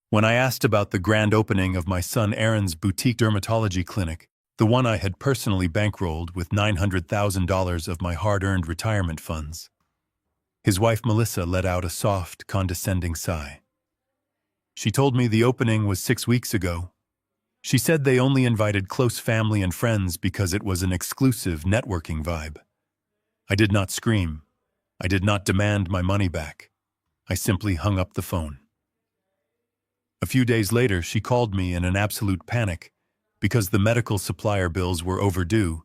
When I asked about the grand opening of my son Aaron's boutique dermatology clinic, the one I had personally bankrolled with $900,000 of my hard-earned retirement funds, his wife Melissa let out a soft, condescending sigh. She told me the opening was 6 weeks ago. She said they only invited close family and friends because it was an exclusive networking vibe. I did not scream. I did not demand my money back. I simply hung up the phone. A few days later, she called me in an absolute panic because the medical supplier bills were overdue,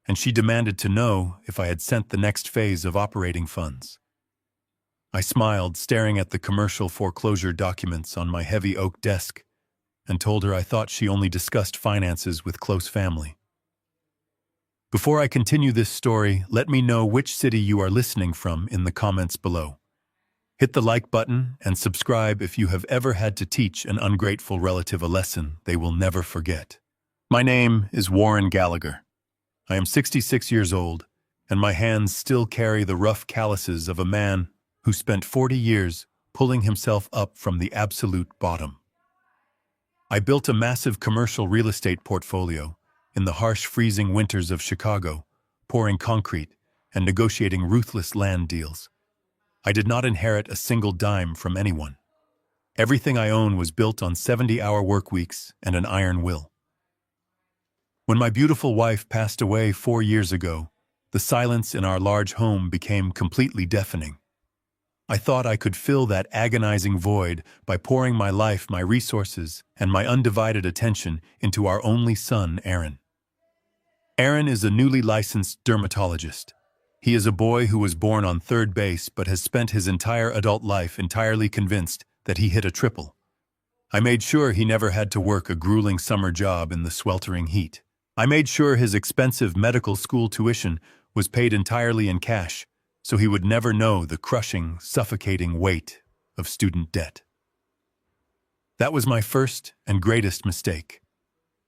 and she demanded to know if I had sent the next phase of operating funds. I smiled, staring at the commercial foreclosure documents on my heavy oak desk, and told her I thought she only discussed finances with close family. Before I continue this story, let me know which city you are listening from in the comments below. Hit the like button and subscribe if you have ever had to teach an ungrateful relative a lesson they will never forget. My name is Warren Gallagher. I am 66 years old, and my hands still carry the rough calluses of a man who spent 40 years pulling himself up from the absolute bottom. I built a massive commercial real estate portfolio in the harsh, freezing winters of Chicago, pouring concrete and negotiating ruthless land deals. I did not inherit a single dime from anyone. Everything I own was built on 70-hour work weeks and an iron will. When my beautiful wife passed away 4 years ago, the silence in our large home became completely deafening. I thought I could fill that agonizing void by pouring my life, my resources, and my undivided attention into our only son, Aaron. Aaron is a newly licensed dermatologist. He is a boy who was born on third base but has spent his entire adult life entirely convinced that he hit a triple. I made sure he never had to work a grueling summer job in the sweltering heat. I made sure his expensive medical school tuition was paid entirely in cash, so he would never know the crushing, suffocating weight of student debt. That was my first and greatest mistake.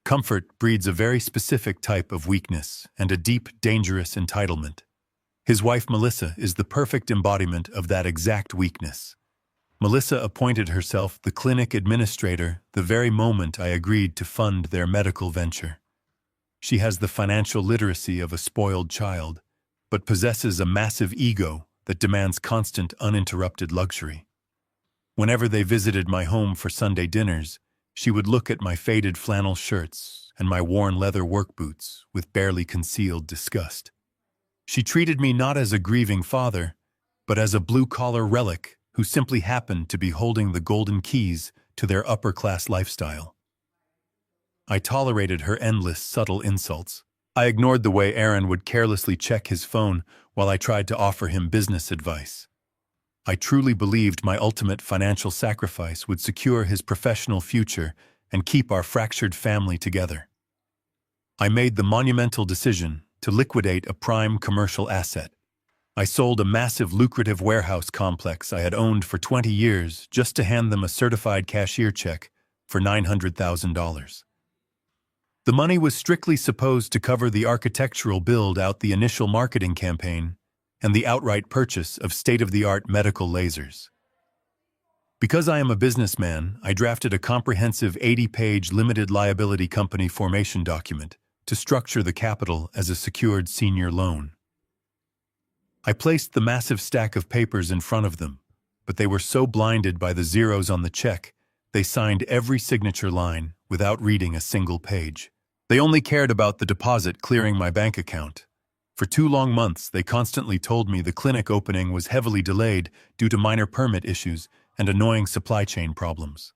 Comfort breeds a very specific type of weakness and a deep, dangerous entitlement. His wife, Melissa, is the perfect embodiment of that exact weakness. Melissa appointed herself the clinic administrator the very moment I agreed to fund their medical venture. She has the financial literacy of a spoiled child, but possesses a massive ego that demands constant, uninterrupted luxury. Whenever they visited my home for Sunday dinners, she would look at my faded flannel shirts and my worn leather work boots with barely concealed disgust. She treated me not as a grieving father, but as a blue-collar relic who simply happened to be holding the golden keys to their upper-class lifestyle. I tolerated her endless, subtle insults. I ignored the way Aaron would carelessly check his phone while I tried to offer him business advice. I truly believed my ultimate financial sacrifice would secure his professional future and keep our fractured family together. I made the monumental decision to liquidate a prime commercial asset. I sold a massive, lucrative warehouse complex I had owned for 20 years just to hand them a certified cashier check for $900,000. The money was strictly supposed to cover the architectural build-out, the initial marketing campaign, and the outright purchase of state-of-the-art medical lasers. Because I am a businessman, I drafted a comprehensive 80-page limited liability company formation document to structure the capital as a secured senior loan. I placed the massive stack of papers in front of them, but they were so blinded by the zeros on the check, they signed every signature line without reading a single page. They only cared about the deposit clearing my bank account. For 2 long months, they constantly told me the clinic opening was heavily delayed due to minor permit issues and annoying supply chain problems.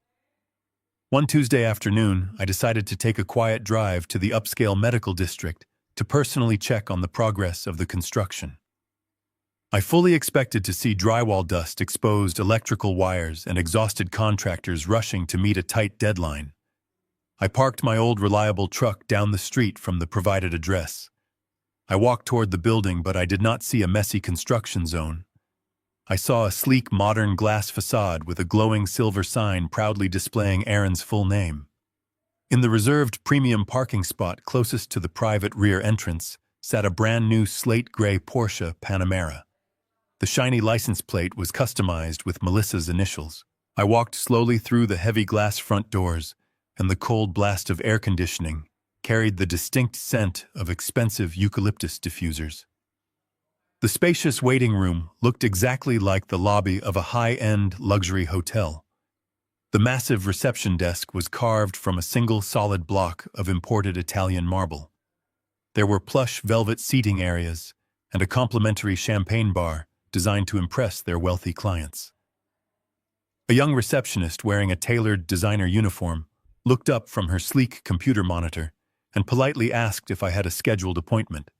One Tuesday afternoon, I decided to take a quiet drive to the upscale medical district to personally check on the progress of the construction. I fully expected to see drywall dust, exposed electrical wires, and exhausted contractors rushing to meet a tight deadline. I parked my old reliable truck down the street from the provided address. I walked toward the building, but I did not see a messy construction zone. I saw a sleek, modern glass facade with a glowing silver sign proudly displaying Aaron's full name. In the reserved premium parking spot closest to the private rear entrance sat a brand-new slate-gray Porsche Panamera. The shiny license plate was customized with Melissa's initials. I walked slowly through the heavy glass front doors, and the cold blast of air conditioning carried the distinct scent of expensive eucalyptus diffusers. The spacious waiting room looked exactly like the lobby of a high-end luxury hotel. The massive reception desk was carved from a single solid block of imported Italian marble. There were plush velvet seating areas and a complimentary champagne bar designed to impress their wealthy clients. A young receptionist wearing a tailored designer uniform looked up from her sleek computer monitor and politely asked if I had a scheduled appointment.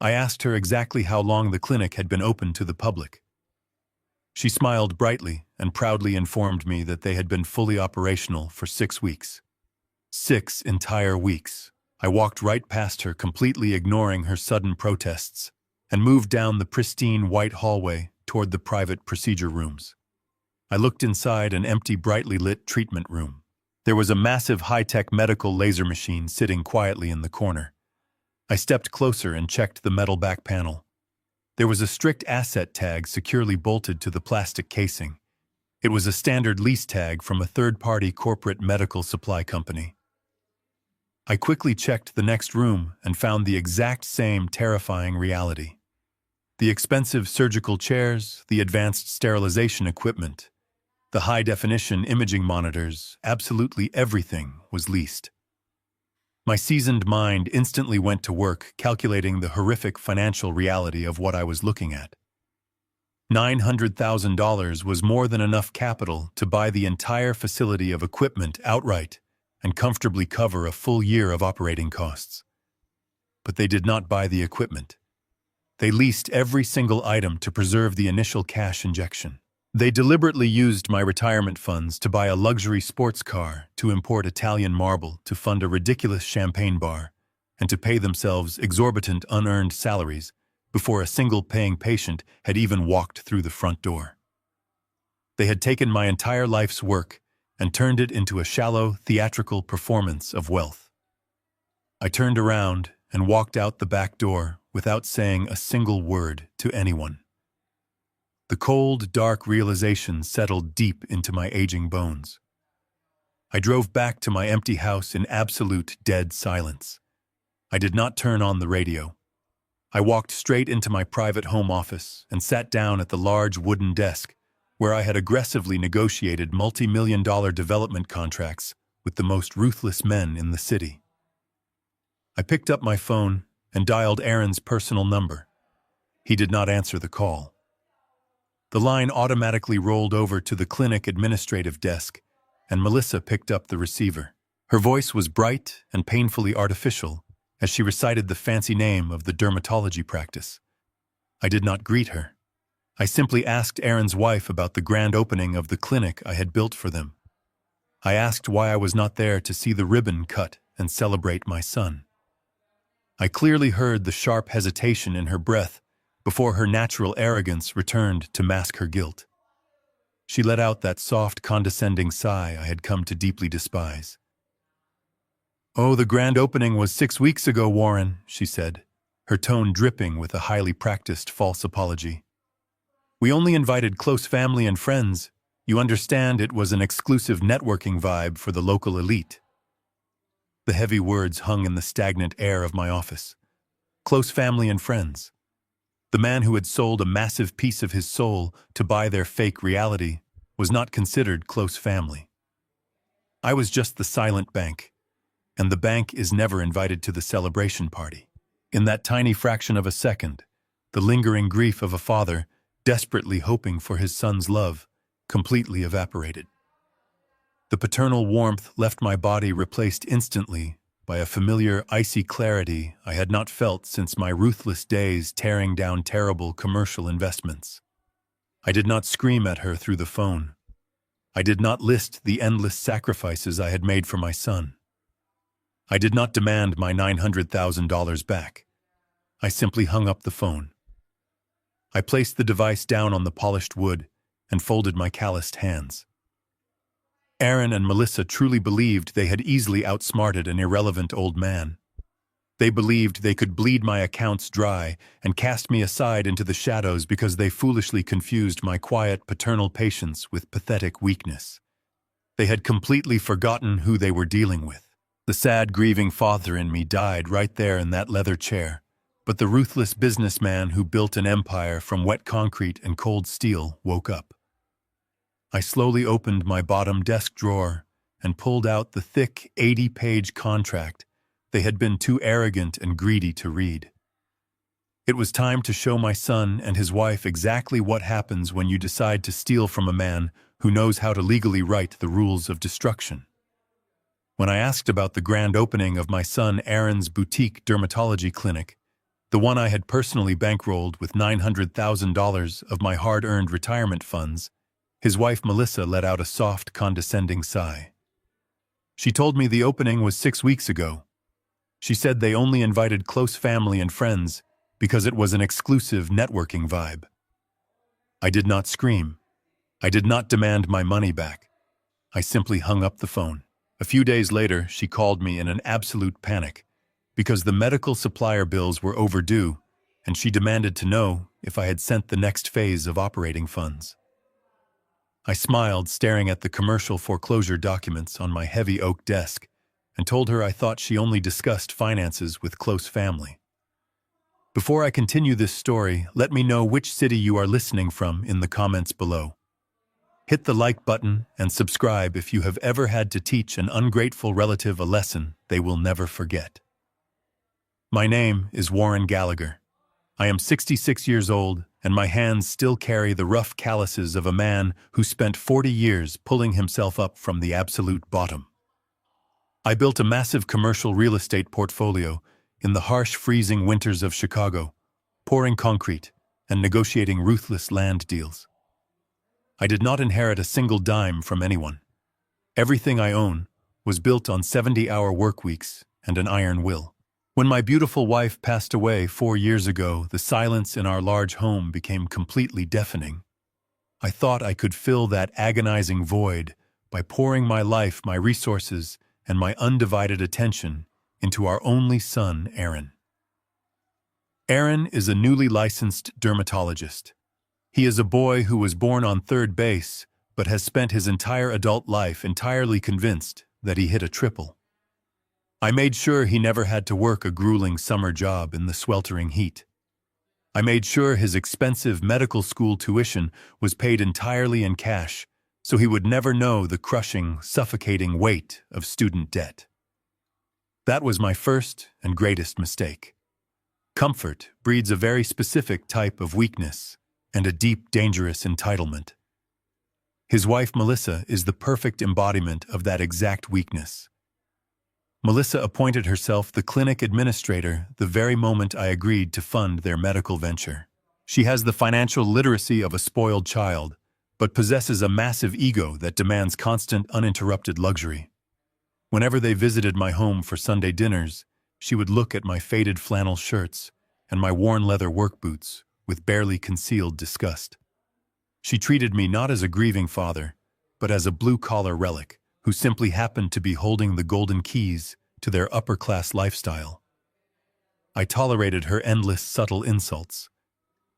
I asked her exactly how long the clinic had been open to the public. She smiled brightly and proudly informed me that they had been fully operational for 6 weeks. 6 entire weeks. I walked right past her, completely ignoring her sudden protests, and moved down the pristine white hallway toward the private procedure rooms. I looked inside an empty, brightly lit treatment room. There was a massive high-tech medical laser machine sitting quietly in the corner. I stepped closer and checked the metal back panel. There was a strict asset tag securely bolted to the plastic casing. It was a standard lease tag from a third-party corporate medical supply company. I quickly checked the next room and found the exact same terrifying reality. The expensive surgical chairs, the advanced sterilization equipment, the high-definition imaging monitors, absolutely everything was leased. My seasoned mind instantly went to work calculating the horrific financial reality of what I was looking at. $900,000 was more than enough capital to buy the entire facility of equipment outright and comfortably cover a full year of operating costs. But they did not buy the equipment. They leased every single item to preserve the initial cash injection. They deliberately used my retirement funds to buy a luxury sports car, to import Italian marble, to fund a ridiculous champagne bar, and to pay themselves exorbitant unearned salaries before a single paying patient had even walked through the front door. They had taken my entire life's work and turned it into a shallow, theatrical performance of wealth. I turned around and walked out the back door without saying a single word to anyone. The cold, dark realization settled deep into my aging bones. I drove back to my empty house in absolute dead silence. I did not turn on the radio. I walked straight into my private home office and sat down at the large wooden desk where I had aggressively negotiated multi-million-dollar development contracts with the most ruthless men in the city. I picked up my phone and dialed Aaron's personal number. He did not answer the call. The line automatically rolled over to the clinic administrative desk, and Melissa picked up the receiver. Her voice was bright and painfully artificial as she recited the fancy name of the dermatology practice. I did not greet her. I simply asked Aaron's wife about the grand opening of the clinic I had built for them. I asked why I was not there to see the ribbon cut and celebrate my son. I clearly heard the sharp hesitation in her breath before her natural arrogance returned to mask her guilt. She let out that soft, condescending sigh I had come to deeply despise. "Oh, the grand opening was 6 weeks ago, Warren," she said, her tone dripping with a highly practiced false apology. "We only invited close family and friends. You understand, it was an exclusive networking vibe for the local elite." The heavy words hung in the stagnant air of my office. Close family and friends. The man who had sold a massive piece of his soul to buy their fake reality was not considered close family. I was just the silent bank, and the bank is never invited to the celebration party. In that tiny fraction of a second, the lingering grief of a father, desperately hoping for his son's love, completely evaporated. The paternal warmth left my body replaced instantly by a familiar icy clarity I had not felt since my ruthless days tearing down terrible commercial investments. I did not scream at her through the phone. I did not list the endless sacrifices I had made for my son. I did not demand my $900,000 back. I simply hung up the phone. I placed the device down on the polished wood and folded my calloused hands. Aaron and Melissa truly believed they had easily outsmarted an irrelevant old man. They believed they could bleed my accounts dry and cast me aside into the shadows because they foolishly confused my quiet paternal patience with pathetic weakness. They had completely forgotten who they were dealing with. The sad, grieving father in me died right there in that leather chair, but the ruthless businessman who built an empire from wet concrete and cold steel woke up. I slowly opened my bottom desk drawer and pulled out the thick 80-page contract they had been too arrogant and greedy to read. It was time to show my son and his wife exactly what happens when you decide to steal from a man who knows how to legally write the rules of destruction. When I asked about the grand opening of my son Aaron's boutique dermatology clinic, the one I had personally bankrolled with $900,000 of my hard-earned retirement funds, his wife Melissa let out a soft, condescending sigh. She told me the opening was 6 weeks ago. She said they only invited close family and friends because it was an exclusive networking vibe. I did not scream. I did not demand my money back. I simply hung up the phone. A few days later, she called me in an absolute panic because the medical supplier bills were overdue, and she demanded to know if I had sent the next phase of operating funds. I smiled, staring at the commercial foreclosure documents on my heavy oak desk, and told her I thought she only discussed finances with close family. Before I continue this story, let me know which city you are listening from in the comments below. Hit the like button and subscribe if you have ever had to teach an ungrateful relative a lesson they will never forget. My name is Warren Gallagher. I am 66 years old, and my hands still carry the rough calluses of a man who spent 40 years pulling himself up from the absolute bottom. I built a massive commercial real estate portfolio in the harsh, freezing winters of Chicago, pouring concrete and negotiating ruthless land deals. I did not inherit a single dime from anyone. Everything I own was built on 70-hour work weeks and an iron will. When my beautiful wife passed away 4 years ago, the silence in our large home became completely deafening. I thought I could fill that agonizing void by pouring my life, my resources, and my undivided attention into our only son, Aaron. Aaron is a newly licensed dermatologist. He is a boy who was born on third base, but has spent his entire adult life entirely convinced that he hit a triple. I made sure he never had to work a grueling summer job in the sweltering heat. I made sure his expensive medical school tuition was paid entirely in cash, so he would never know the crushing, suffocating weight of student debt. That was my first and greatest mistake. Comfort breeds a very specific type of weakness and a deep, dangerous entitlement. His wife, Melissa, is the perfect embodiment of that exact weakness. Melissa appointed herself the clinic administrator the very moment I agreed to fund their medical venture. She has the financial literacy of a spoiled child, but possesses a massive ego that demands constant, uninterrupted luxury. Whenever they visited my home for Sunday dinners, she would look at my faded flannel shirts and my worn leather work boots with barely concealed disgust. She treated me not as a grieving father, but as a blue-collar relic who simply happened to be holding the golden keys to their upper-class lifestyle. I tolerated her endless, subtle insults.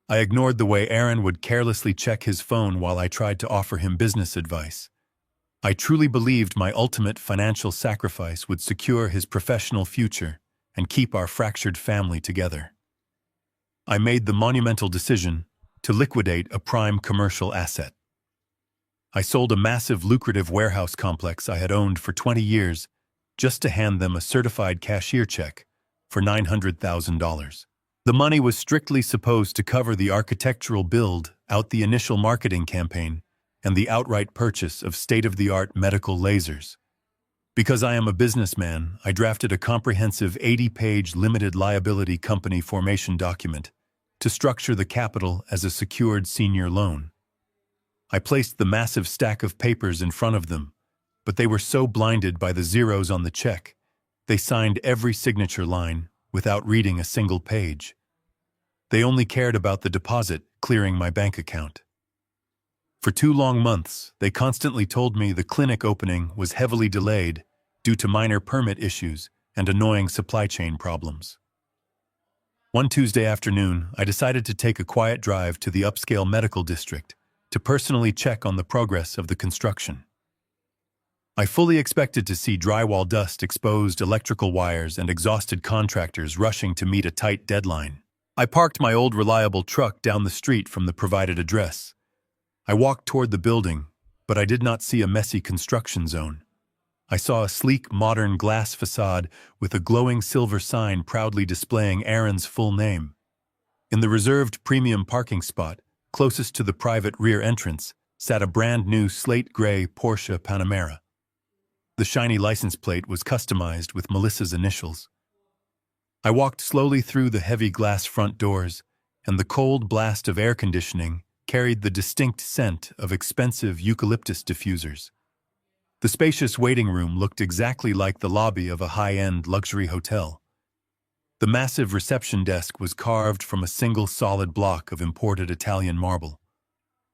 I ignored the way Aaron would carelessly check his phone while I tried to offer him business advice. I truly believed my ultimate financial sacrifice would secure his professional future and keep our fractured family together. I made the monumental decision to liquidate a prime commercial asset. I sold a massive, lucrative warehouse complex I had owned for 20 years just to hand them a certified cashier check for $900,000. The money was strictly supposed to cover the architectural build out, the initial marketing campaign, and the outright purchase of state-of-the-art medical lasers. Because I am a businessman, I drafted a comprehensive 80-page limited liability company formation document to structure the capital as a secured senior loan. I placed the massive stack of papers in front of them, but they were so blinded by the zeros on the check, they signed every signature line without reading a single page. They only cared about the deposit clearing my bank account. For 2 long months, they constantly told me the clinic opening was heavily delayed due to minor permit issues, and annoying supply chain problems. One Tuesday afternoon, I decided to take a quiet drive to the upscale medical district to personally check on the progress of the construction. I fully expected to see drywall dust, exposed electrical wires, and exhausted contractors rushing to meet a tight deadline. I parked my old reliable truck down the street from the provided address. I walked toward the building, but I did not see a messy construction zone. I saw a sleek, modern glass facade with a glowing silver sign proudly displaying Aaron's full name. In the reserved premium parking spot, closest to the private rear entrance, sat a brand-new slate-gray Porsche Panamera. The shiny license plate was customized with Melissa's initials. I walked slowly through the heavy glass front doors, and the cold blast of air conditioning carried the distinct scent of expensive eucalyptus diffusers. The spacious waiting room looked exactly like the lobby of a high-end luxury hotel. The massive reception desk was carved from a single solid block of imported Italian marble.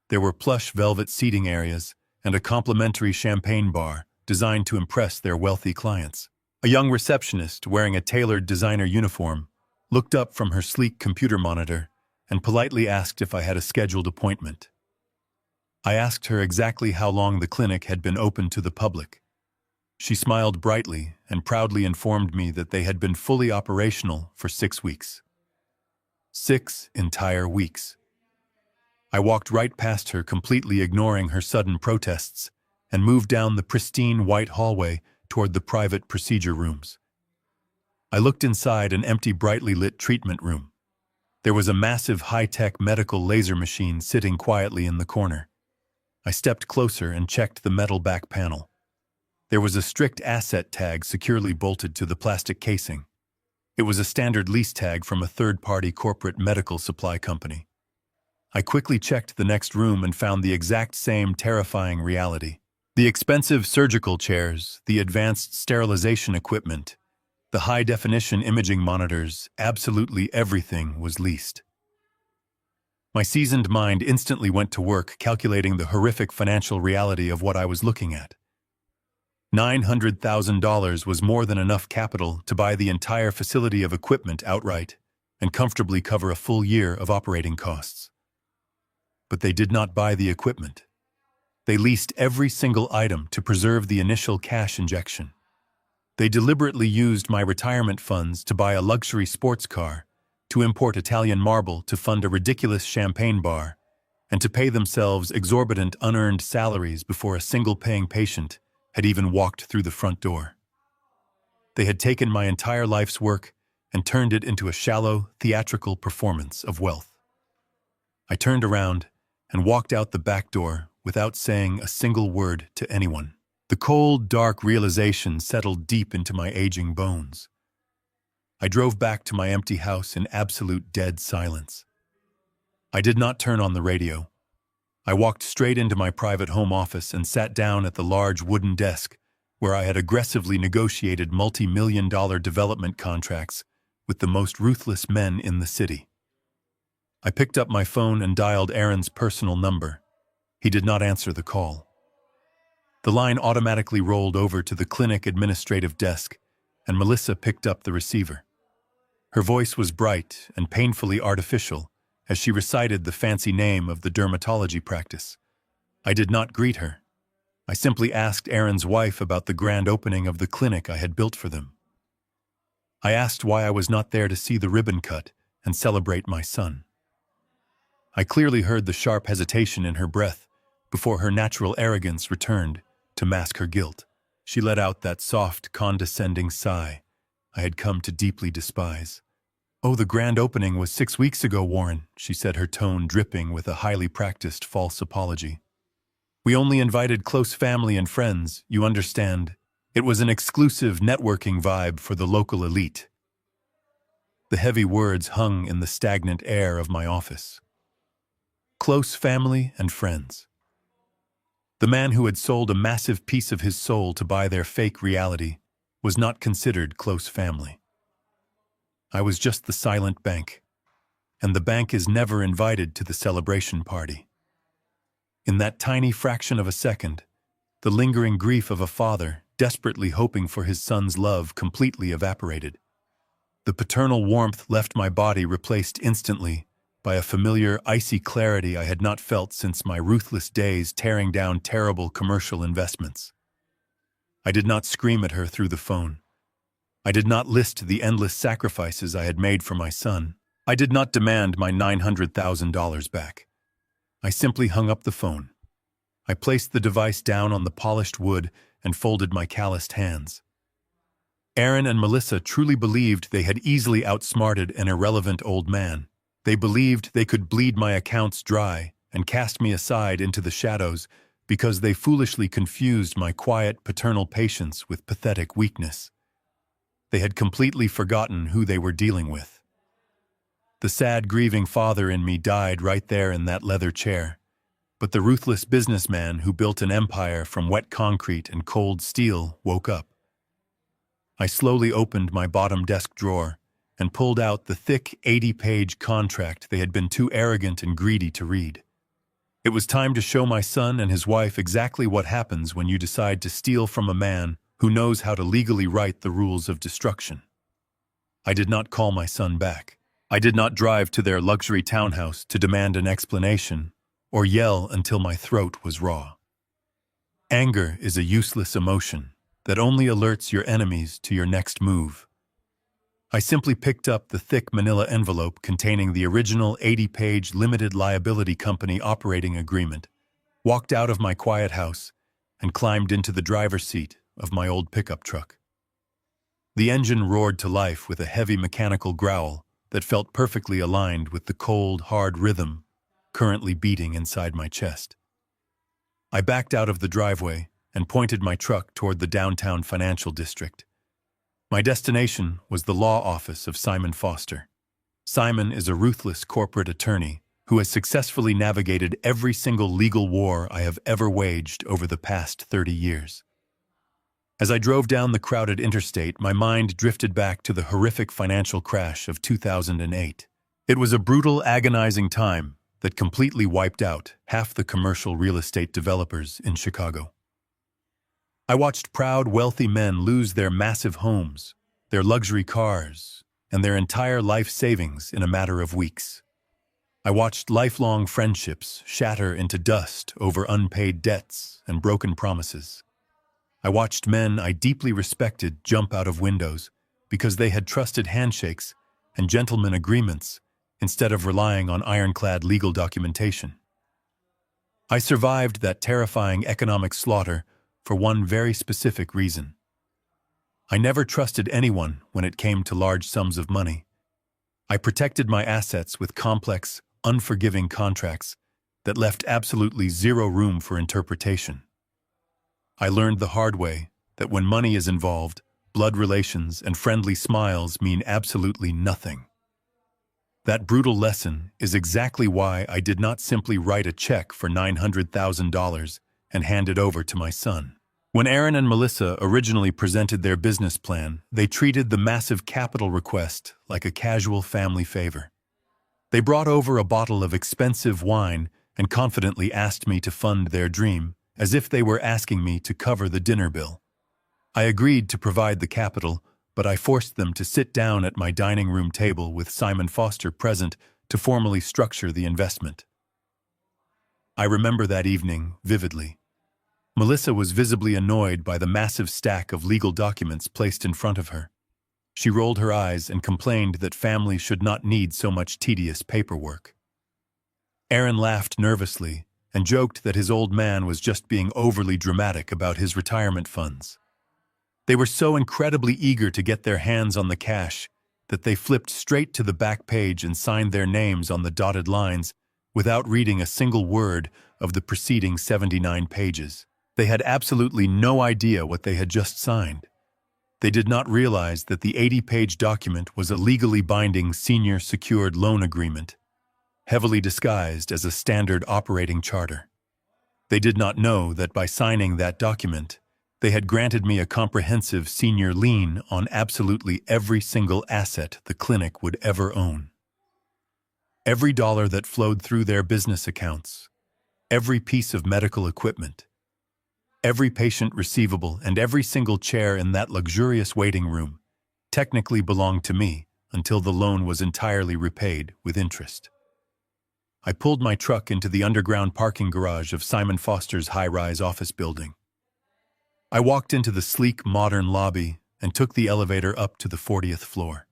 There were plush velvet seating areas and a complimentary champagne bar designed to impress their wealthy clients. A young receptionist wearing a tailored designer uniform looked up from her sleek computer monitor and politely asked if I had a scheduled appointment. I asked her exactly how long the clinic had been open to the public. She smiled brightly and proudly informed me that they had been fully operational for 6 weeks. 6 entire weeks. I walked right past her, completely ignoring her sudden protests, and moved down the pristine white hallway toward the private procedure rooms. I looked inside an empty, brightly lit treatment room. There was a massive high-tech medical laser machine sitting quietly in the corner. I stepped closer and checked the metal back panel. There was a strict asset tag securely bolted to the plastic casing. It was a standard lease tag from a third-party corporate medical supply company. I quickly checked the next room and found the exact same terrifying reality. The expensive surgical chairs, the advanced sterilization equipment, the high-definition imaging monitors, absolutely everything was leased. My seasoned mind instantly went to work calculating the horrific financial reality of what I was looking at. $900,000 was more than enough capital to buy the entire facility of equipment outright and comfortably cover a full year of operating costs. But they did not buy the equipment. They leased every single item to preserve the initial cash injection. They deliberately used my retirement funds to buy a luxury sports car, to import Italian marble to fund a ridiculous champagne bar, and to pay themselves exorbitant unearned salaries before a single paying patient had even walked through the front door. They had taken my entire life's work and turned it into a shallow, theatrical performance of wealth. I turned around and walked out the back door without saying a single word to anyone. The cold, dark realization settled deep into my aging bones. I drove back to my empty house in absolute dead silence. I did not turn on the radio. I walked straight into my private home office and sat down at the large wooden desk where I had aggressively negotiated multi-million-dollar development contracts with the most ruthless men in the city. I picked up my phone and dialed Aaron's personal number. He did not answer the call. The line automatically rolled over to the clinic administrative desk, and Melissa picked up the receiver. Her voice was bright and painfully artificial as she recited the fancy name of the dermatology practice. I did not greet her. I simply asked Aaron's wife about the grand opening of the clinic I had built for them. I asked why I was not there to see the ribbon cut and celebrate my son. I clearly heard the sharp hesitation in her breath before her natural arrogance returned to mask her guilt. She let out that soft, condescending sigh I had come to deeply despise. "Oh, the grand opening was 6 weeks ago, Warren," she said, her tone dripping with a highly practiced false apology. "We only invited close family and friends, you understand. It was an exclusive networking vibe for the local elite." The heavy words hung in the stagnant air of my office. Close family and friends. The man who had sold a massive piece of his soul to buy their fake reality was not considered close family. I was just the silent bank, and the bank is never invited to the celebration party. In that tiny fraction of a second, the lingering grief of a father desperately hoping for his son's love, completely evaporated. The paternal warmth left my body, replaced instantly by a familiar, icy clarity I had not felt since my ruthless days tearing down terrible commercial investments. I did not scream at her through the phone. I did not list the endless sacrifices I had made for my son. I did not demand my $900,000 back. I simply hung up the phone. I placed the device down on the polished wood and folded my calloused hands. Aaron and Melissa truly believed they had easily outsmarted an irrelevant old man. They believed they could bleed my accounts dry and cast me aside into the shadows because they foolishly confused my quiet paternal patience with pathetic weakness. They had completely forgotten who they were dealing with. The sad, grieving father in me died right there in that leather chair, but the ruthless businessman who built an empire from wet concrete and cold steel woke up. I slowly opened my bottom desk drawer and pulled out the thick 80-page contract they had been too arrogant and greedy to read. It was time to show my son and his wife exactly what happens when you decide to steal from a man who knows how to legally write the rules of destruction. I did not call my son back. I did not drive to their luxury townhouse to demand an explanation or yell until my throat was raw. Anger is a useless emotion that only alerts your enemies to your next move. I simply picked up the thick manila envelope containing the original 80-page limited liability company operating agreement, walked out of my quiet house, and climbed into the driver's seat of my old pickup truck. The engine roared to life with a heavy mechanical growl that felt perfectly aligned with the cold, hard rhythm currently beating inside my chest. I backed out of the driveway and pointed my truck toward the downtown financial district. My destination was the law office of Simon Foster. Simon is a ruthless corporate attorney who has successfully navigated every single legal war I have ever waged over the past 30 years. As I drove down the crowded interstate, my mind drifted back to the horrific financial crash of 2008. It was a brutal, agonizing time that completely wiped out half the commercial real estate developers in Chicago. I watched proud, wealthy men lose their massive homes, their luxury cars, and their entire life savings in a matter of weeks. I watched lifelong friendships shatter into dust over unpaid debts and broken promises. I watched men I deeply respected jump out of windows because they had trusted handshakes and gentleman agreements instead of relying on ironclad legal documentation. I survived that terrifying economic slaughter for one very specific reason. I never trusted anyone when it came to large sums of money. I protected my assets with complex, unforgiving contracts that left absolutely zero room for interpretation. I learned the hard way that when money is involved, blood relations and friendly smiles mean absolutely nothing. That brutal lesson is exactly why I did not simply write a check for $900,000 and hand it over to my son. When Aaron and Melissa originally presented their business plan, they treated the massive capital request like a casual family favor. They brought over a bottle of expensive wine and confidently asked me to fund their dream, as if they were asking me to cover the dinner bill. I agreed to provide the capital, but I forced them to sit down at my dining room table with Simon Foster present to formally structure the investment. I remember that evening vividly. Melissa was visibly annoyed by the massive stack of legal documents placed in front of her. She rolled her eyes and complained that families should not need so much tedious paperwork. Aaron laughed nervously and joked that his old man was just being overly dramatic about his retirement funds. They were so incredibly eager to get their hands on the cash that they flipped straight to the back page and signed their names on the dotted lines without reading a single word of the preceding 79 pages. They had absolutely no idea what they had just signed. They did not realize that the 80-page document was a legally binding senior secured loan agreement, heavily disguised as a standard operating charter. They did not know that by signing that document, they had granted me a comprehensive senior lien on absolutely every single asset the clinic would ever own. Every dollar that flowed through their business accounts, every piece of medical equipment, Every patient receivable and every single chair in that luxurious waiting room technically belonged to me until the loan was entirely repaid with interest. I pulled my truck into the underground parking garage of Simon Foster's high-rise office building. I walked into the sleek, modern lobby and took the elevator up to the 40th floor.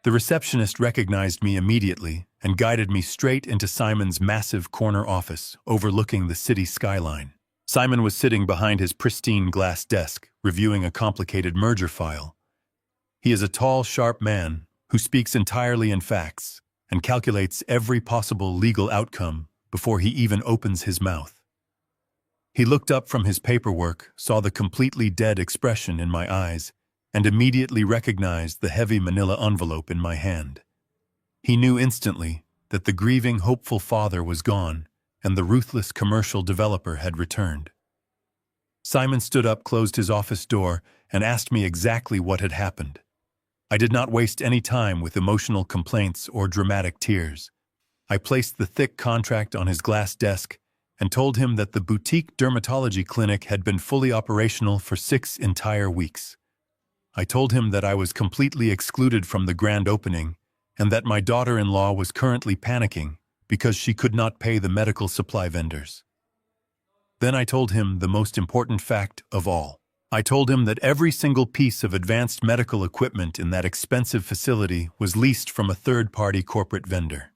The receptionist recognized me immediately and guided me straight into Simon's massive corner office overlooking the city skyline. Simon was sitting behind his pristine glass desk, reviewing a complicated merger file. He is a tall, sharp man who speaks entirely in facts and calculates every possible legal outcome before he even opens his mouth. He looked up from his paperwork, saw the completely dead expression in my eyes, and immediately recognized the heavy manila envelope in my hand. He knew instantly that the grieving, hopeful father was gone and the ruthless commercial developer had returned. Simon stood up, closed his office door, and asked me exactly what had happened. I did not waste any time with emotional complaints or dramatic tears. I placed the thick contract on his glass desk and told him that the boutique dermatology clinic had been fully operational for 6 entire weeks. I told him that I was completely excluded from the grand opening and that my daughter-in-law was currently panicking because she could not pay the medical supply vendors. Then I told him the most important fact of all. I told him that every single piece of advanced medical equipment in that expensive facility was leased from a third-party corporate vendor.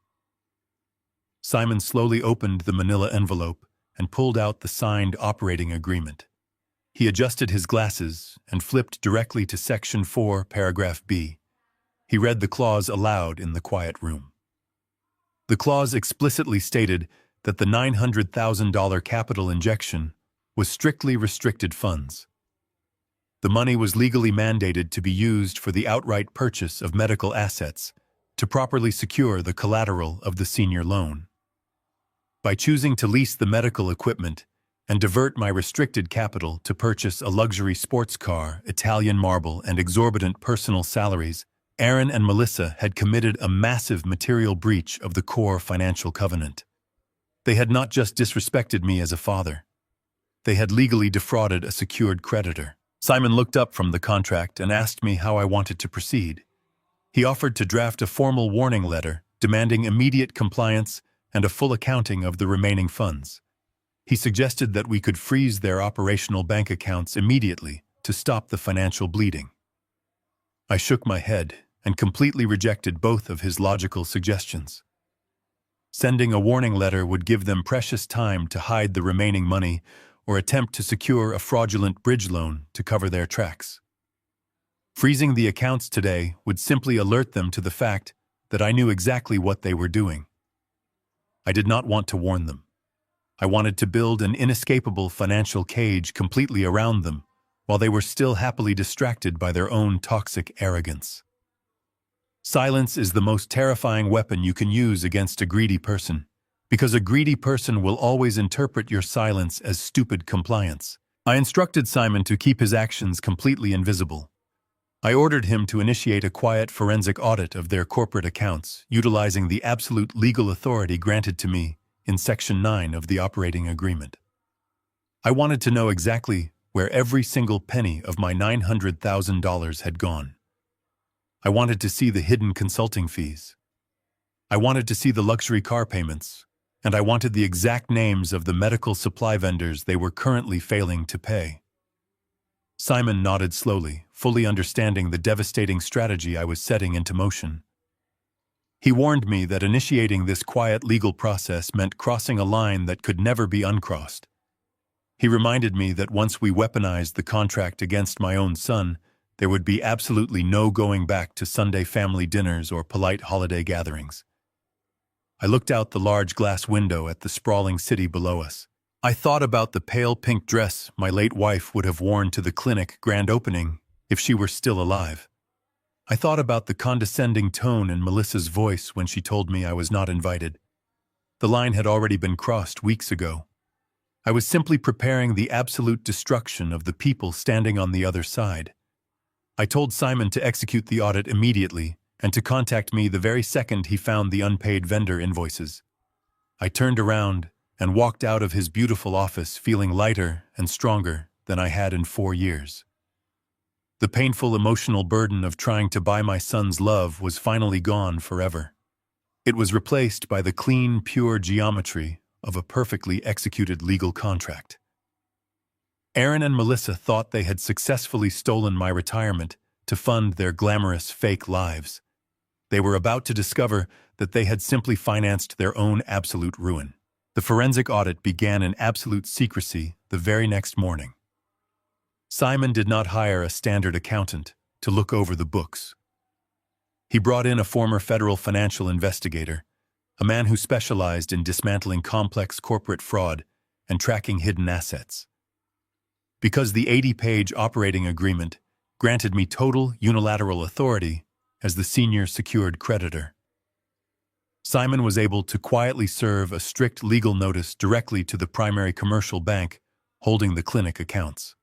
Simon slowly opened the manila envelope and pulled out the signed operating agreement. He adjusted his glasses and flipped directly to Section 4, Paragraph B. He read the clause aloud in the quiet room. The clause explicitly stated that the $900,000 capital injection was strictly restricted funds. The money was legally mandated to be used for the outright purchase of medical assets to properly secure the collateral of the senior loan. By choosing to lease the medical equipment and divert my restricted capital to purchase a luxury sports car, Italian marble, and exorbitant personal salaries, Aaron and Melissa had committed a massive material breach of the core financial covenant. They had not just disrespected me as a father. They had legally defrauded a secured creditor. Simon looked up from the contract and asked me how I wanted to proceed. He offered to draft a formal warning letter demanding immediate compliance and a full accounting of the remaining funds. He suggested that we could freeze their operational bank accounts immediately to stop the financial bleeding. I shook my head and completely rejected both of his logical suggestions. Sending a warning letter would give them precious time to hide the remaining money or attempt to secure a fraudulent bridge loan to cover their tracks. Freezing the accounts today would simply alert them to the fact that I knew exactly what they were doing. I did not want to warn them. I wanted to build an inescapable financial cage completely around them while they were still happily distracted by their own toxic arrogance. Silence is the most terrifying weapon you can use against a greedy person, because a greedy person will always interpret your silence as stupid compliance. I instructed Simon to keep his actions completely invisible. I ordered him to initiate a quiet forensic audit of their corporate accounts, utilizing the absolute legal authority granted to me in Section 9 of the operating agreement. I wanted to know exactly where every single penny of my $900,000 had gone. I wanted to see the hidden consulting fees. I wanted to see the luxury car payments, and I wanted the exact names of the medical supply vendors they were currently failing to pay. Simon nodded slowly, fully understanding the devastating strategy I was setting into motion. He warned me that initiating this quiet legal process meant crossing a line that could never be uncrossed. He reminded me that once we weaponized the contract against my own son, there would be absolutely no going back to Sunday family dinners or polite holiday gatherings. I looked out the large glass window at the sprawling city below us. I thought about the pale pink dress my late wife would have worn to the clinic grand opening if she were still alive. I thought about the condescending tone in Melissa's voice when she told me I was not invited. The line had already been crossed weeks ago. I was simply preparing the absolute destruction of the people standing on the other side. I told Simon to execute the audit immediately and to contact me the very second he found the unpaid vendor invoices. I turned around and walked out of his beautiful office feeling lighter and stronger than I had in 4 years. The painful emotional burden of trying to buy my son's love was finally gone forever. It was replaced by the clean, pure geometry of a perfectly executed legal contract. Aaron and Melissa thought they had successfully stolen my retirement to fund their glamorous fake lives. They were about to discover that they had simply financed their own absolute ruin. The forensic audit began in absolute secrecy the very next morning. Simon did not hire a standard accountant to look over the books. He brought in a former federal financial investigator, a man who specialized in dismantling complex corporate fraud and tracking hidden assets. Because the 80-page operating agreement granted me total unilateral authority as the senior secured creditor, Simon was able to quietly serve a strict legal notice directly to the primary commercial bank holding the clinic accounts.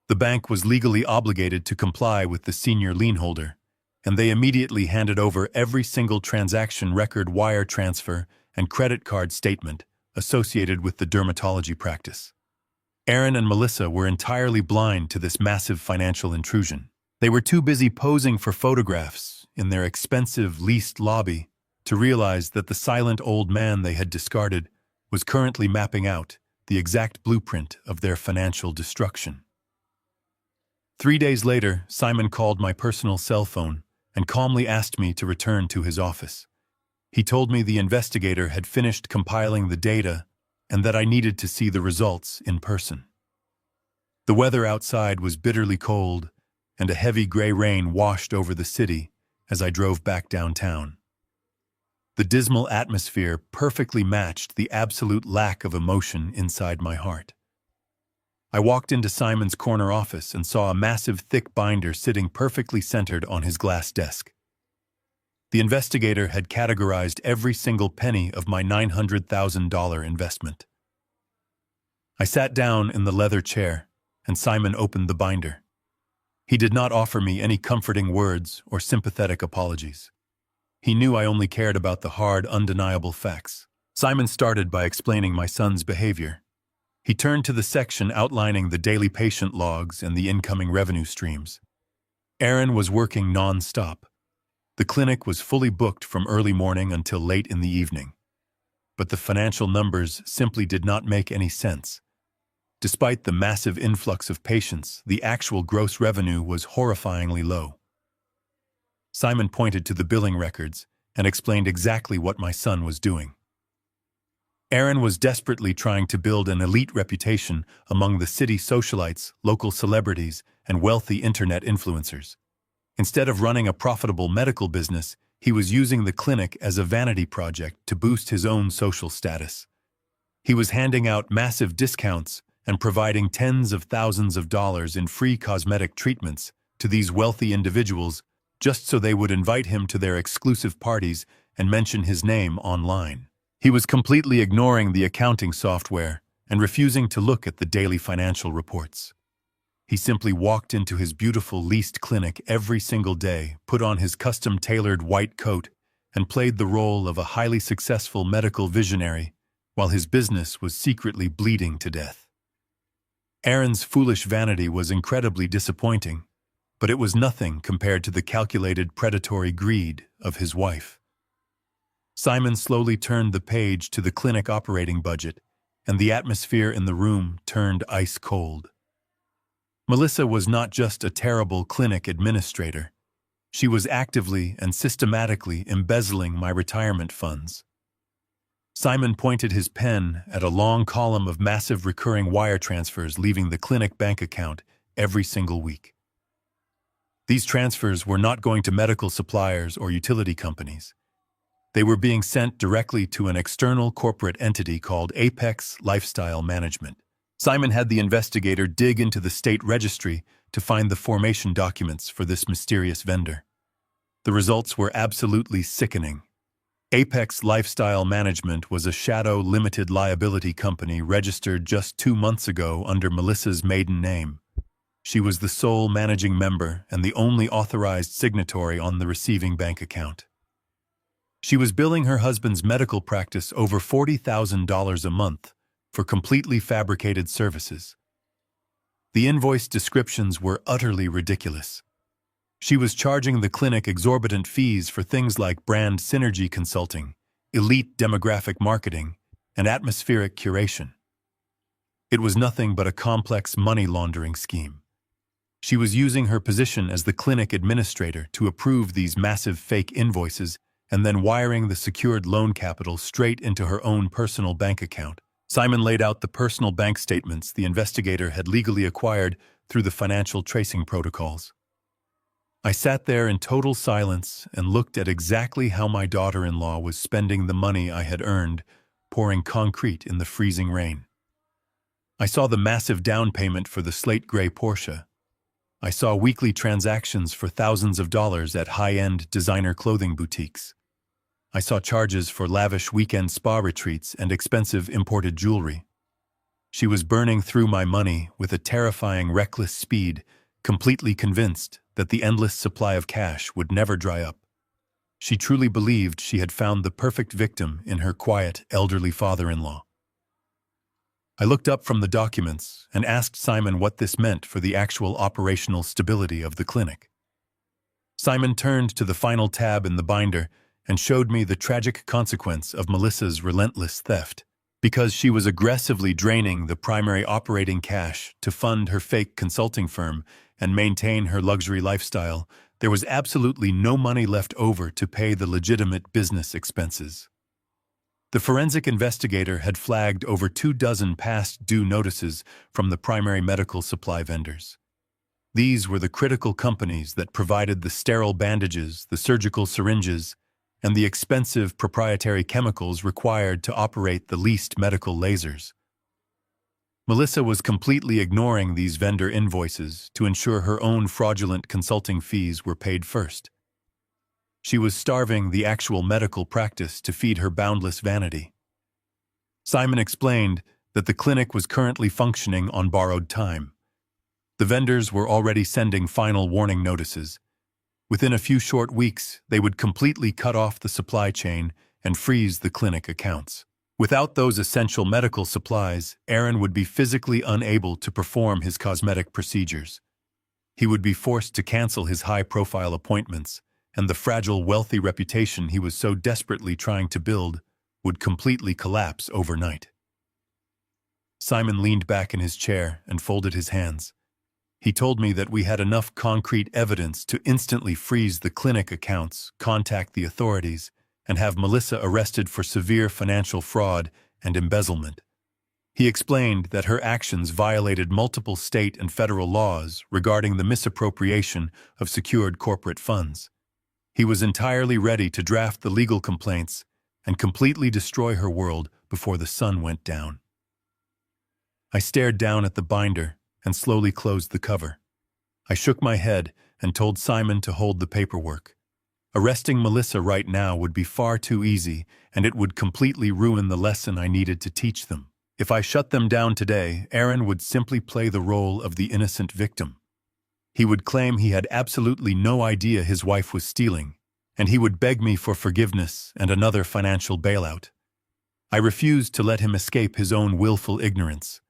The bank was legally obligated to comply with the senior lien holder, and they immediately handed over every single transaction record, wire transfer, and credit card statement associated with the dermatology practice. Aaron and Melissa were entirely blind to this massive financial intrusion. They were too busy posing for photographs in their expensive leased lobby to realize that the silent old man they had discarded was currently mapping out the exact blueprint of their financial destruction. 3 days later, Simon called my personal cell phone and calmly asked me to return to his office. He told me the investigator had finished compiling the data and that I needed to see the results in person. The weather outside was bitterly cold, and a heavy gray rain washed over the city as I drove back downtown. The dismal atmosphere perfectly matched the absolute lack of emotion inside my heart. I walked into Simon's corner office and saw a massive thick binder sitting perfectly centered on his glass desk. The investigator had categorized every single penny of my $900,000 investment. I sat down in the leather chair, and Simon opened the binder. He did not offer me any comforting words or sympathetic apologies. He knew I only cared about the hard, undeniable facts. Simon started by explaining my son's behavior. He turned to the section outlining the daily patient logs and the incoming revenue streams. Aaron was working non-stop. The clinic was fully booked from early morning until late in the evening. But the financial numbers simply did not make any sense. Despite the massive influx of patients, the actual gross revenue was horrifyingly low. Simon pointed to the billing records and explained exactly what my son was doing. Aaron was desperately trying to build an elite reputation among the city socialites, local celebrities, and wealthy internet influencers. Instead of running a profitable medical business, he was using the clinic as a vanity project to boost his own social status. He was handing out massive discounts and providing tens of thousands of dollars in free cosmetic treatments to these wealthy individuals just so they would invite him to their exclusive parties and mention his name online. He was completely ignoring the accounting software and refusing to look at the daily financial reports. He simply walked into his beautiful leased clinic every single day, put on his custom-tailored white coat, and played the role of a highly successful medical visionary while his business was secretly bleeding to death. Aaron's foolish vanity was incredibly disappointing, but it was nothing compared to the calculated predatory greed of his wife. Simon slowly turned the page to the clinic operating budget, and the atmosphere in the room turned ice cold. Melissa was not just a terrible clinic administrator. She was actively and systematically embezzling my retirement funds. Simon pointed his pen at a long column of massive recurring wire transfers leaving the clinic bank account every single week. These transfers were not going to medical suppliers or utility companies. They were being sent directly to an external corporate entity called Apex Lifestyle Management. Simon had the investigator dig into the state registry to find the formation documents for this mysterious vendor. The results were absolutely sickening. Apex Lifestyle Management was a shadow limited liability company registered just 2 months ago under Melissa's maiden name. She was the sole managing member and the only authorized signatory on the receiving bank account. She was billing her husband's medical practice over $40,000 a month for completely fabricated services. The invoice descriptions were utterly ridiculous. She was charging the clinic exorbitant fees for things like brand synergy consulting, elite demographic marketing, and atmospheric curation. It was nothing but a complex money laundering scheme. She was using her position as the clinic administrator to approve these massive fake invoices and then wiring the secured loan capital straight into her own personal bank account. Simon laid out the personal bank statements the investigator had legally acquired through the financial tracing protocols. I sat there in total silence and looked at exactly how my daughter-in-law was spending the money I had earned, pouring concrete in the freezing rain. I saw the massive down payment for the slate gray Porsche. I saw weekly transactions for thousands of dollars at high-end designer clothing boutiques. I saw charges for lavish weekend spa retreats and expensive imported jewelry. She was burning through my money with a terrifying, reckless speed, completely convinced that the endless supply of cash would never dry up. She truly believed she had found the perfect victim in her quiet, elderly father-in-law. I looked up from the documents and asked Simon what this meant for the actual operational stability of the clinic. Simon turned to the final tab in the binder and showed me the tragic consequence of Melissa's relentless theft. Because she was aggressively draining the primary operating cash to fund her fake consulting firm and maintain her luxury lifestyle, there was absolutely no money left over to pay the legitimate business expenses. The forensic investigator had flagged over 24 past due notices from the primary medical supply vendors. These were the critical companies that provided the sterile bandages, the surgical syringes, and the expensive proprietary chemicals required to operate the leased medical lasers. Melissa was completely ignoring these vendor invoices to ensure her own fraudulent consulting fees were paid first. She was starving the actual medical practice to feed her boundless vanity. Simon explained that the clinic was currently functioning on borrowed time. The vendors were already sending final warning notices. Within a few short weeks, they would completely cut off the supply chain and freeze the clinic accounts. Without those essential medical supplies, Aaron would be physically unable to perform his cosmetic procedures. He would be forced to cancel his high-profile appointments, and the fragile, wealthy reputation he was so desperately trying to build would completely collapse overnight. Simon leaned back in his chair and folded his hands. He told me that we had enough concrete evidence to instantly freeze the clinic accounts, contact the authorities, and have Melissa arrested for severe financial fraud and embezzlement. He explained that her actions violated multiple state and federal laws regarding the misappropriation of secured corporate funds. He was entirely ready to draft the legal complaints and completely destroy her world before the sun went down. I stared down at the binder and slowly closed the cover. I shook my head and told Simon to hold the paperwork. Arresting Melissa right now would be far too easy, and it would completely ruin the lesson I needed to teach them. If I shut them down today, Aaron would simply play the role of the innocent victim. He would claim he had absolutely no idea his wife was stealing, and he would beg me for forgiveness and another financial bailout. I refused to let him escape his own willful ignorance.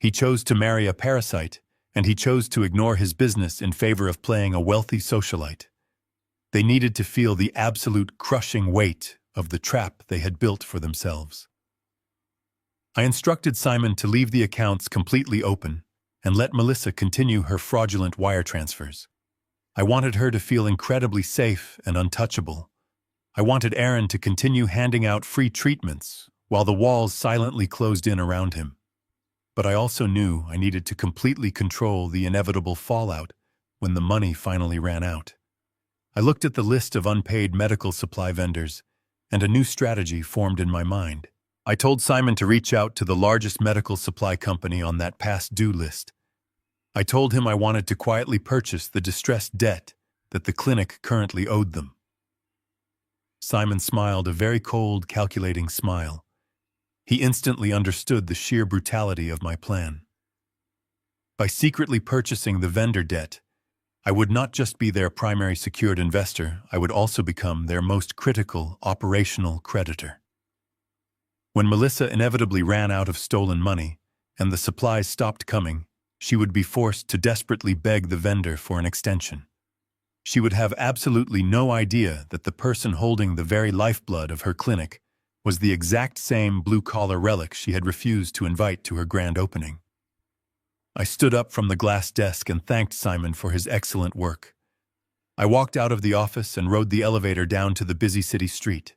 He chose to marry a parasite, and he chose to ignore his business in favor of playing a wealthy socialite. They needed to feel the absolute crushing weight of the trap they had built for themselves. I instructed Simon to leave the accounts completely open and let Melissa continue her fraudulent wire transfers. I wanted her to feel incredibly safe and untouchable. I wanted Aaron to continue handing out free treatments while the walls silently closed in around him. But I also knew I needed to completely control the inevitable fallout when the money finally ran out. I looked at the list of unpaid medical supply vendors, and a new strategy formed in my mind. I told Simon to reach out to the largest medical supply company on that past due list. I told him I wanted to quietly purchase the distressed debt that the clinic currently owed them. Simon smiled a very cold, calculating smile. He instantly understood the sheer brutality of my plan. By secretly purchasing the vendor debt, I would not just be their primary secured investor, I would also become their most critical operational creditor. When Melissa inevitably ran out of stolen money, and the supplies stopped coming, she would be forced to desperately beg the vendor for an extension. She would have absolutely no idea that the person holding the very lifeblood of her clinic was the exact same blue-collar relic she had refused to invite to her grand opening. I stood up from the glass desk and thanked Simon for his excellent work. I walked out of the office and rode the elevator down to the busy city street.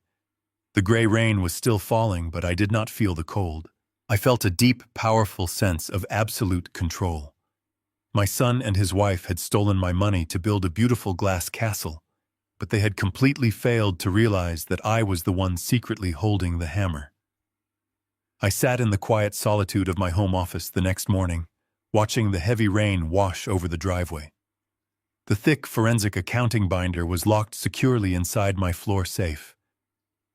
The gray rain was still falling, but I did not feel the cold. I felt a deep, powerful sense of absolute control. My son and his wife had stolen my money to build a beautiful glass castle, but they had completely failed to realize that I was the one secretly holding the hammer. I sat in the quiet solitude of my home office the next morning, watching the heavy rain wash over the driveway. The thick forensic accounting binder was locked securely inside my floor safe.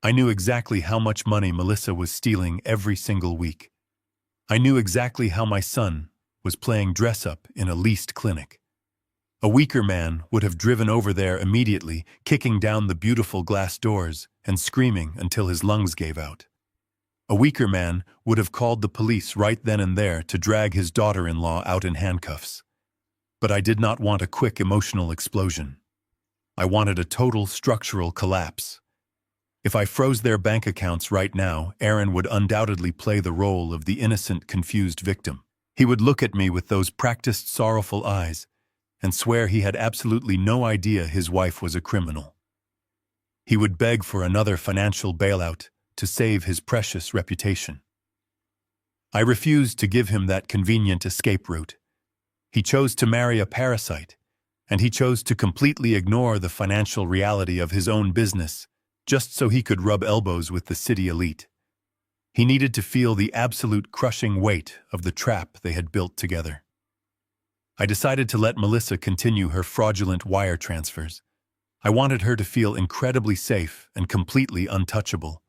I knew exactly how much money Melissa was stealing every single week. I knew exactly how my son was playing dress-up in a leased clinic. A weaker man would have driven over there immediately, kicking down the beautiful glass doors and screaming until his lungs gave out. A weaker man would have called the police right then and there to drag his daughter-in-law out in handcuffs. But I did not want a quick emotional explosion. I wanted a total structural collapse. If I froze their bank accounts right now, Aaron would undoubtedly play the role of the innocent, confused victim. He would look at me with those practiced, sorrowful eyes and swear he had absolutely no idea his wife was a criminal. He would beg for another financial bailout to save his precious reputation. I refused to give him that convenient escape route. He chose to marry a parasite, and he chose to completely ignore the financial reality of his own business just so he could rub elbows with the city elite. He needed to feel the absolute crushing weight of the trap they had built together. I decided to let Melissa continue her fraudulent wire transfers. I wanted her to feel incredibly safe and completely untouchable.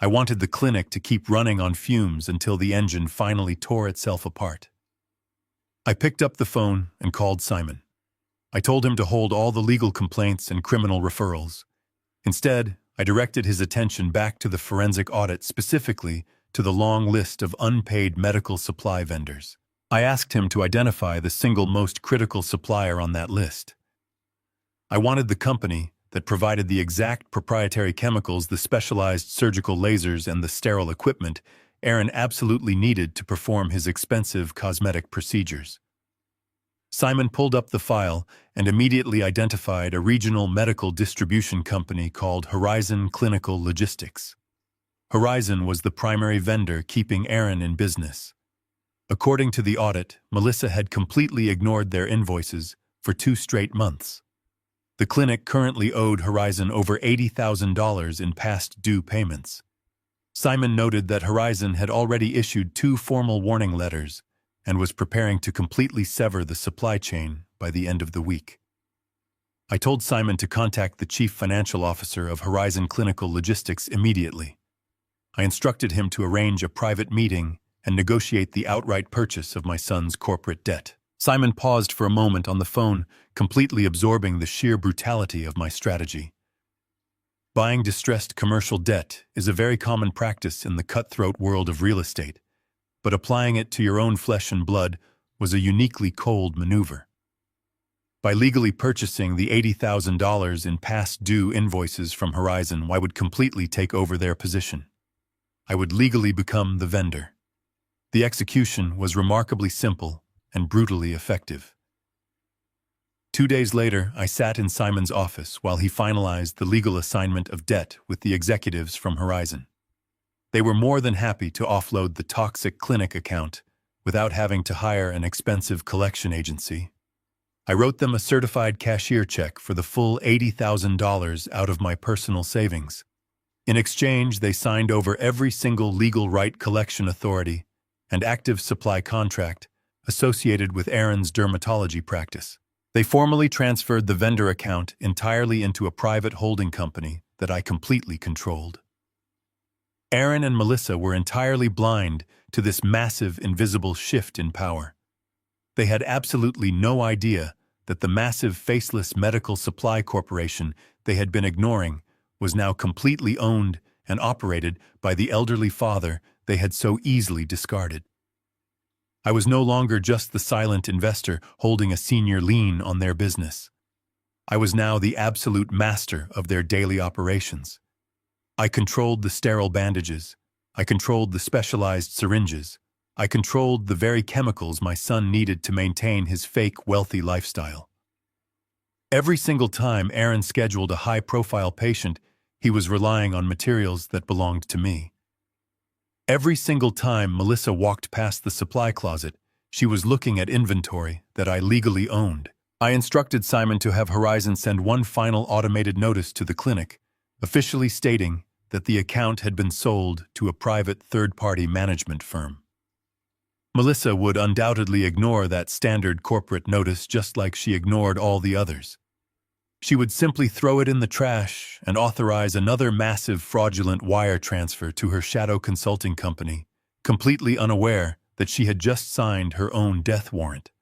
I wanted the clinic to keep running on fumes until the engine finally tore itself apart. I picked up the phone and called Simon. I told him to hold all the legal complaints and criminal referrals. Instead, I directed his attention back to the forensic audit, specifically to the long list of unpaid medical supply vendors. I asked him to identify the single most critical supplier on that list. I wanted the company that provided the exact proprietary chemicals, the specialized surgical lasers, and the sterile equipment Aaron absolutely needed to perform his expensive cosmetic procedures. Simon pulled up the file and immediately identified a regional medical distribution company called Horizon Clinical Logistics. Horizon was the primary vendor keeping Aaron in business. According to the audit, Melissa had completely ignored their invoices for 2 straight months. The clinic currently owed Horizon over $80,000 in past due payments. Simon noted that Horizon had already issued 2 formal warning letters and was preparing to completely sever the supply chain by the end of the week. I told Simon to contact the chief financial officer of Horizon Clinical Logistics immediately. I instructed him to arrange a private meeting and negotiate the outright purchase of my son's corporate debt. Simon paused for a moment on the phone, completely absorbing the sheer brutality of my strategy. Buying distressed commercial debt is a very common practice in the cutthroat world of real estate, but applying it to your own flesh and blood was a uniquely cold maneuver. By legally purchasing the $80,000 in past due invoices from Horizon, I would completely take over their position. I would legally become the vendor. The execution was remarkably simple and brutally effective. 2 days later, I sat in Simon's office while he finalized the legal assignment of debt with the executives from Horizon. They were more than happy to offload the toxic clinic account without having to hire an expensive collection agency. I wrote them a certified cashier check for the full $80,000 out of my personal savings. In exchange, they signed over every single legal right collection authority and active supply contract associated with Aaron's dermatology practice. They formally transferred the vendor account entirely into a private holding company that I completely controlled. Aaron and Melissa were entirely blind to this massive, invisible shift in power. They had absolutely no idea that the massive faceless medical supply corporation they had been ignoring was now completely owned and operated by the elderly father they had so easily discarded. I was no longer just the silent investor holding a senior lien on their business. I was now the absolute master of their daily operations. I controlled the sterile bandages. I controlled the specialized syringes. I controlled the very chemicals my son needed to maintain his fake wealthy lifestyle. Every single time Aaron scheduled a high-profile patient, he was relying on materials that belonged to me. Every single time Melissa walked past the supply closet, she was looking at inventory that I legally owned. I instructed Simon to have Horizon send one final automated notice to the clinic, officially stating that the account had been sold to a private third-party management firm. Melissa would undoubtedly ignore that standard corporate notice just like she ignored all the others. She would simply throw it in the trash and authorize another massive fraudulent wire transfer to her shadow consulting company, completely unaware that she had just signed her own death warrant.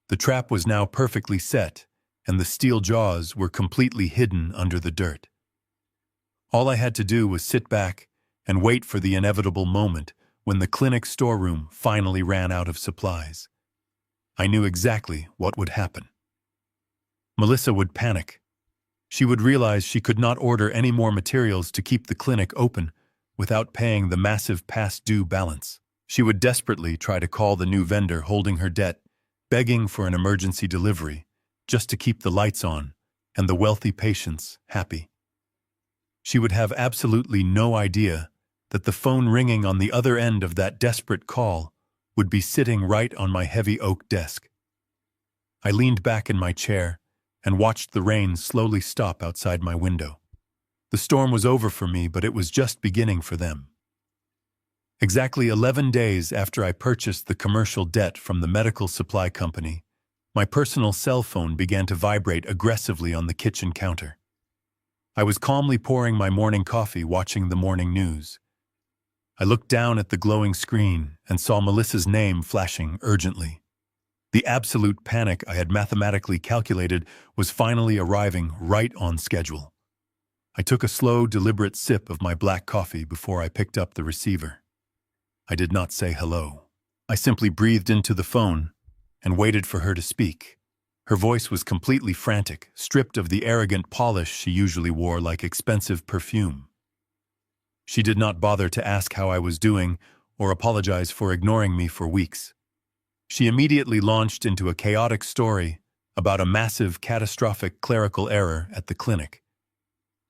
The trap was now perfectly set, and the steel jaws were completely hidden under the dirt. All I had to do was sit back and wait for the inevitable moment when the clinic storeroom finally ran out of supplies. I knew exactly what would happen. Melissa would panic. She would realize she could not order any more materials to keep the clinic open without paying the massive past-due balance. She would desperately try to call the new vendor holding her debt, begging for an emergency delivery, just to keep the lights on and the wealthy patients happy. She would have absolutely no idea that the phone ringing on the other end of that desperate call would be sitting right on my heavy oak desk. I leaned back in my chair and watched the rain slowly stop outside my window. The storm was over for me, but it was just beginning for them. Exactly 11 days after I purchased the commercial debt from the medical supply company, my personal cell phone began to vibrate aggressively on the kitchen counter. I was calmly pouring my morning coffee, watching the morning news. I looked down at the glowing screen and saw Melissa's name flashing urgently. The absolute panic I had mathematically calculated was finally arriving right on schedule. I took a slow, deliberate sip of my black coffee before I picked up the receiver. I did not say hello. I simply breathed into the phone and waited for her to speak. Her voice was completely frantic, stripped of the arrogant polish she usually wore like expensive perfume. She did not bother to ask how I was doing or apologize for ignoring me for weeks. She immediately launched into a chaotic story about a massive, catastrophic clerical error at the clinic.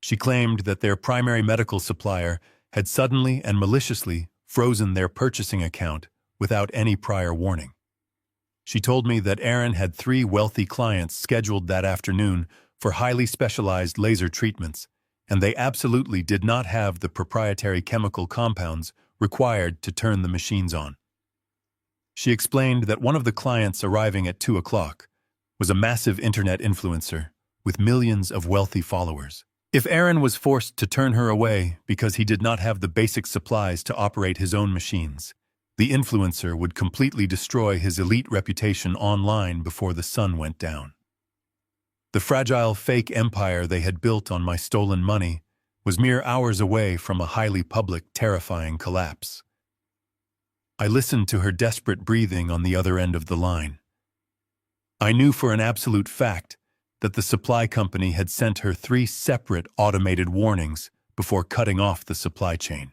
She claimed that their primary medical supplier had suddenly and maliciously frozen their purchasing account without any prior warning. She told me that Aaron had 3 wealthy clients scheduled that afternoon for highly specialized laser treatments, and they absolutely did not have the proprietary chemical compounds required to turn the machines on. She explained that one of the clients arriving at 2 o'clock was a massive internet influencer with millions of wealthy followers. If Aaron was forced to turn her away because he did not have the basic supplies to operate his own machines, the influencer would completely destroy his elite reputation online before the sun went down. The fragile fake empire they had built on my stolen money was mere hours away from a highly public, terrifying collapse. I listened to her desperate breathing on the other end of the line. I knew for an absolute fact that the supply company had sent her 3 separate automated warnings before cutting off the supply chain.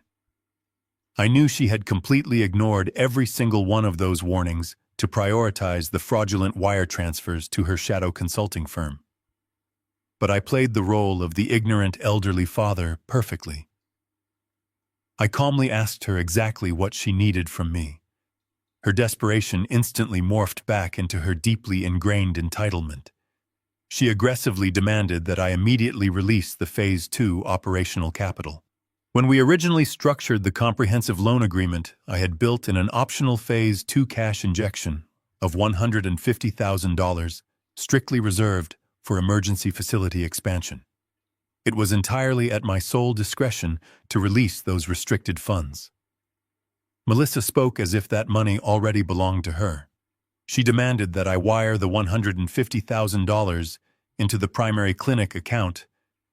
I knew she had completely ignored every single one of those warnings to prioritize the fraudulent wire transfers to her shadow consulting firm. But I played the role of the ignorant elderly father perfectly. I calmly asked her exactly what she needed from me. Her desperation instantly morphed back into her deeply ingrained entitlement. She aggressively demanded that I immediately release the Phase 2 operational capital. When we originally structured the comprehensive loan agreement, I had built in an optional Phase 2 cash injection of $150,000, strictly reserved for emergency facility expansion. It was entirely at my sole discretion to release those restricted funds. Melissa spoke as if that money already belonged to her. She demanded that I wire the $150,000 into the primary clinic account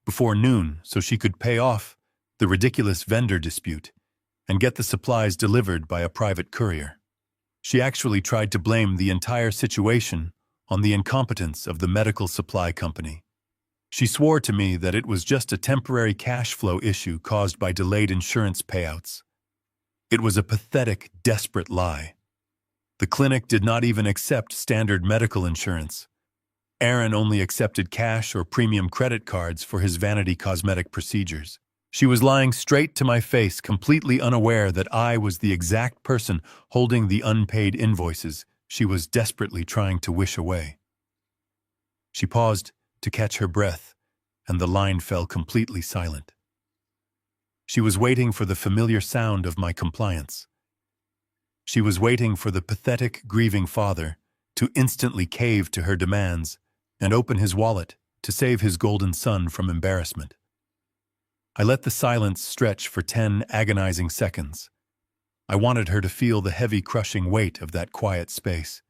before noon so she could pay off the ridiculous vendor dispute and get the supplies delivered by a private courier. She actually tried to blame the entire situation on the incompetence of the medical supply company. She swore to me that it was just a temporary cash flow issue caused by delayed insurance payouts. It was a pathetic, desperate lie. The clinic did not even accept standard medical insurance. Aaron only accepted cash or premium credit cards for his vanity cosmetic procedures. She was lying straight to my face, completely unaware that I was the exact person holding the unpaid invoices she was desperately trying to wish away. She paused to catch her breath, and the line fell completely silent. She was waiting for the familiar sound of my compliance. She was waiting for the pathetic, grieving father to instantly cave to her demands and open his wallet to save his golden son from embarrassment. I let the silence stretch for 10 agonizing seconds. I wanted her to feel the heavy, crushing weight of that quiet space.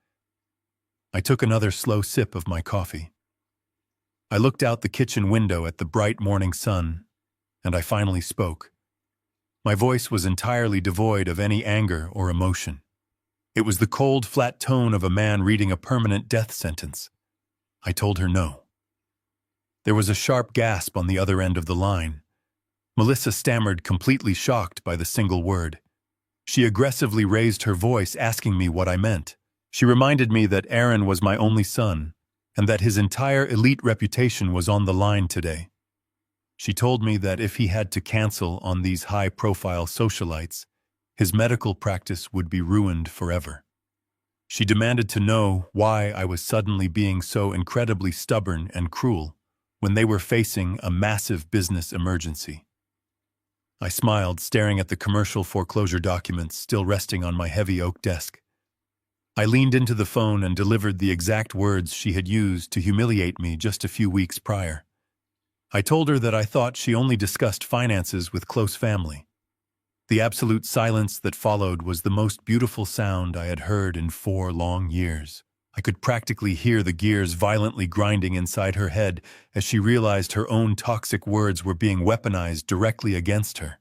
I took another slow sip of my coffee. I looked out the kitchen window at the bright morning sun, and I finally spoke. My voice was entirely devoid of any anger or emotion. It was the cold, flat tone of a man reading a permanent death sentence. I told her no. There was a sharp gasp on the other end of the line. Melissa stammered, completely shocked by the single word. She aggressively raised her voice, asking me what I meant. She reminded me that Aaron was my only son, and that his entire elite reputation was on the line today. She told me that if he had to cancel on these high-profile socialites, his medical practice would be ruined forever. She demanded to know why I was suddenly being so incredibly stubborn and cruel when they were facing a massive business emergency. I smiled, staring at the commercial foreclosure documents still resting on my heavy oak desk. I leaned into the phone and delivered the exact words she had used to humiliate me just a few weeks prior. I told her that I thought she only discussed finances with close family. The absolute silence that followed was the most beautiful sound I had heard in 4 long years. I could practically hear the gears violently grinding inside her head as she realized her own toxic words were being weaponized directly against her.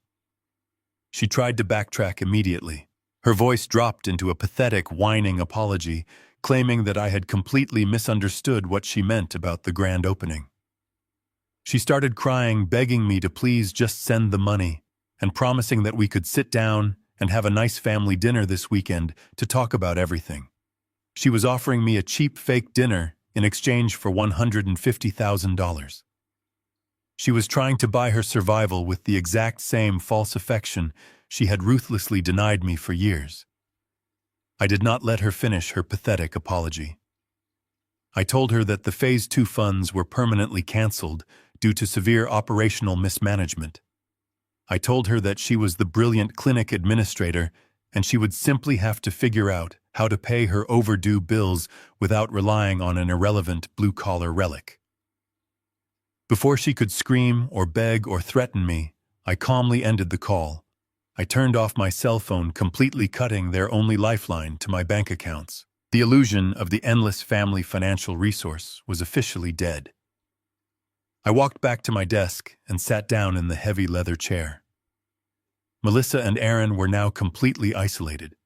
She tried to backtrack immediately. Her voice dropped into a pathetic, whining apology, claiming that I had completely misunderstood what she meant about the grand opening. She started crying, begging me to please just send the money, and promising that we could sit down and have a nice family dinner this weekend to talk about everything. She was offering me a cheap fake dinner in exchange for $150,000. She was trying to buy her survival with the exact same false affection she had ruthlessly denied me for years. I did not let her finish her pathetic apology. I told her that the Phase 2 funds were permanently canceled due to severe operational mismanagement. I told her that she was the brilliant clinic administrator and she would simply have to figure out how to pay her overdue bills without relying on an irrelevant blue-collar relic. Before she could scream or beg or threaten me, I calmly ended the call. I turned off my cell phone, completely cutting their only lifeline to my bank accounts. The illusion of the endless family financial resource was officially dead. I walked back to my desk and sat down in the heavy leather chair. Melissa and Aaron were now completely isolated.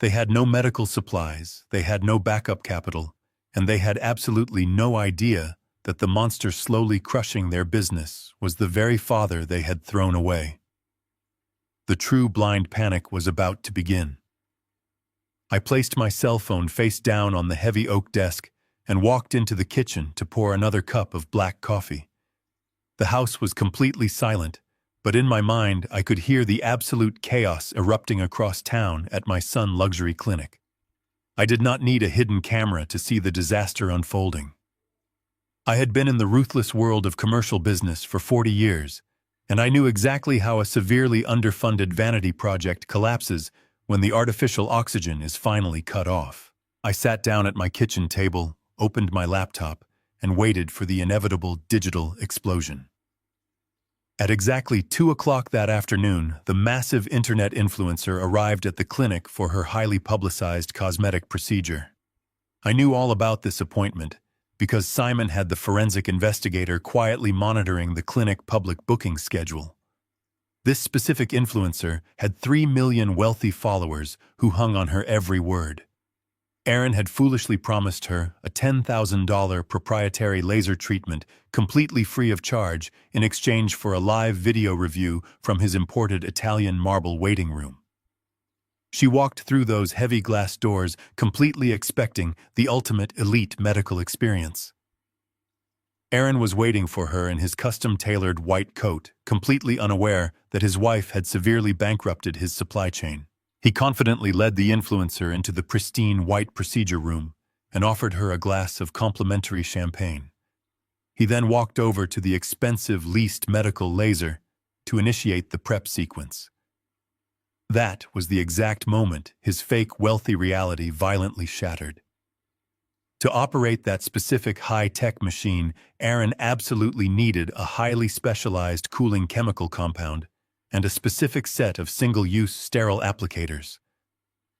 They had no medical supplies, they had no backup capital, and they had absolutely no idea that the monster slowly crushing their business was the very father they had thrown away. The true blind panic was about to begin. I placed my cell phone face down on the heavy oak desk and walked into the kitchen to pour another cup of black coffee. The house was completely silent, but in my mind I could hear the absolute chaos erupting across town at my son's luxury clinic. I did not need a hidden camera to see the disaster unfolding. I had been in the ruthless world of commercial business for 40 years, and I knew exactly how a severely underfunded vanity project collapses when the artificial oxygen is finally cut off. I sat down at my kitchen table, opened my laptop, and waited for the inevitable digital explosion. At exactly 2 o'clock that afternoon, the massive internet influencer arrived at the clinic for her highly publicized cosmetic procedure. I knew all about this appointment because Simon had the forensic investigator quietly monitoring the clinic public booking schedule. This specific influencer had 3 million wealthy followers who hung on her every word. Aaron had foolishly promised her a $10,000 proprietary laser treatment completely free of charge in exchange for a live video review from his imported Italian marble waiting room. She walked through those heavy glass doors completely expecting the ultimate elite medical experience. Aaron was waiting for her in his custom-tailored white coat, completely unaware that his wife had severely bankrupted his supply chain. He confidently led the influencer into the pristine white procedure room and offered her a glass of complimentary champagne. He then walked over to the expensive leased medical laser to initiate the prep sequence. That was the exact moment his fake wealthy reality violently shattered. To operate that specific high-tech machine, Aaron absolutely needed a highly specialized cooling chemical compound and a specific set of single-use sterile applicators.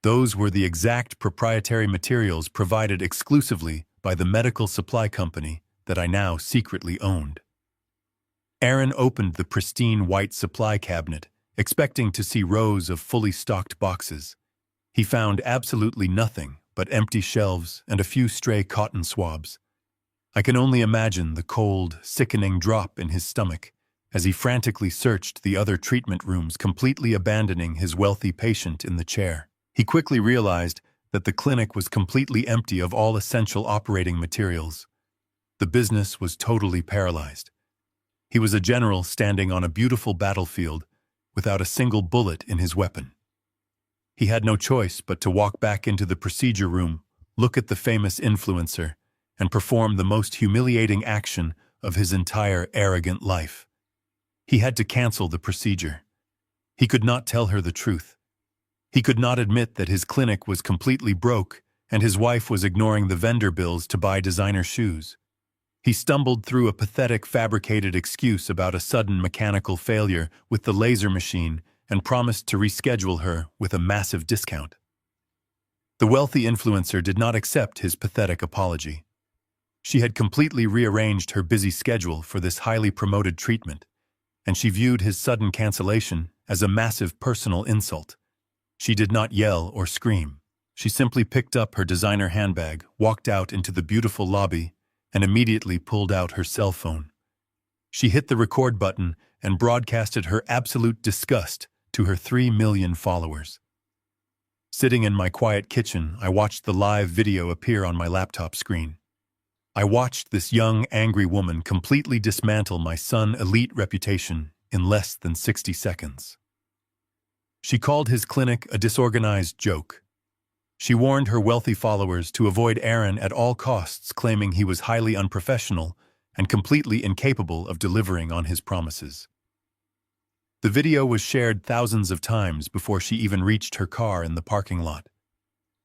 Those were the exact proprietary materials provided exclusively by the medical supply company that I now secretly owned. Aaron opened the pristine white supply cabinet, expecting to see rows of fully stocked boxes. He found absolutely nothing but empty shelves and a few stray cotton swabs. I can only imagine the cold, sickening drop in his stomach as he frantically searched the other treatment rooms, completely abandoning his wealthy patient in the chair. He quickly realized that the clinic was completely empty of all essential operating materials. The business was totally paralyzed. He was a general standing on a beautiful battlefield without a single bullet in his weapon. He had no choice but to walk back into the procedure room, look at the famous influencer, and perform the most humiliating action of his entire arrogant life. He had to cancel the procedure. He could not tell her the truth. He could not admit that his clinic was completely broke and his wife was ignoring the vendor bills to buy designer shoes. He stumbled through a pathetic fabricated excuse about a sudden mechanical failure with the laser machine and promised to reschedule her with a massive discount. The wealthy influencer did not accept his pathetic apology. She had completely rearranged her busy schedule for this highly promoted treatment, and she viewed his sudden cancellation as a massive personal insult. She did not yell or scream. She simply picked up her designer handbag, walked out into the beautiful lobby, and immediately pulled out her cell phone. She hit the record button and broadcasted her absolute disgust to her 3 million followers. Sitting in my quiet kitchen, I watched the live video appear on my laptop screen. I watched this young, angry woman completely dismantle my son's elite reputation in less than 60 seconds. She called his clinic a disorganized joke. She warned her wealthy followers to avoid Aaron at all costs, claiming he was highly unprofessional and completely incapable of delivering on his promises. The video was shared thousands of times before she even reached her car in the parking lot.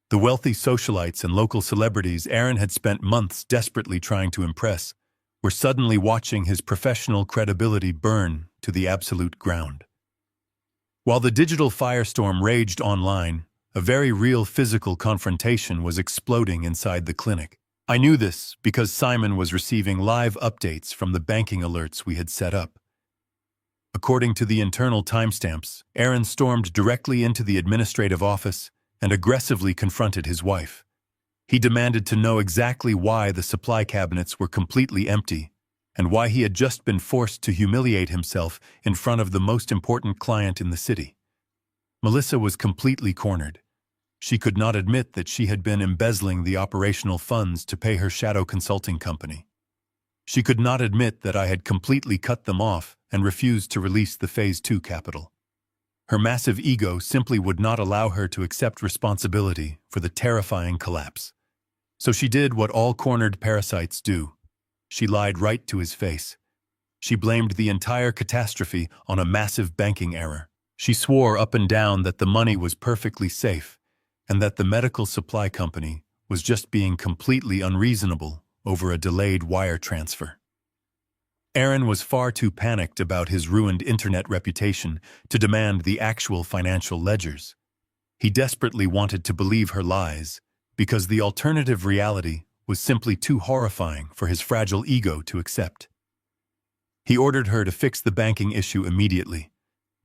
The wealthy socialites and local celebrities Aaron had spent months desperately trying to impress were suddenly watching his professional credibility burn to the absolute ground. While the digital firestorm raged online, a very real physical confrontation was exploding inside the clinic. I knew this because Simon was receiving live updates from the banking alerts we had set up. According to the internal timestamps, Aaron stormed directly into the administrative office and aggressively confronted his wife. He demanded to know exactly why the supply cabinets were completely empty and why he had just been forced to humiliate himself in front of the most important client in the city. Melissa was completely cornered. She could not admit that she had been embezzling the operational funds to pay her shadow consulting company. She could not admit that I had completely cut them off and refused to release the Phase 2 capital. Her massive ego simply would not allow her to accept responsibility for the terrifying collapse. So she did what all cornered parasites do. She lied right to his face. She blamed the entire catastrophe on a massive banking error. She swore up and down that the money was perfectly safe and that the medical supply company was just being completely unreasonable over a delayed wire transfer. Aaron was far too panicked about his ruined internet reputation to demand the actual financial ledgers. He desperately wanted to believe her lies because the alternative reality was simply too horrifying for his fragile ego to accept. He ordered her to fix the banking issue immediately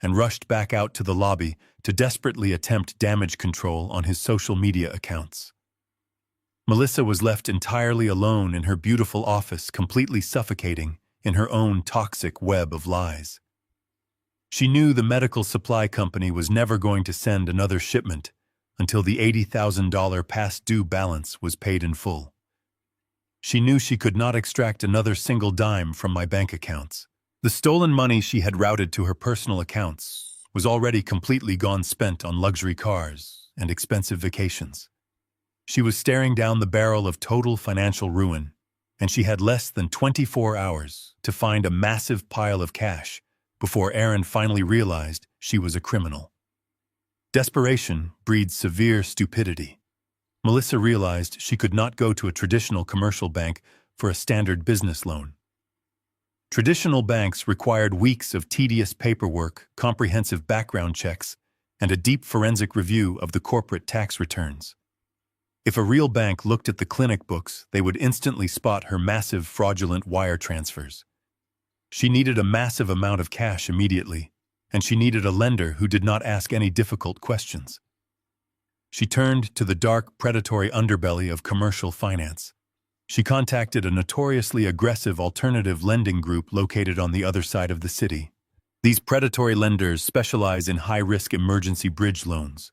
and rushed back out to the lobby to desperately attempt damage control on his social media accounts. Melissa was left entirely alone in her beautiful office, completely suffocating in her own toxic web of lies. She knew the medical supply company was never going to send another shipment until the $80,000 past due balance was paid in full. She knew she could not extract another single dime from my bank accounts. The stolen money she had routed to her personal accounts was already completely gone spent on luxury cars and expensive vacations. She was staring down the barrel of total financial ruin, and she had less than 24 hours to find a massive pile of cash before Aaron finally realized she was a criminal. Desperation breeds severe stupidity. Melissa realized she could not go to a traditional commercial bank for a standard business loan. Traditional banks required weeks of tedious paperwork, comprehensive background checks, and a deep forensic review of the corporate tax returns. If a real bank looked at the clinic books, they would instantly spot her massive fraudulent wire transfers. She needed a massive amount of cash immediately, and she needed a lender who did not ask any difficult questions. She turned to the dark, predatory underbelly of commercial finance. She contacted a notoriously aggressive alternative lending group located on the other side of the city. These predatory lenders specialize in high-risk emergency bridge loans.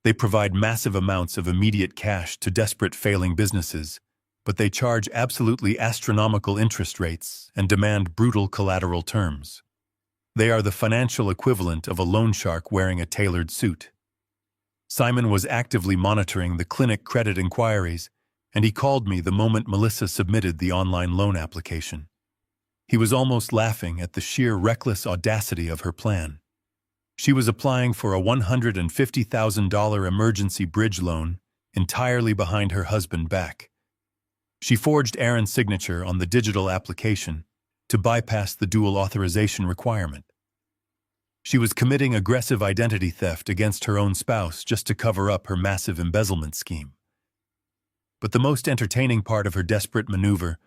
They provide massive amounts of immediate cash to desperate failing businesses, but they charge absolutely astronomical interest rates and demand brutal collateral terms. They are the financial equivalent of a loan shark wearing a tailored suit. Simon was actively monitoring the clinic credit inquiries, and he called me the moment Melissa submitted the online loan application. He was almost laughing at the sheer reckless audacity of her plan. She was applying for a $150,000 emergency bridge loan entirely behind her husband's back. She forged Aaron's signature on the digital application to bypass the dual authorization requirement. She was committing aggressive identity theft against her own spouse just to cover up her massive embezzlement scheme. But the most entertaining part of her desperate maneuver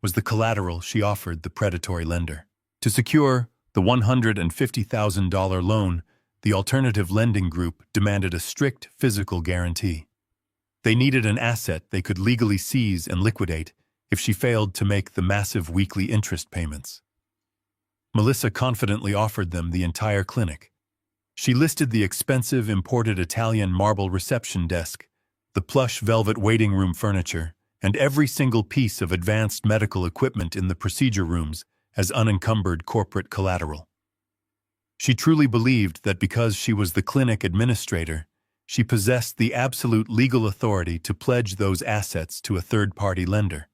was the collateral she offered the predatory lender. To secure the $150,000 loan, the alternative lending group demanded a strict physical guarantee. They needed an asset they could legally seize and liquidate if she failed to make the massive weekly interest payments. Melissa confidently offered them the entire clinic. She listed the expensive imported Italian marble reception desk, the plush velvet waiting room furniture, and every single piece of advanced medical equipment in the procedure rooms as unencumbered corporate collateral. She truly believed that because she was the clinic administrator, she possessed the absolute legal authority to pledge those assets to a third-party lender.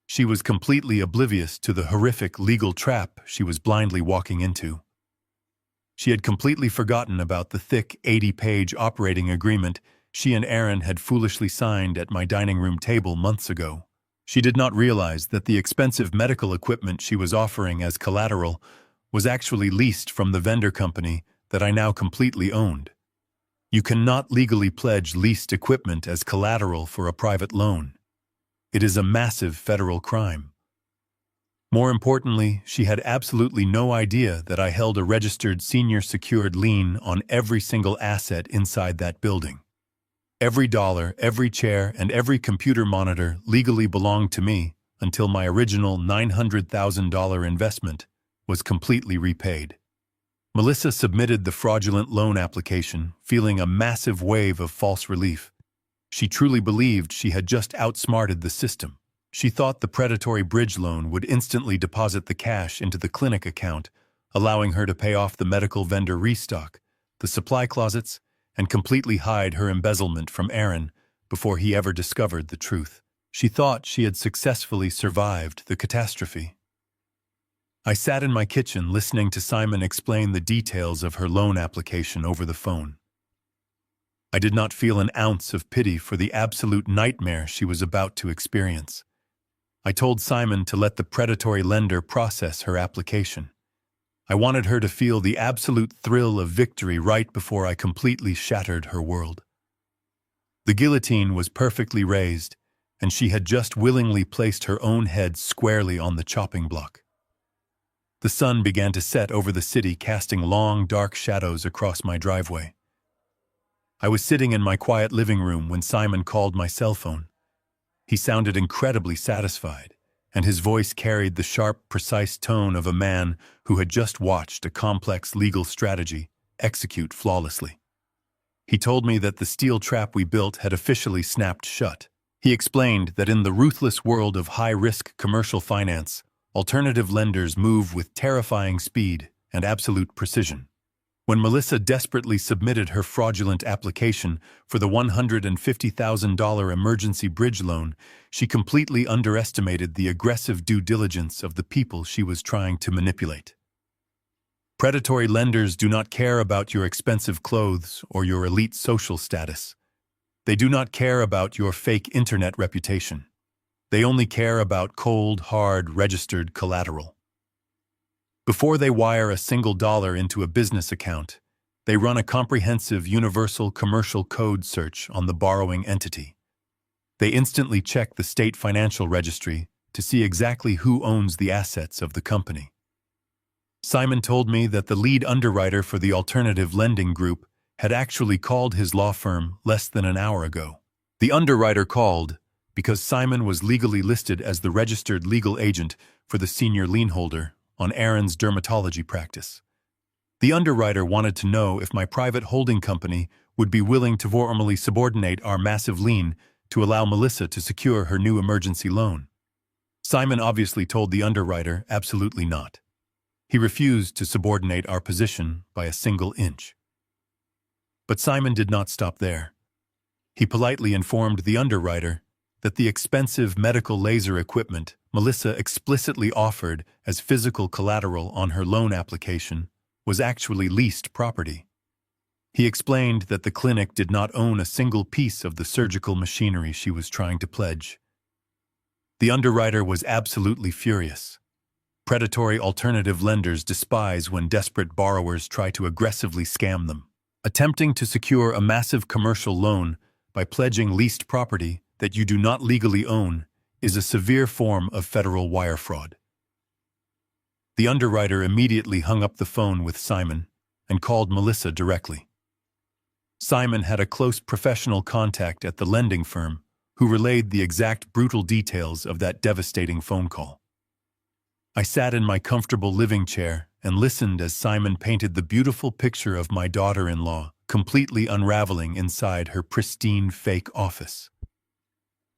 She was completely oblivious to the horrific legal trap she was blindly walking into. She had completely forgotten about the thick 80-page operating agreement she and Aaron had foolishly signed at my dining room table months ago. She did not realize that the expensive medical equipment she was offering as collateral was actually leased from the vendor company that I now completely owned. You cannot legally pledge leased equipment as collateral for a private loan. It is a massive federal crime. More importantly, she had absolutely no idea that I held a registered senior secured lien on every single asset inside that building. Every dollar, every chair, and every computer monitor legally belonged to me until my original $900,000 investment was completely repaid. Melissa submitted the fraudulent loan application, feeling a massive wave of false relief. She truly believed she had just outsmarted the system. She thought the predatory bridge loan would instantly deposit the cash into the clinic account, allowing her to pay off the medical vendor restock, the supply closets, and completely hide her embezzlement from Aaron before he ever discovered the truth. She thought she had successfully survived the catastrophe. I sat in my kitchen listening to Simon explain the details of her loan application over the phone. I did not feel an ounce of pity for the absolute nightmare she was about to experience. I told Simon to let the predatory lender process her application. I wanted her to feel the absolute thrill of victory right before I completely shattered her world. The guillotine was perfectly raised, and she had just willingly placed her own head squarely on the chopping block. The sun began to set over the city, casting long, dark shadows across my driveway. I was sitting in my quiet living room when Simon called my cell phone. He sounded incredibly satisfied, and his voice carried the sharp, precise tone of a man who had just watched a complex legal strategy execute flawlessly. He told me that the steel trap we built had officially snapped shut. He explained that in the ruthless world of high-risk commercial finance, alternative lenders move with terrifying speed and absolute precision. When Melissa desperately submitted her fraudulent application for the $150,000 emergency bridge loan, she completely underestimated the aggressive due diligence of the people she was trying to manipulate. Predatory lenders do not care about your expensive clothes or your elite social status. They do not care about your fake internet reputation. They only care about cold, hard, registered collateral. Before they wire a single dollar into a business account, they run a comprehensive universal commercial code search on the borrowing entity. They instantly check the state financial registry to see exactly who owns the assets of the company. Simon told me that the lead underwriter for the alternative lending group had actually called his law firm less than an hour ago. The underwriter called because Simon was legally listed as the registered legal agent for the senior lien holder on Aaron's dermatology practice. The underwriter wanted to know if my private holding company would be willing to formally subordinate our massive lien to allow Melissa to secure her new emergency loan. Simon obviously told the underwriter absolutely not. He refused to subordinate our position by a single inch. But Simon did not stop there. He politely informed the underwriter that the expensive medical laser equipment Melissa explicitly offered as physical collateral on her loan application was actually leased property. He explained that the clinic did not own a single piece of the surgical machinery she was trying to pledge. The underwriter was absolutely furious. Predatory alternative lenders despise when desperate borrowers try to aggressively scam them. Attempting to secure a massive commercial loan by pledging leased property that you do not legally own is a severe form of federal wire fraud. The underwriter immediately hung up the phone with Simon and called Melissa directly. Simon had a close professional contact at the lending firm who relayed the exact brutal details of that devastating phone call. I sat in my comfortable living chair and listened as Simon painted the beautiful picture of my daughter-in-law completely unraveling inside her pristine fake office.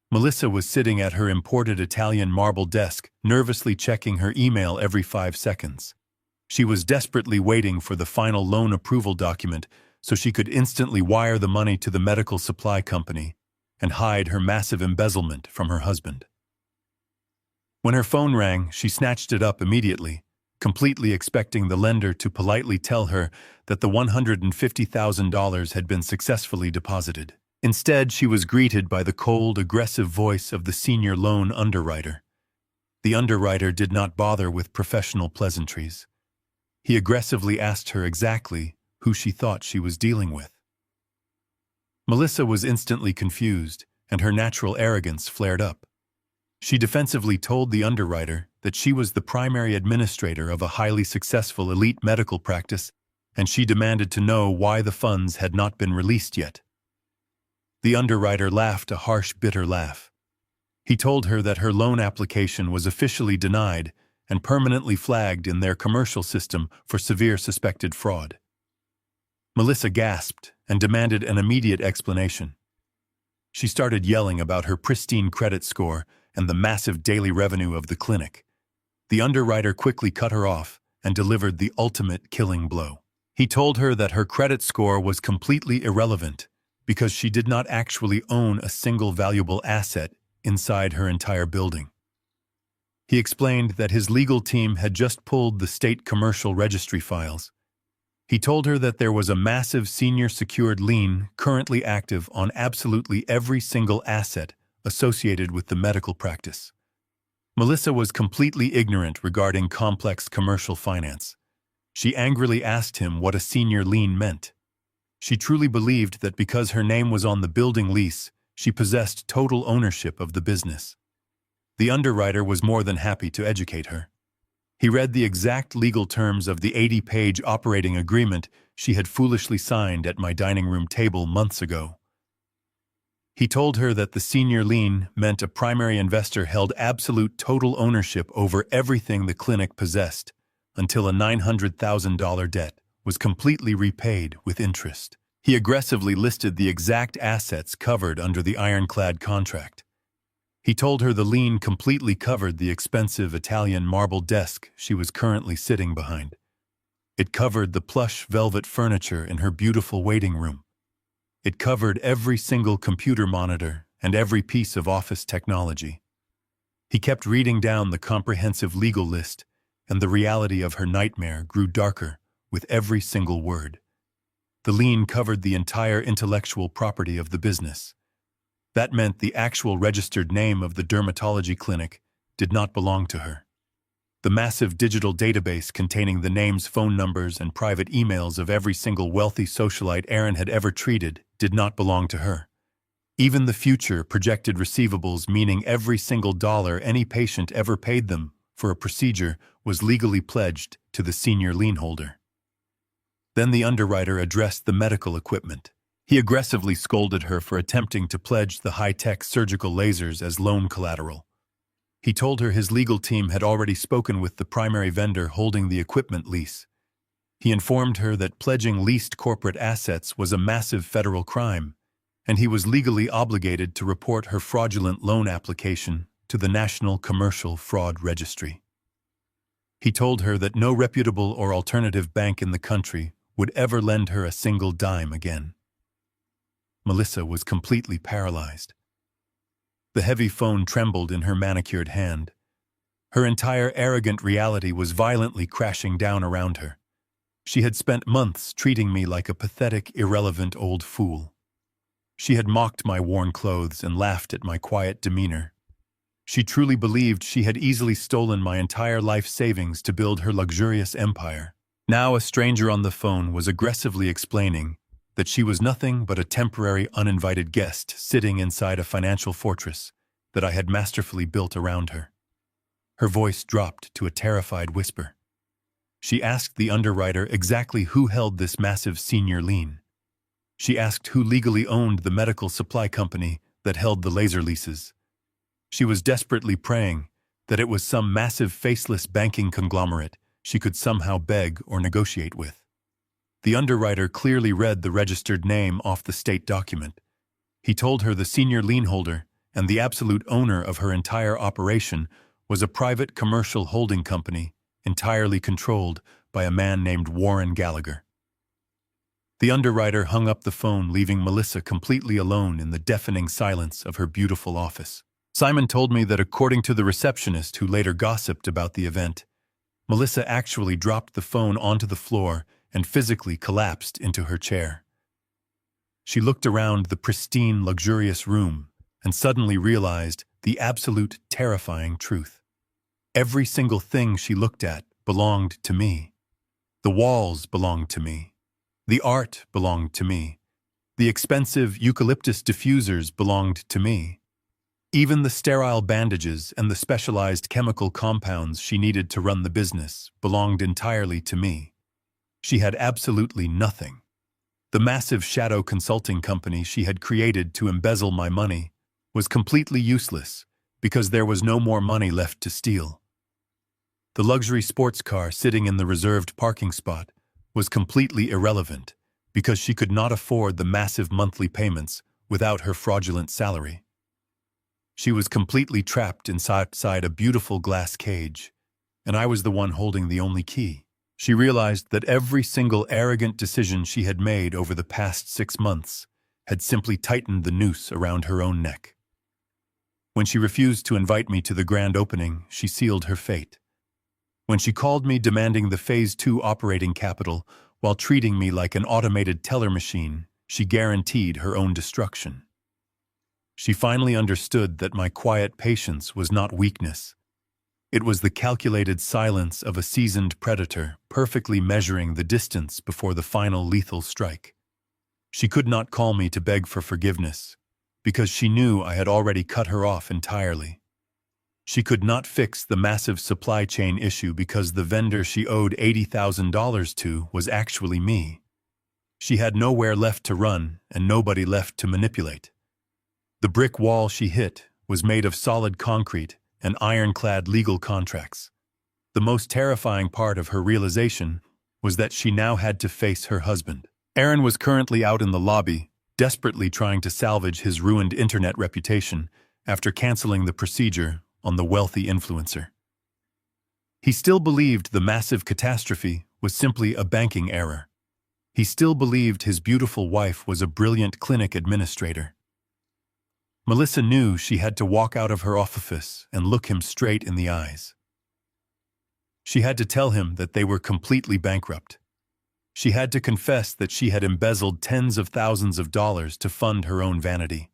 Melissa was sitting at her imported Italian marble desk, nervously checking her email every 5 seconds. She was desperately waiting for the final loan approval document so she could instantly wire the money to the medical supply company and hide her massive embezzlement from her husband. When her phone rang, she snatched it up immediately, completely expecting the lender to politely tell her that the $150,000 had been successfully deposited. Instead, she was greeted by the cold, aggressive voice of the senior loan underwriter. The underwriter did not bother with professional pleasantries. He aggressively asked her exactly who she thought she was dealing with. Melissa was instantly confused, and her natural arrogance flared up. She defensively told the underwriter that she was the primary administrator of a highly successful elite medical practice, and she demanded to know why the funds had not been released yet. The underwriter laughed a harsh, bitter laugh. He told her that her loan application was officially denied and permanently flagged in their commercial system for severe suspected fraud. Melissa gasped and demanded an immediate explanation. She started yelling about her pristine credit score and the massive daily revenue of the clinic. The underwriter quickly cut her off and delivered the ultimate killing blow. He told her that her credit score was completely irrelevant because she did not actually own a single valuable asset inside her entire building. He explained that his legal team had just pulled the state commercial registry files. He told her that there was a massive senior secured lien currently active on absolutely every single asset associated with the medical practice. Melissa was completely ignorant regarding complex commercial finance. She angrily asked him what a senior lien meant. She truly believed that because her name was on the building lease, she possessed total ownership of the business. The underwriter was more than happy to educate her. He read the exact legal terms of the 80-page operating agreement she had foolishly signed at my dining room table months ago. He told her that the senior lien meant a primary investor held absolute total ownership over everything the clinic possessed until a $900,000 debt was completely repaid with interest. He aggressively listed the exact assets covered under the ironclad contract. He told her the lien completely covered the expensive Italian marble desk she was currently sitting behind. It covered the plush velvet furniture in her beautiful waiting room. It covered every single computer monitor and every piece of office technology. He kept reading down the comprehensive legal list, and the reality of her nightmare grew darker with every single word. The lien covered the entire intellectual property of the business. That meant the actual registered name of the dermatology clinic did not belong to her. The massive digital database containing the names, phone numbers, and private emails of every single wealthy socialite Erin had ever treated did not belong to her. Even the future projected receivables, meaning every single dollar any patient ever paid them for a procedure, was legally pledged to the senior lien holder. Then the underwriter addressed the medical equipment. He aggressively scolded her for attempting to pledge the high-tech surgical lasers as loan collateral. He told her his legal team had already spoken with the primary vendor holding the equipment lease. He informed her that pledging leased corporate assets was a massive federal crime, and he was legally obligated to report her fraudulent loan application to the National Commercial Fraud Registry. He told her that no reputable or alternative bank in the country would ever lend her a single dime again. Melissa was completely paralyzed. The heavy phone trembled in her manicured hand. Her entire arrogant reality was violently crashing down around her. She had spent months treating me like a pathetic, irrelevant old fool. She had mocked my worn clothes and laughed at my quiet demeanor. She truly believed she had easily stolen my entire life savings to build her luxurious empire. Now a stranger on the phone was aggressively explaining that she was nothing but a temporary, uninvited guest sitting inside a financial fortress that I had masterfully built around her. Her voice dropped to a terrified whisper. She asked the underwriter exactly who held this massive senior lien. She asked who legally owned the medical supply company that held the laser leases. She was desperately praying that it was some massive faceless banking conglomerate she could somehow beg or negotiate with. The underwriter clearly read the registered name off the state document. He told her the senior lien holder and the absolute owner of her entire operation was a private commercial holding company entirely controlled by a man named Warren Gallagher. The underwriter hung up the phone, leaving Melissa completely alone in the deafening silence of her beautiful office. Simon told me that according to the receptionist who later gossiped about the event, Melissa actually dropped the phone onto the floor and physically collapsed into her chair. She looked around the pristine, luxurious room and suddenly realized the absolute terrifying truth. Every single thing she looked at belonged to me. The walls belonged to me. The art belonged to me. The expensive eucalyptus diffusers belonged to me. Even the sterile bandages and the specialized chemical compounds she needed to run the business belonged entirely to me. She had absolutely nothing. The massive shadow consulting company she had created to embezzle my money was completely useless because there was no more money left to steal. The luxury sports car sitting in the reserved parking spot was completely irrelevant because she could not afford the massive monthly payments without her fraudulent salary. She was completely trapped inside a beautiful glass cage, and I was the one holding the only key. She realized that every single arrogant decision she had made over the past 6 months had simply tightened the noose around her own neck. When she refused to invite me to the grand opening, she sealed her fate. When she called me demanding the Phase 2 operating capital while treating me like an automated teller machine, she guaranteed her own destruction. She finally understood that my quiet patience was not weakness. It was the calculated silence of a seasoned predator perfectly measuring the distance before the final lethal strike. She could not call me to beg for forgiveness, because she knew I had already cut her off entirely. She could not fix the massive supply chain issue because the vendor she owed $80,000 to was actually me. She had nowhere left to run and nobody left to manipulate. The brick wall she hit was made of solid concrete and ironclad legal contracts. The most terrifying part of her realization was that she now had to face her husband. Aaron was currently out in the lobby, desperately trying to salvage his ruined internet reputation after canceling the procedure on the wealthy influencer. He still believed the massive catastrophe was simply a banking error. He still believed his beautiful wife was a brilliant clinic administrator. Melissa knew she had to walk out of her office and look him straight in the eyes. She had to tell him that they were completely bankrupt. She had to confess that she had embezzled tens of thousands of dollars to fund her own vanity.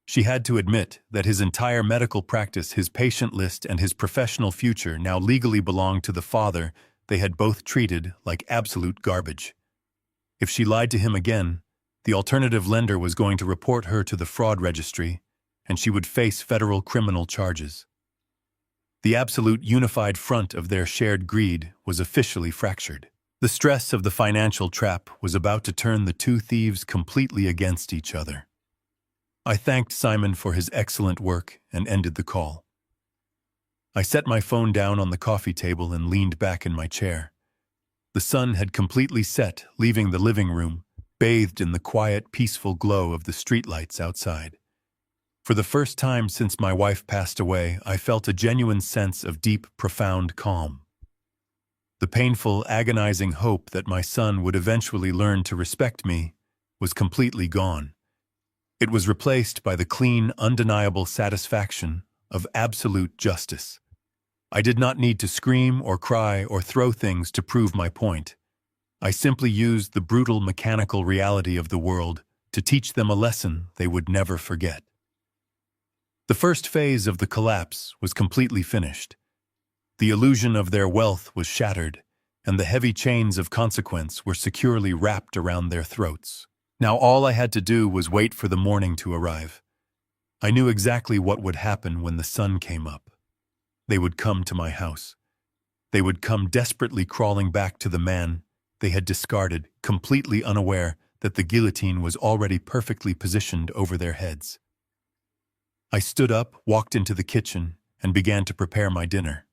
She had to admit that his entire medical practice, his patient list, and his professional future now legally belonged to the father they had both treated like absolute garbage. If she lied to him again, the alternative lender was going to report her to the fraud registry, and she would face federal criminal charges. The absolute unified front of their shared greed was officially fractured. The stress of the financial trap was about to turn the two thieves completely against each other. I thanked Simon for his excellent work and ended the call. I set my phone down on the coffee table and leaned back in my chair. The sun had completely set, leaving the living room, bathed in the quiet, peaceful glow of the streetlights outside. For the first time since my wife passed away, I felt a genuine sense of deep, profound calm. The painful, agonizing hope that my son would eventually learn to respect me was completely gone. It was replaced by the clean, undeniable satisfaction of absolute justice. I did not need to scream or cry or throw things to prove my point. I simply used the brutal, mechanical reality of the world to teach them a lesson they would never forget. The first phase of the collapse was completely finished. The illusion of their wealth was shattered, and the heavy chains of consequence were securely wrapped around their throats. Now all I had to do was wait for the morning to arrive. I knew exactly what would happen when the sun came up. They would come to my house. They would come desperately crawling back to the man they had discarded, completely unaware that the guillotine was already perfectly positioned over their heads. I stood up, walked into the kitchen, and began to prepare my dinner.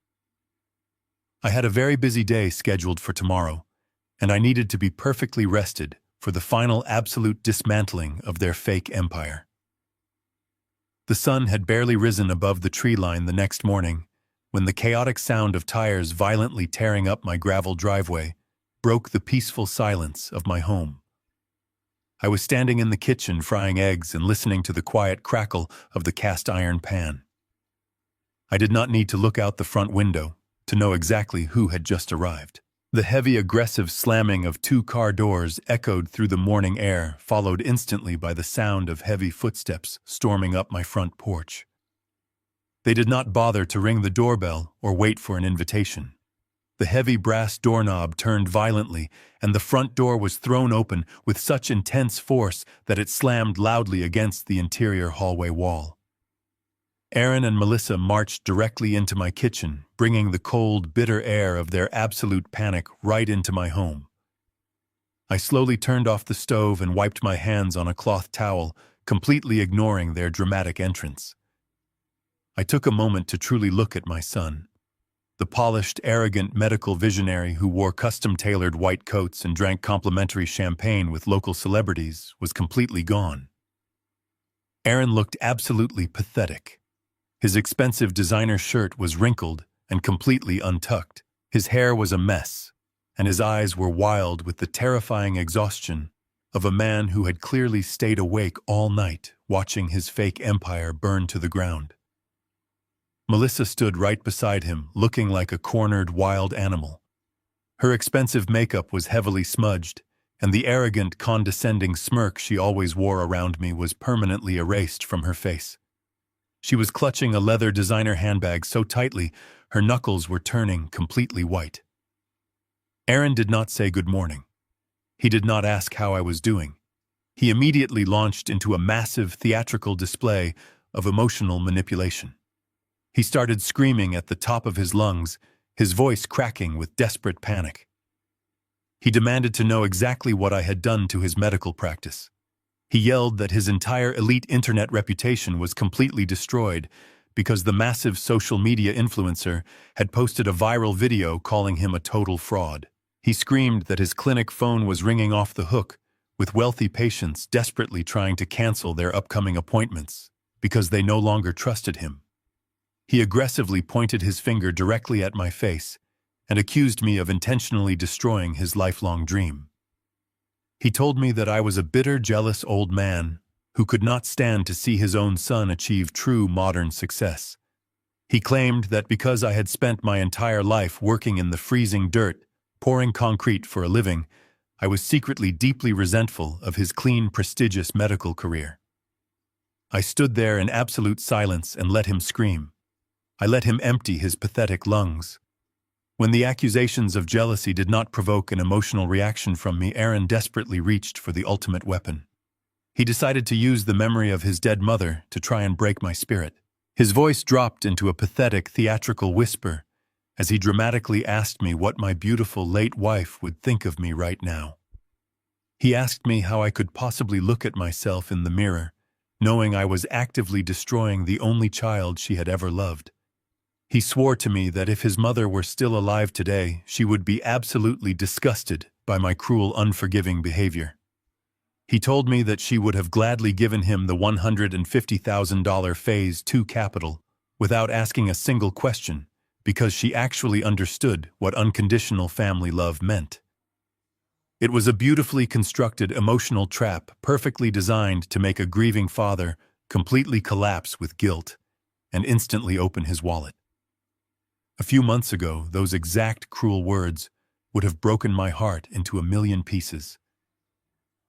I had a very busy day scheduled for tomorrow, and I needed to be perfectly rested for the final absolute dismantling of their fake empire. The sun had barely risen above the tree line the next morning when the chaotic sound of tires violently tearing up my gravel driveway broke the peaceful silence of my home. I was standing in the kitchen frying eggs and listening to the quiet crackle of the cast iron pan. I did not need to look out the front window to know exactly who had just arrived. The heavy, aggressive slamming of two car doors echoed through the morning air, followed instantly by the sound of heavy footsteps storming up my front porch. They did not bother to ring the doorbell or wait for an invitation. The heavy brass doorknob turned violently, and the front door was thrown open with such intense force that it slammed loudly against the interior hallway wall. Aaron and Melissa marched directly into my kitchen, bringing the cold, bitter air of their absolute panic right into my home. I slowly turned off the stove and wiped my hands on a cloth towel, completely ignoring their dramatic entrance. I took a moment to truly look at my son. The polished, arrogant medical visionary who wore custom-tailored white coats and drank complimentary champagne with local celebrities was completely gone. Aaron looked absolutely pathetic. His expensive designer shirt was wrinkled and completely untucked. His hair was a mess, and his eyes were wild with the terrifying exhaustion of a man who had clearly stayed awake all night watching his fake empire burn to the ground. Melissa stood right beside him, looking like a cornered wild animal. Her expensive makeup was heavily smudged, and the arrogant, condescending smirk she always wore around me was permanently erased from her face. She was clutching a leather designer handbag so tightly her knuckles were turning completely white. Aaron did not say good morning. He did not ask how I was doing. He immediately launched into a massive theatrical display of emotional manipulation. He started screaming at the top of his lungs, his voice cracking with desperate panic. He demanded to know exactly what I had done to his medical practice. He yelled that his entire elite internet reputation was completely destroyed because the massive social media influencer had posted a viral video calling him a total fraud. He screamed that his clinic phone was ringing off the hook, with wealthy patients desperately trying to cancel their upcoming appointments because they no longer trusted him. He aggressively pointed his finger directly at my face and accused me of intentionally destroying his lifelong dream. He told me that I was a bitter, jealous old man who could not stand to see his own son achieve true modern success. He claimed that because I had spent my entire life working in the freezing dirt, pouring concrete for a living, I was secretly deeply resentful of his clean, prestigious medical career. I stood there in absolute silence and let him scream. I let him empty his pathetic lungs. When the accusations of jealousy did not provoke an emotional reaction from me, Aaron desperately reached for the ultimate weapon. He decided to use the memory of his dead mother to try and break my spirit. His voice dropped into a pathetic, theatrical whisper as he dramatically asked me what my beautiful late wife would think of me right now. He asked me how I could possibly look at myself in the mirror, knowing I was actively destroying the only child she had ever loved. He swore to me that if his mother were still alive today, she would be absolutely disgusted by my cruel, unforgiving behavior. He told me that she would have gladly given him the $150,000 Phase 2 capital without asking a single question because she actually understood what unconditional family love meant. It was a beautifully constructed emotional trap perfectly designed to make a grieving father completely collapse with guilt and instantly open his wallet. A few months ago, those exact cruel words would have broken my heart into a million pieces.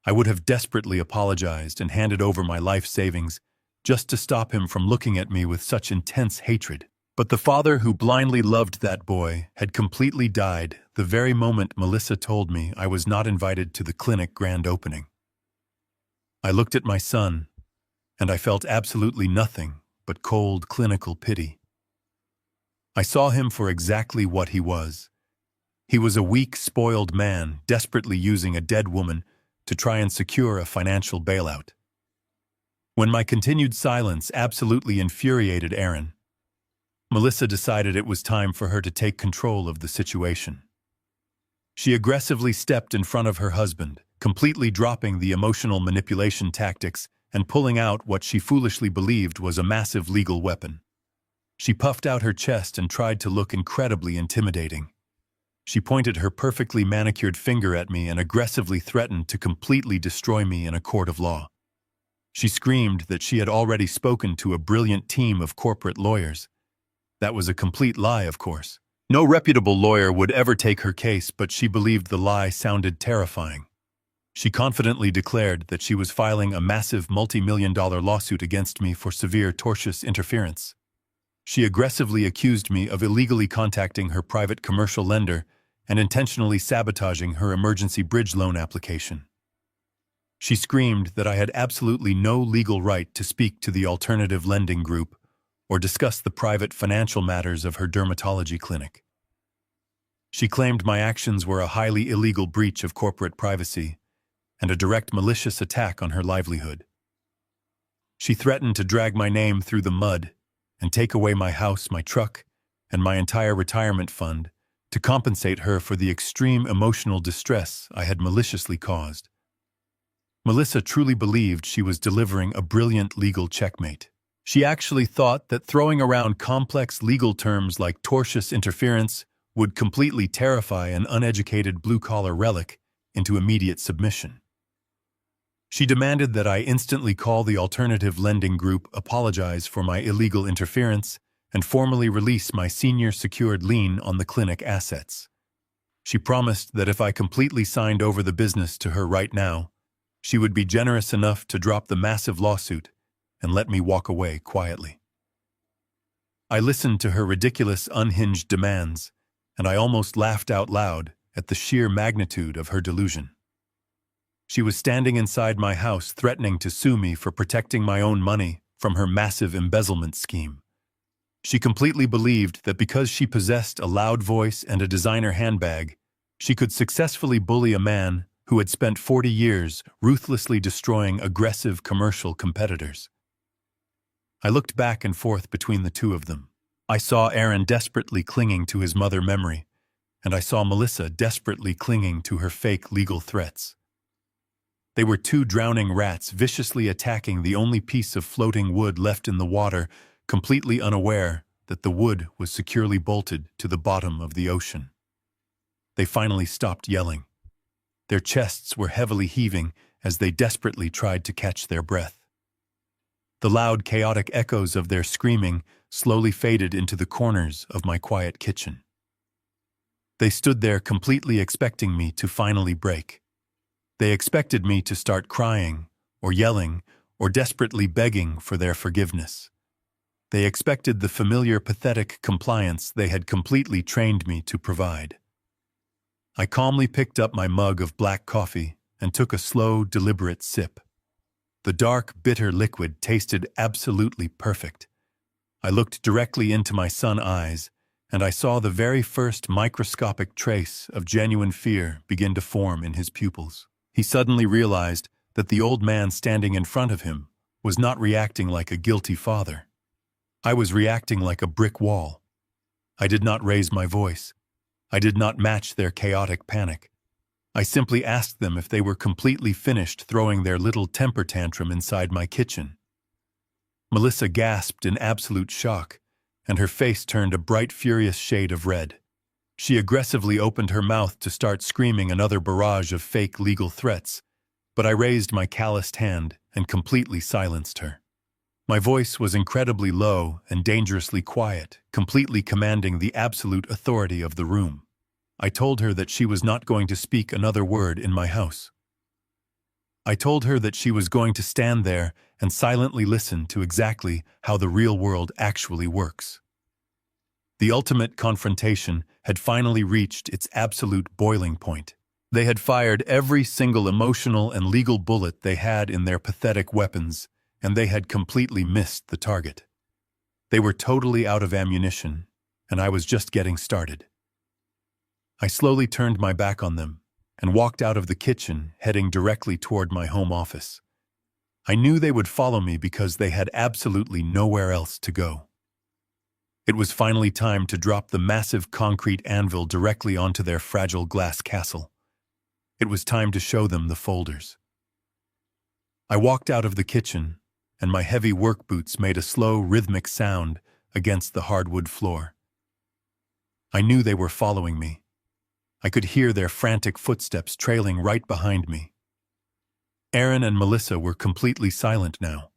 I would have desperately apologized and handed over my life savings just to stop him from looking at me with such intense hatred. But the father who blindly loved that boy had completely died the very moment Melissa told me I was not invited to the clinic grand opening. I looked at my son, and I felt absolutely nothing but cold clinical pity. I saw him for exactly what he was. He was a weak, spoiled man desperately using a dead woman to try and secure a financial bailout. When my continued silence absolutely infuriated Aaron, Melissa decided it was time for her to take control of the situation. She aggressively stepped in front of her husband, completely dropping the emotional manipulation tactics and pulling out what she foolishly believed was a massive legal weapon. She puffed out her chest and tried to look incredibly intimidating. She pointed her perfectly manicured finger at me and aggressively threatened to completely destroy me in a court of law. She screamed that she had already spoken to a brilliant team of corporate lawyers. That was a complete lie, of course. No reputable lawyer would ever take her case, but she believed the lie sounded terrifying. She confidently declared that she was filing a massive multi-million-dollar lawsuit against me for severe tortious interference. She aggressively accused me of illegally contacting her private commercial lender and intentionally sabotaging her emergency bridge loan application. She screamed that I had absolutely no legal right to speak to the alternative lending group or discuss the private financial matters of her dermatology clinic. She claimed my actions were a highly illegal breach of corporate privacy and a direct malicious attack on her livelihood. She threatened to drag my name through the mud and take away my house, my truck, and my entire retirement fund to compensate her for the extreme emotional distress I had maliciously caused. Melissa truly believed she was delivering a brilliant legal checkmate. She actually thought that throwing around complex legal terms like tortious interference would completely terrify an uneducated blue-collar relic into immediate submission. She demanded that I instantly call the alternative lending group, apologize for my illegal interference, and formally release my senior secured lien on the clinic assets. She promised that if I completely signed over the business to her right now, she would be generous enough to drop the massive lawsuit and let me walk away quietly. I listened to her ridiculous, unhinged demands, and I almost laughed out loud at the sheer magnitude of her delusion. She was standing inside my house threatening to sue me for protecting my own money from her massive embezzlement scheme. She completely believed that because she possessed a loud voice and a designer handbag, she could successfully bully a man who had spent 40 years ruthlessly destroying aggressive commercial competitors. I looked back and forth between the two of them. I saw Aaron desperately clinging to his mother memory, and I saw Melissa desperately clinging to her fake legal threats. They were two drowning rats viciously attacking the only piece of floating wood left in the water, completely unaware that the wood was securely bolted to the bottom of the ocean. They finally stopped yelling. Their chests were heavily heaving as they desperately tried to catch their breath. The loud, chaotic echoes of their screaming slowly faded into the corners of my quiet kitchen. They stood there completely expecting me to finally break. They expected me to start crying, or yelling, or desperately begging for their forgiveness. They expected the familiar pathetic compliance they had completely trained me to provide. I calmly picked up my mug of black coffee and took a slow, deliberate sip. The dark, bitter liquid tasted absolutely perfect. I looked directly into my son's eyes, and I saw the very first microscopic trace of genuine fear begin to form in his pupils. He suddenly realized that the old man standing in front of him was not reacting like a guilty father. I was reacting like a brick wall. I did not raise my voice. I did not match their chaotic panic. I simply asked them if they were completely finished throwing their little temper tantrum inside my kitchen. Melissa gasped in absolute shock, and her face turned a bright, furious shade of red. She aggressively opened her mouth to start screaming another barrage of fake legal threats, but I raised my calloused hand and completely silenced her. My voice was incredibly low and dangerously quiet, completely commanding the absolute authority of the room. I told her that she was not going to speak another word in my house. I told her that she was going to stand there and silently listen to exactly how the real world actually works. The ultimate confrontation had finally reached its absolute boiling point. They had fired every single emotional and legal bullet they had in their pathetic weapons, and they had completely missed the target. They were totally out of ammunition, and I was just getting started. I slowly turned my back on them and walked out of the kitchen, heading directly toward my home office. I knew they would follow me because they had absolutely nowhere else to go. It was finally time to drop the massive concrete anvil directly onto their fragile glass castle. It was time to show them the folders. I walked out of the kitchen, and my heavy work boots made a slow, rhythmic sound against the hardwood floor. I knew they were following me. I could hear their frantic footsteps trailing right behind me. Aaron and Melissa were completely silent now.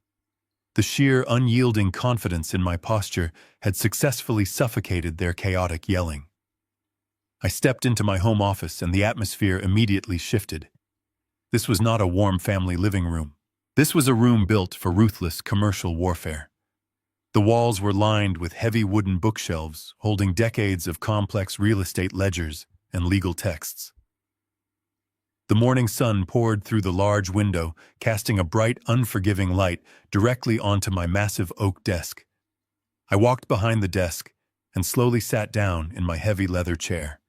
The sheer, unyielding confidence in my posture had successfully suffocated their chaotic yelling. I stepped into my home office and the atmosphere immediately shifted. This was not a warm family living room. This was a room built for ruthless commercial warfare. The walls were lined with heavy wooden bookshelves holding decades of complex real estate ledgers and legal texts. The morning sun poured through the large window, casting a bright, unforgiving light directly onto my massive oak desk. I walked behind the desk and slowly sat down in my heavy leather chair.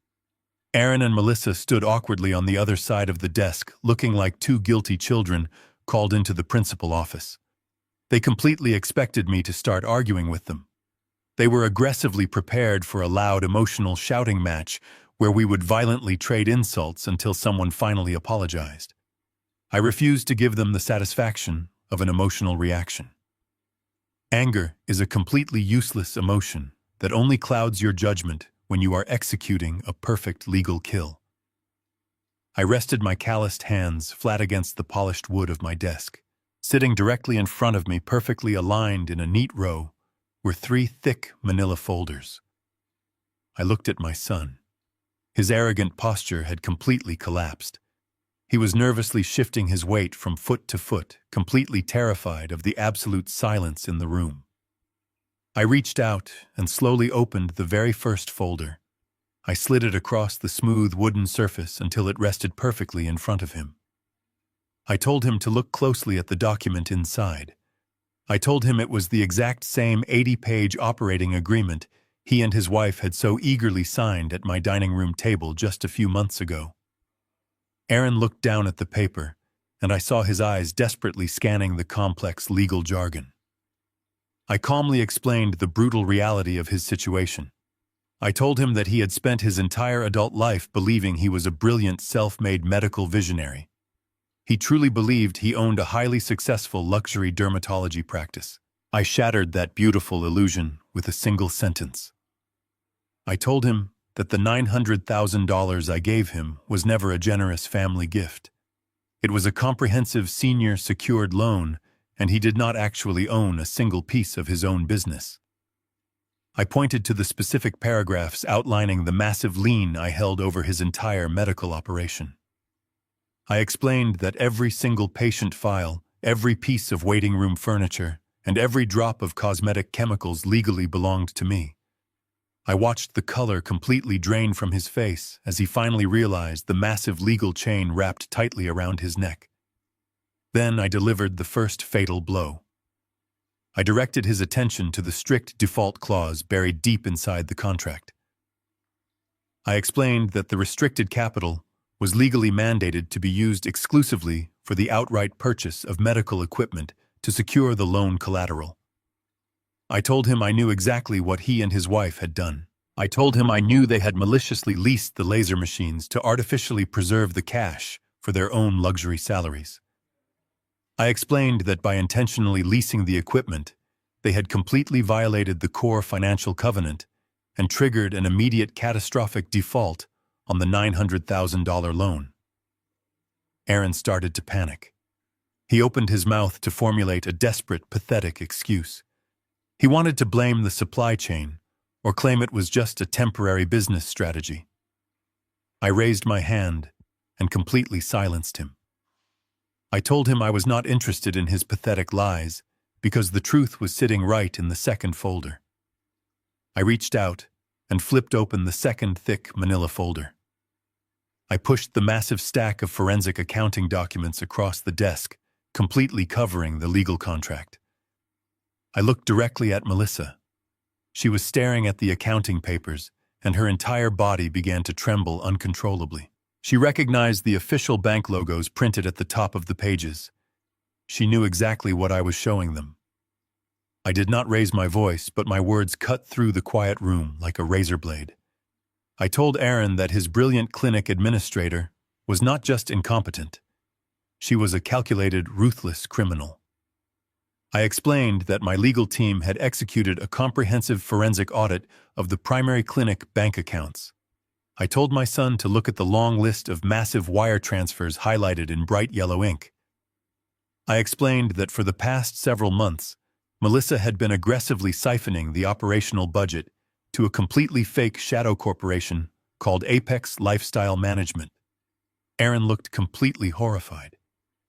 Aaron and Melissa stood awkwardly on the other side of the desk, looking like two guilty children called into the principal office. They completely expected me to start arguing with them. They were aggressively prepared for a loud, emotional shouting match where we would violently trade insults until someone finally apologized. I refused to give them the satisfaction of an emotional reaction. Anger is a completely useless emotion that only clouds your judgment when you are executing a perfect legal kill. I rested my calloused hands flat against the polished wood of my desk. Sitting directly in front of me, perfectly aligned in a neat row, were 3 thick manila folders. I looked at my son. His arrogant posture had completely collapsed. He was nervously shifting his weight from foot to foot, completely terrified of the absolute silence in the room. I reached out and slowly opened the very first folder. I slid it across the smooth wooden surface until it rested perfectly in front of him. I told him to look closely at the document inside. I told him it was the exact same 80-page operating agreement he and his wife had so eagerly signed at my dining room table just a few months ago. Aaron looked down at the paper, and I saw his eyes desperately scanning the complex legal jargon. I calmly explained the brutal reality of his situation. I told him that he had spent his entire adult life believing he was a brilliant self-made medical visionary. He truly believed he owned a highly successful luxury dermatology practice. I shattered that beautiful illusion with a single sentence. I told him that the $900,000 I gave him was never a generous family gift. It was a comprehensive senior secured loan, and he did not actually own a single piece of his own business. I pointed to the specific paragraphs outlining the massive lien I held over his entire medical operation. I explained that every single patient file, every piece of waiting room furniture, and every drop of cosmetic chemicals legally belonged to me. I watched the color completely drain from his face as he finally realized the massive legal chain wrapped tightly around his neck. Then I delivered the first fatal blow. I directed his attention to the strict default clause buried deep inside the contract. I explained that the restricted capital was legally mandated to be used exclusively for the outright purchase of medical equipment to secure the loan collateral. I told him I knew exactly what he and his wife had done. I told him I knew they had maliciously leased the laser machines to artificially preserve the cash for their own luxury salaries. I explained that by intentionally leasing the equipment, they had completely violated the core financial covenant and triggered an immediate catastrophic default on the $900,000 loan. Aaron started to panic. He opened his mouth to formulate a desperate, pathetic excuse. He wanted to blame the supply chain or claim it was just a temporary business strategy. I raised my hand and completely silenced him. I told him I was not interested in his pathetic lies because the truth was sitting right in the second folder. I reached out and flipped open the second thick manila folder. I pushed the massive stack of forensic accounting documents across the desk, completely covering the legal contract. I looked directly at Melissa. She was staring at the accounting papers, and her entire body began to tremble uncontrollably. She recognized the official bank logos printed at the top of the pages. She knew exactly what I was showing them. I did not raise my voice, but my words cut through the quiet room like a razor blade. I told Aaron that his brilliant clinic administrator was not just incompetent. She was a calculated, ruthless criminal. I explained that my legal team had executed a comprehensive forensic audit of the primary clinic bank accounts. I told my son to look at the long list of massive wire transfers highlighted in bright yellow ink. I explained that for the past several months, Melissa had been aggressively siphoning the operational budget to a completely fake shadow corporation called Apex Lifestyle Management. Aaron looked completely horrified.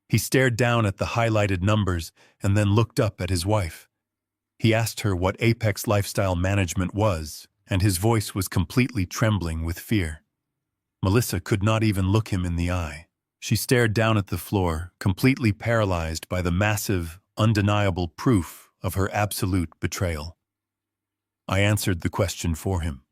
He stared down at the highlighted numbers and then looked up at his wife. He asked her what Apex Lifestyle Management was, and his voice was completely trembling with fear. Melissa could not even look him in the eye. She stared down at the floor, completely paralyzed by the massive, undeniable proof of her absolute betrayal. I answered the question for him.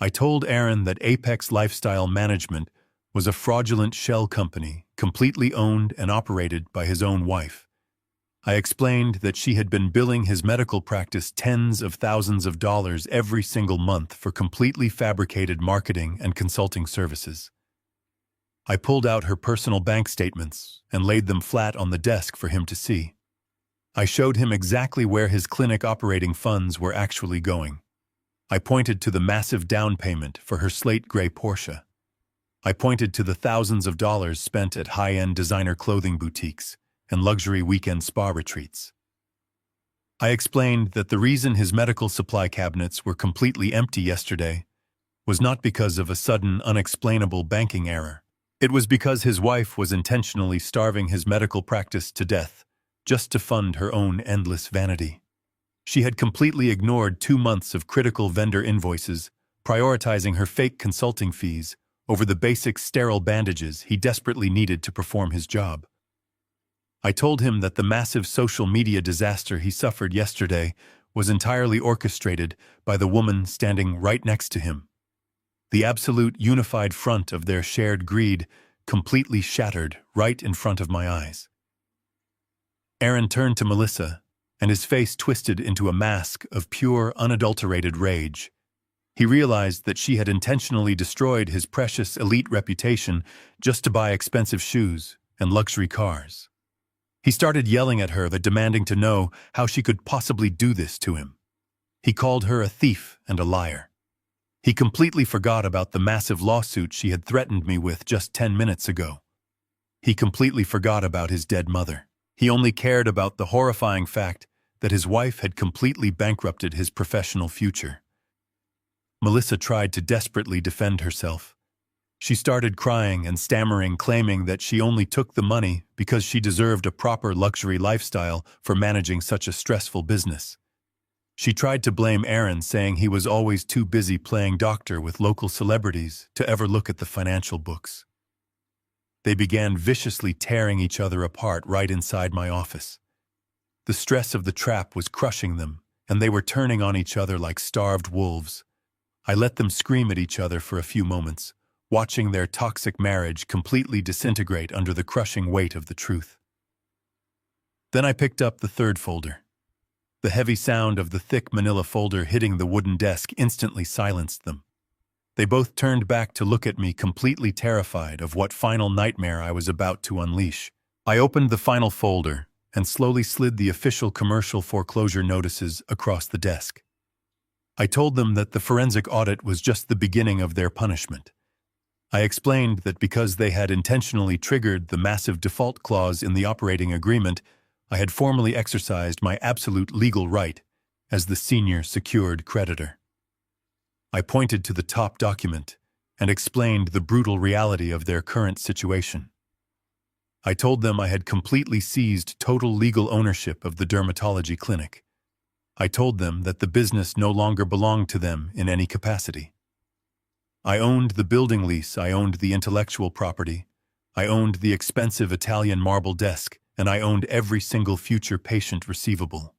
I told Aaron that Apex Lifestyle Management was a fraudulent shell company completely owned and operated by his own wife. I explained that she had been billing his medical practice tens of thousands of dollars every single month for completely fabricated marketing and consulting services. I pulled out her personal bank statements and laid them flat on the desk for him to see. I showed him exactly where his clinic operating funds were actually going. I pointed to the massive down payment for her slate gray Porsche. I pointed to the thousands of dollars spent at high-end designer clothing boutiques and luxury weekend spa retreats. I explained that the reason his medical supply cabinets were completely empty yesterday was not because of a sudden, unexplainable banking error. It was because his wife was intentionally starving his medical practice to death just to fund her own endless vanity. She had completely ignored 2 months of critical vendor invoices, prioritizing her fake consulting fees over the basic sterile bandages he desperately needed to perform his job. I told him that the massive social media disaster he suffered yesterday was entirely orchestrated by the woman standing right next to him. The absolute unified front of their shared greed completely shattered right in front of my eyes. Aaron turned to Melissa, and his face twisted into a mask of pure, unadulterated rage. He realized that she had intentionally destroyed his precious elite reputation just to buy expensive shoes and luxury cars. He started yelling at her, demanding to know how she could possibly do this to him. He called her a thief and a liar. He completely forgot about the massive lawsuit she had threatened me with just 10 minutes ago. He completely forgot about his dead mother. He only cared about the horrifying fact that his wife had completely bankrupted his professional future. Melissa tried to desperately defend herself. She started crying and stammering, claiming that she only took the money because she deserved a proper luxury lifestyle for managing such a stressful business. She tried to blame Aaron, saying he was always too busy playing doctor with local celebrities to ever look at the financial books. They began viciously tearing each other apart right inside my office. The stress of the trap was crushing them, and they were turning on each other like starved wolves. I let them scream at each other for a few moments, watching their toxic marriage completely disintegrate under the crushing weight of the truth. Then I picked up the third folder. The heavy sound of the thick manila folder hitting the wooden desk instantly silenced them. They both turned back to look at me, completely terrified of what final nightmare I was about to unleash. I opened the final folder and slowly slid the official commercial foreclosure notices across the desk. I told them that the forensic audit was just the beginning of their punishment. I explained that because they had intentionally triggered the massive default clause in the operating agreement, I had formally exercised my absolute legal right as the senior secured creditor. I pointed to the top document and explained the brutal reality of their current situation. I told them I had completely seized total legal ownership of the dermatology clinic. I told them that the business no longer belonged to them in any capacity. I owned the building lease, I owned the intellectual property, I owned the expensive Italian marble desk, and I owned every single future patient receivable.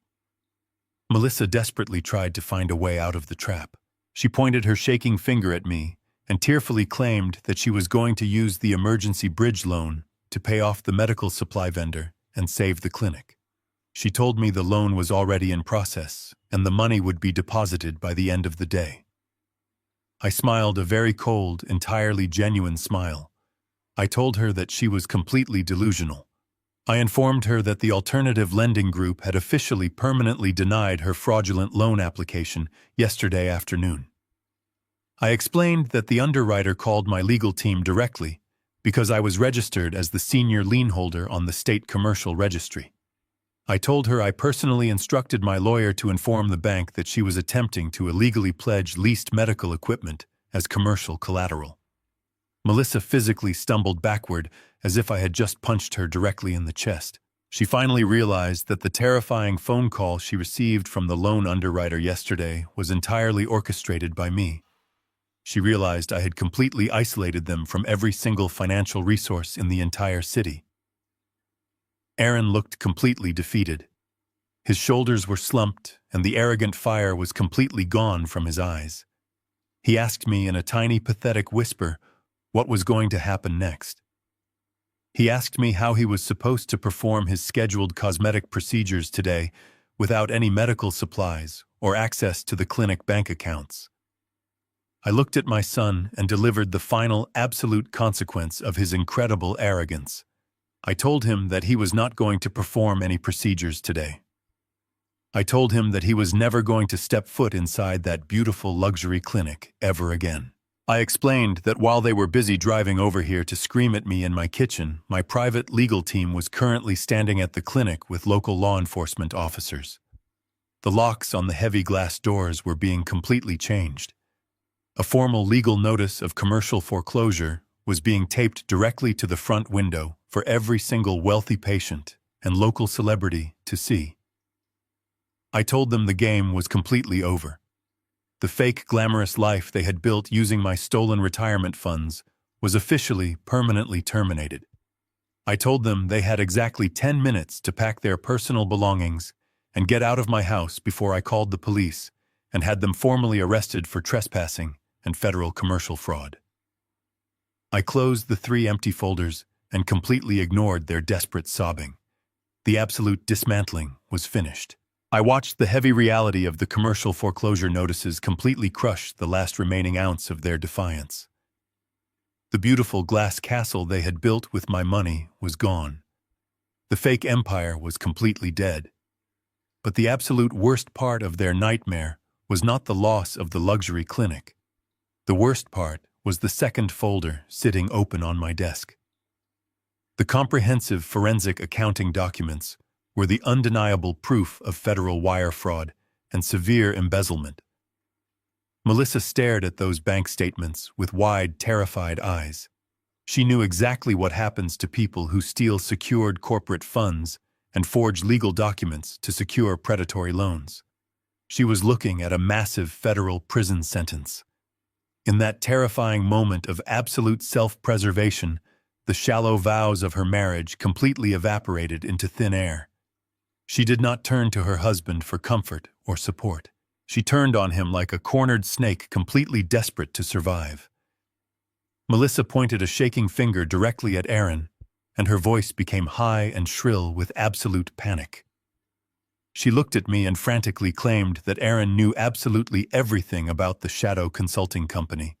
Melissa desperately tried to find a way out of the trap. She pointed her shaking finger at me and tearfully claimed that she was going to use the emergency bridge loan to pay off the medical supply vendor and save the clinic. She told me the loan was already in process and the money would be deposited by the end of the day. I smiled a very cold, entirely genuine smile. I told her that she was completely delusional. I informed her that the alternative lending group had officially permanently denied her fraudulent loan application yesterday afternoon. I explained that the underwriter called my legal team directly because I was registered as the senior lien holder on the state commercial registry. I told her I personally instructed my lawyer to inform the bank that she was attempting to illegally pledge leased medical equipment as commercial collateral. Melissa physically stumbled backward as if I had just punched her directly in the chest. She finally realized that the terrifying phone call she received from the loan underwriter yesterday was entirely orchestrated by me. She realized I had completely isolated them from every single financial resource in the entire city. Aaron looked completely defeated. His shoulders were slumped, and the arrogant fire was completely gone from his eyes. He asked me in a tiny, pathetic whisper what was going to happen next. He asked me how he was supposed to perform his scheduled cosmetic procedures today without any medical supplies or access to the clinic bank accounts. I looked at my son and delivered the final, absolute consequence of his incredible arrogance. I told him that he was not going to perform any procedures today. I told him that he was never going to step foot inside that beautiful luxury clinic ever again. I explained that while they were busy driving over here to scream at me in my kitchen, my private legal team was currently standing at the clinic with local law enforcement officers. The locks on the heavy glass doors were being completely changed. A formal legal notice of commercial foreclosure was being taped directly to the front window for every single wealthy patient and local celebrity to see. I told them the game was completely over. The fake, glamorous life they had built using my stolen retirement funds was officially permanently terminated. I told them they had exactly 10 minutes to pack their personal belongings and get out of my house before I called the police and had them formally arrested for trespassing and federal commercial fraud. I closed the 3 empty folders and completely ignored their desperate sobbing. The absolute dismantling was finished. I watched the heavy reality of the commercial foreclosure notices completely crush the last remaining ounce of their defiance. The beautiful glass castle they had built with my money was gone. The fake empire was completely dead. But the absolute worst part of their nightmare was not the loss of the luxury clinic. The worst part was the second folder sitting open on my desk. The comprehensive forensic accounting documents were the undeniable proof of federal wire fraud and severe embezzlement. Melissa stared at those bank statements with wide, terrified eyes. She knew exactly what happens to people who steal secured corporate funds and forge legal documents to secure predatory loans. She was looking at a massive federal prison sentence. In that terrifying moment of absolute self-preservation, the shallow vows of her marriage completely evaporated into thin air. She did not turn to her husband for comfort or support. She turned on him like a cornered snake completely desperate to survive. Melissa pointed a shaking finger directly at Aaron, and her voice became high and shrill with absolute panic. She looked at me and frantically claimed that Aaron knew absolutely everything about the shadow consulting company.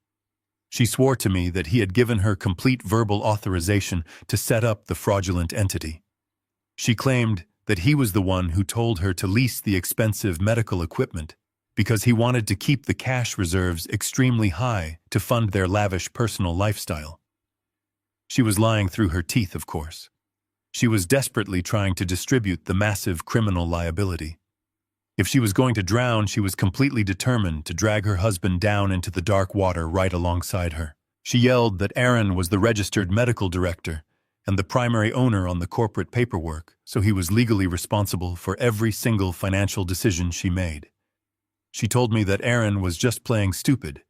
She swore to me that he had given her complete verbal authorization to set up the fraudulent entity. She claimed that he was the one who told her to lease the expensive medical equipment because he wanted to keep the cash reserves extremely high to fund their lavish personal lifestyle. She was lying through her teeth, of course. She was desperately trying to distribute the massive criminal liability. If she was going to drown, she was completely determined to drag her husband down into the dark water right alongside her. She yelled that Aaron was the registered medical director and the primary owner on the corporate paperwork, so he was legally responsible for every single financial decision she made. She told me that Aaron was just playing stupid,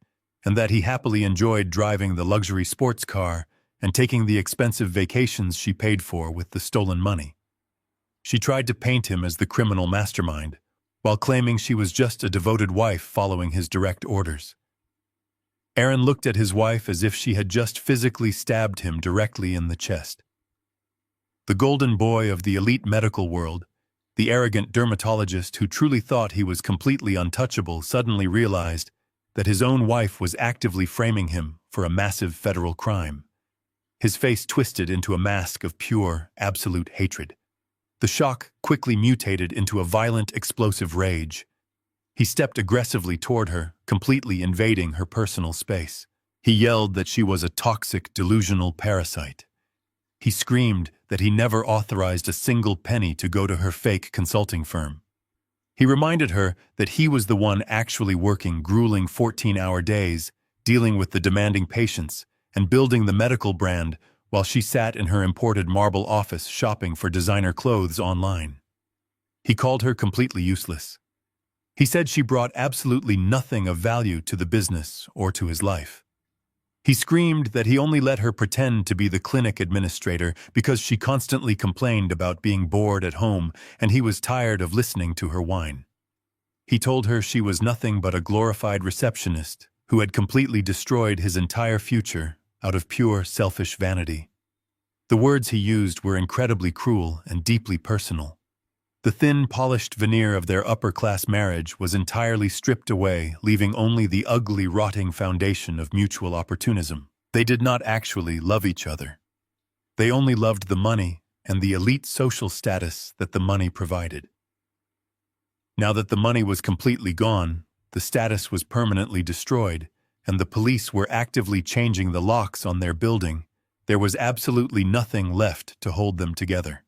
and that he happily enjoyed driving the luxury sports car and taking the expensive vacations she paid for with the stolen money. She tried to paint him as the criminal mastermind, while claiming she was just a devoted wife following his direct orders. Aaron looked at his wife as if she had just physically stabbed him directly in the chest. The golden boy of the elite medical world, the arrogant dermatologist who truly thought he was completely untouchable, suddenly realized that his own wife was actively framing him for a massive federal crime. His face twisted into a mask of pure, absolute hatred. The shock quickly mutated into a violent, explosive rage. He stepped aggressively toward her, completely invading her personal space. He yelled that she was a toxic, delusional parasite. He screamed that he never authorized a single penny to go to her fake consulting firm. He reminded her that he was the one actually working grueling 14-hour days, dealing with the demanding patients, and building the medical brand while she sat in her imported marble office shopping for designer clothes online. He called her completely useless. He said she brought absolutely nothing of value to the business or to his life. He screamed that he only let her pretend to be the clinic administrator because she constantly complained about being bored at home and he was tired of listening to her whine. He told her she was nothing but a glorified receptionist who had completely destroyed his entire future out of pure selfish vanity. The words he used were incredibly cruel and deeply personal. The thin, polished veneer of their upper-class marriage was entirely stripped away, leaving only the ugly, rotting foundation of mutual opportunism. They did not actually love each other. They only loved the money and the elite social status that the money provided. Now that the money was completely gone, the status was permanently destroyed, and the police were actively changing the locks on their building, there was absolutely nothing left to hold them together.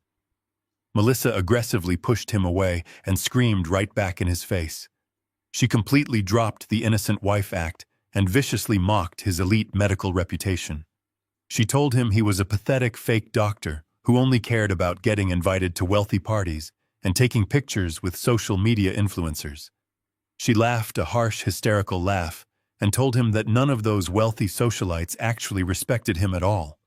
Melissa aggressively pushed him away and screamed right back in his face. She completely dropped the innocent wife act and viciously mocked his elite medical reputation. She told him he was a pathetic fake doctor who only cared about getting invited to wealthy parties and taking pictures with social media influencers. She laughed a harsh, hysterical laugh and told him that none of those wealthy socialites actually respected him at all.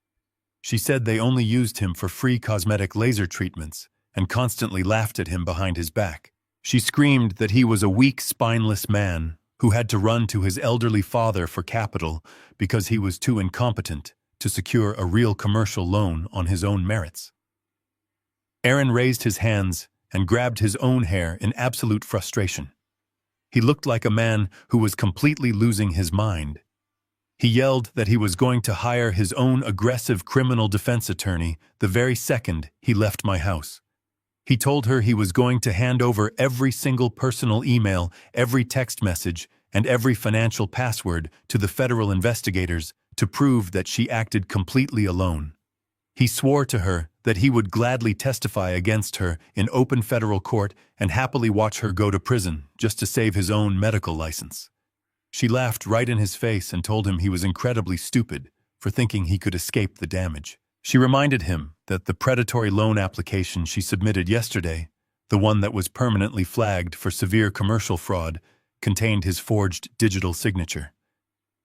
She said they only used him for free cosmetic laser treatments and constantly laughed at him behind his back. She screamed that he was a weak, spineless man who had to run to his elderly father for capital because he was too incompetent to secure a real commercial loan on his own merits. Aaron raised his hands and grabbed his own hair in absolute frustration. He looked like a man who was completely losing his mind. He yelled that he was going to hire his own aggressive criminal defense attorney the very second he left my house. He told her he was going to hand over every single personal email, every text message, and every financial password to the federal investigators to prove that she acted completely alone. He swore to her that he would gladly testify against her in open federal court and happily watch her go to prison just to save his own medical license. She laughed right in his face and told him he was incredibly stupid for thinking he could escape the damage. She reminded him that the predatory loan application she submitted yesterday, the one that was permanently flagged for severe commercial fraud, contained his forged digital signature.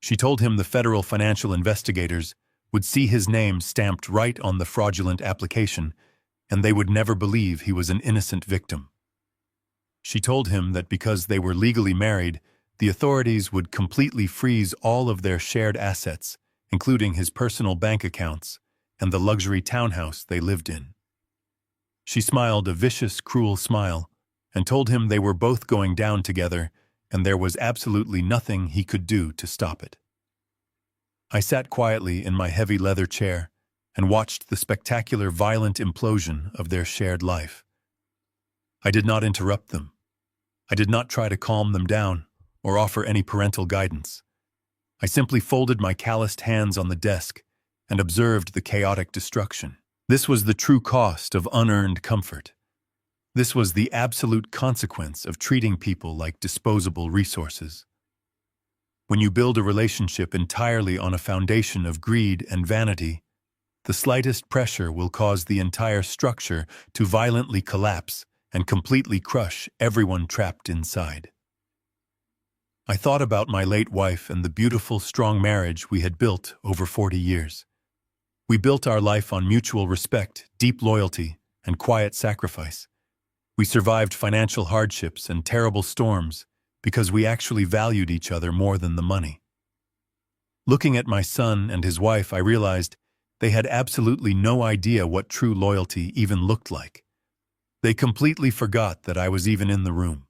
She told him the federal financial investigators would see his name stamped right on the fraudulent application, and they would never believe he was an innocent victim. She told him that because they were legally married, the authorities would completely freeze all of their shared assets, including his personal bank accounts and the luxury townhouse they lived in. She smiled a vicious, cruel smile and told him they were both going down together and there was absolutely nothing he could do to stop it. I sat quietly in my heavy leather chair and watched the spectacular, violent implosion of their shared life. I did not interrupt them. I did not try to calm them down or offer any parental guidance. I simply folded my calloused hands on the desk and observed the chaotic destruction. This was the true cost of unearned comfort. This was the absolute consequence of treating people like disposable resources. When you build a relationship entirely on a foundation of greed and vanity, the slightest pressure will cause the entire structure to violently collapse and completely crush everyone trapped inside. I thought about my late wife and the beautiful, strong marriage we had built over 40 years. We built our life on mutual respect, deep loyalty, and quiet sacrifice. We survived financial hardships and terrible storms because we actually valued each other more than the money. Looking at my son and his wife, I realized they had absolutely no idea what true loyalty even looked like. They completely forgot that I was even in the room.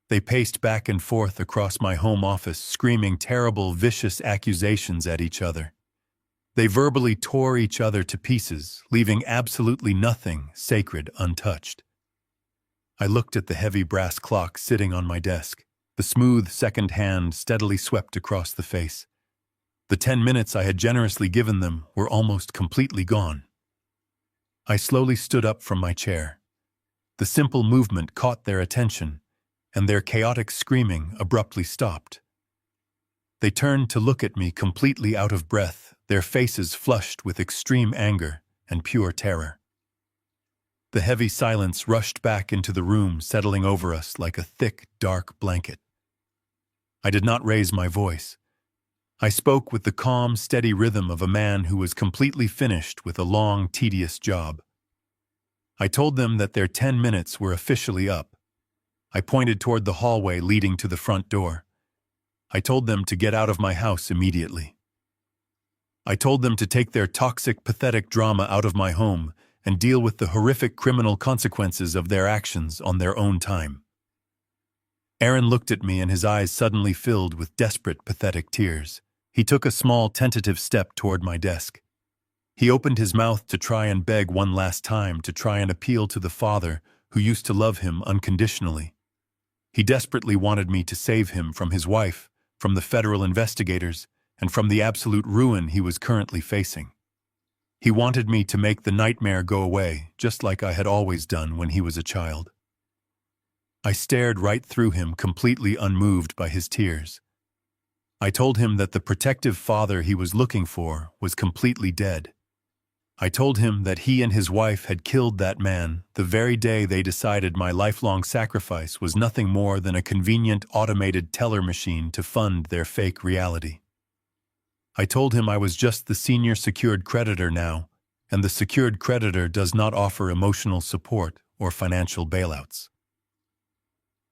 They paced back and forth across my home office, screaming terrible, vicious accusations at each other. They verbally tore each other to pieces, leaving absolutely nothing sacred untouched. I looked at the heavy brass clock sitting on my desk. The smooth second hand steadily swept across the face. The 10 minutes I had generously given them were almost completely gone. I slowly stood up from my chair. The simple movement caught their attention, and their chaotic screaming abruptly stopped. They turned to look at me completely out of breath, their faces flushed with extreme anger and pure terror. The heavy silence rushed back into the room, settling over us like a thick, dark blanket. I did not raise my voice. I spoke with the calm, steady rhythm of a man who was completely finished with a long, tedious job. I told them that their 10 minutes were officially up. I pointed toward the hallway leading to the front door. I told them to get out of my house immediately. I told them to take their toxic, pathetic drama out of my home and deal with the horrific criminal consequences of their actions on their own time. Aaron looked at me and his eyes suddenly filled with desperate, pathetic tears. He took a small, tentative step toward my desk. He opened his mouth to try and beg one last time, to try and appeal to the Father who used to love him unconditionally. He desperately wanted me to save him from his wife, from the federal investigators, and from the absolute ruin he was currently facing. He wanted me to make the nightmare go away, just like I had always done when he was a child. I stared right through him, completely unmoved by his tears. I told him that the protective father he was looking for was completely dead. I told him that he and his wife had killed that man the very day they decided my lifelong sacrifice was nothing more than a convenient automated teller machine to fund their fake reality. I told him I was just the senior secured creditor now, and the secured creditor does not offer emotional support or financial bailouts.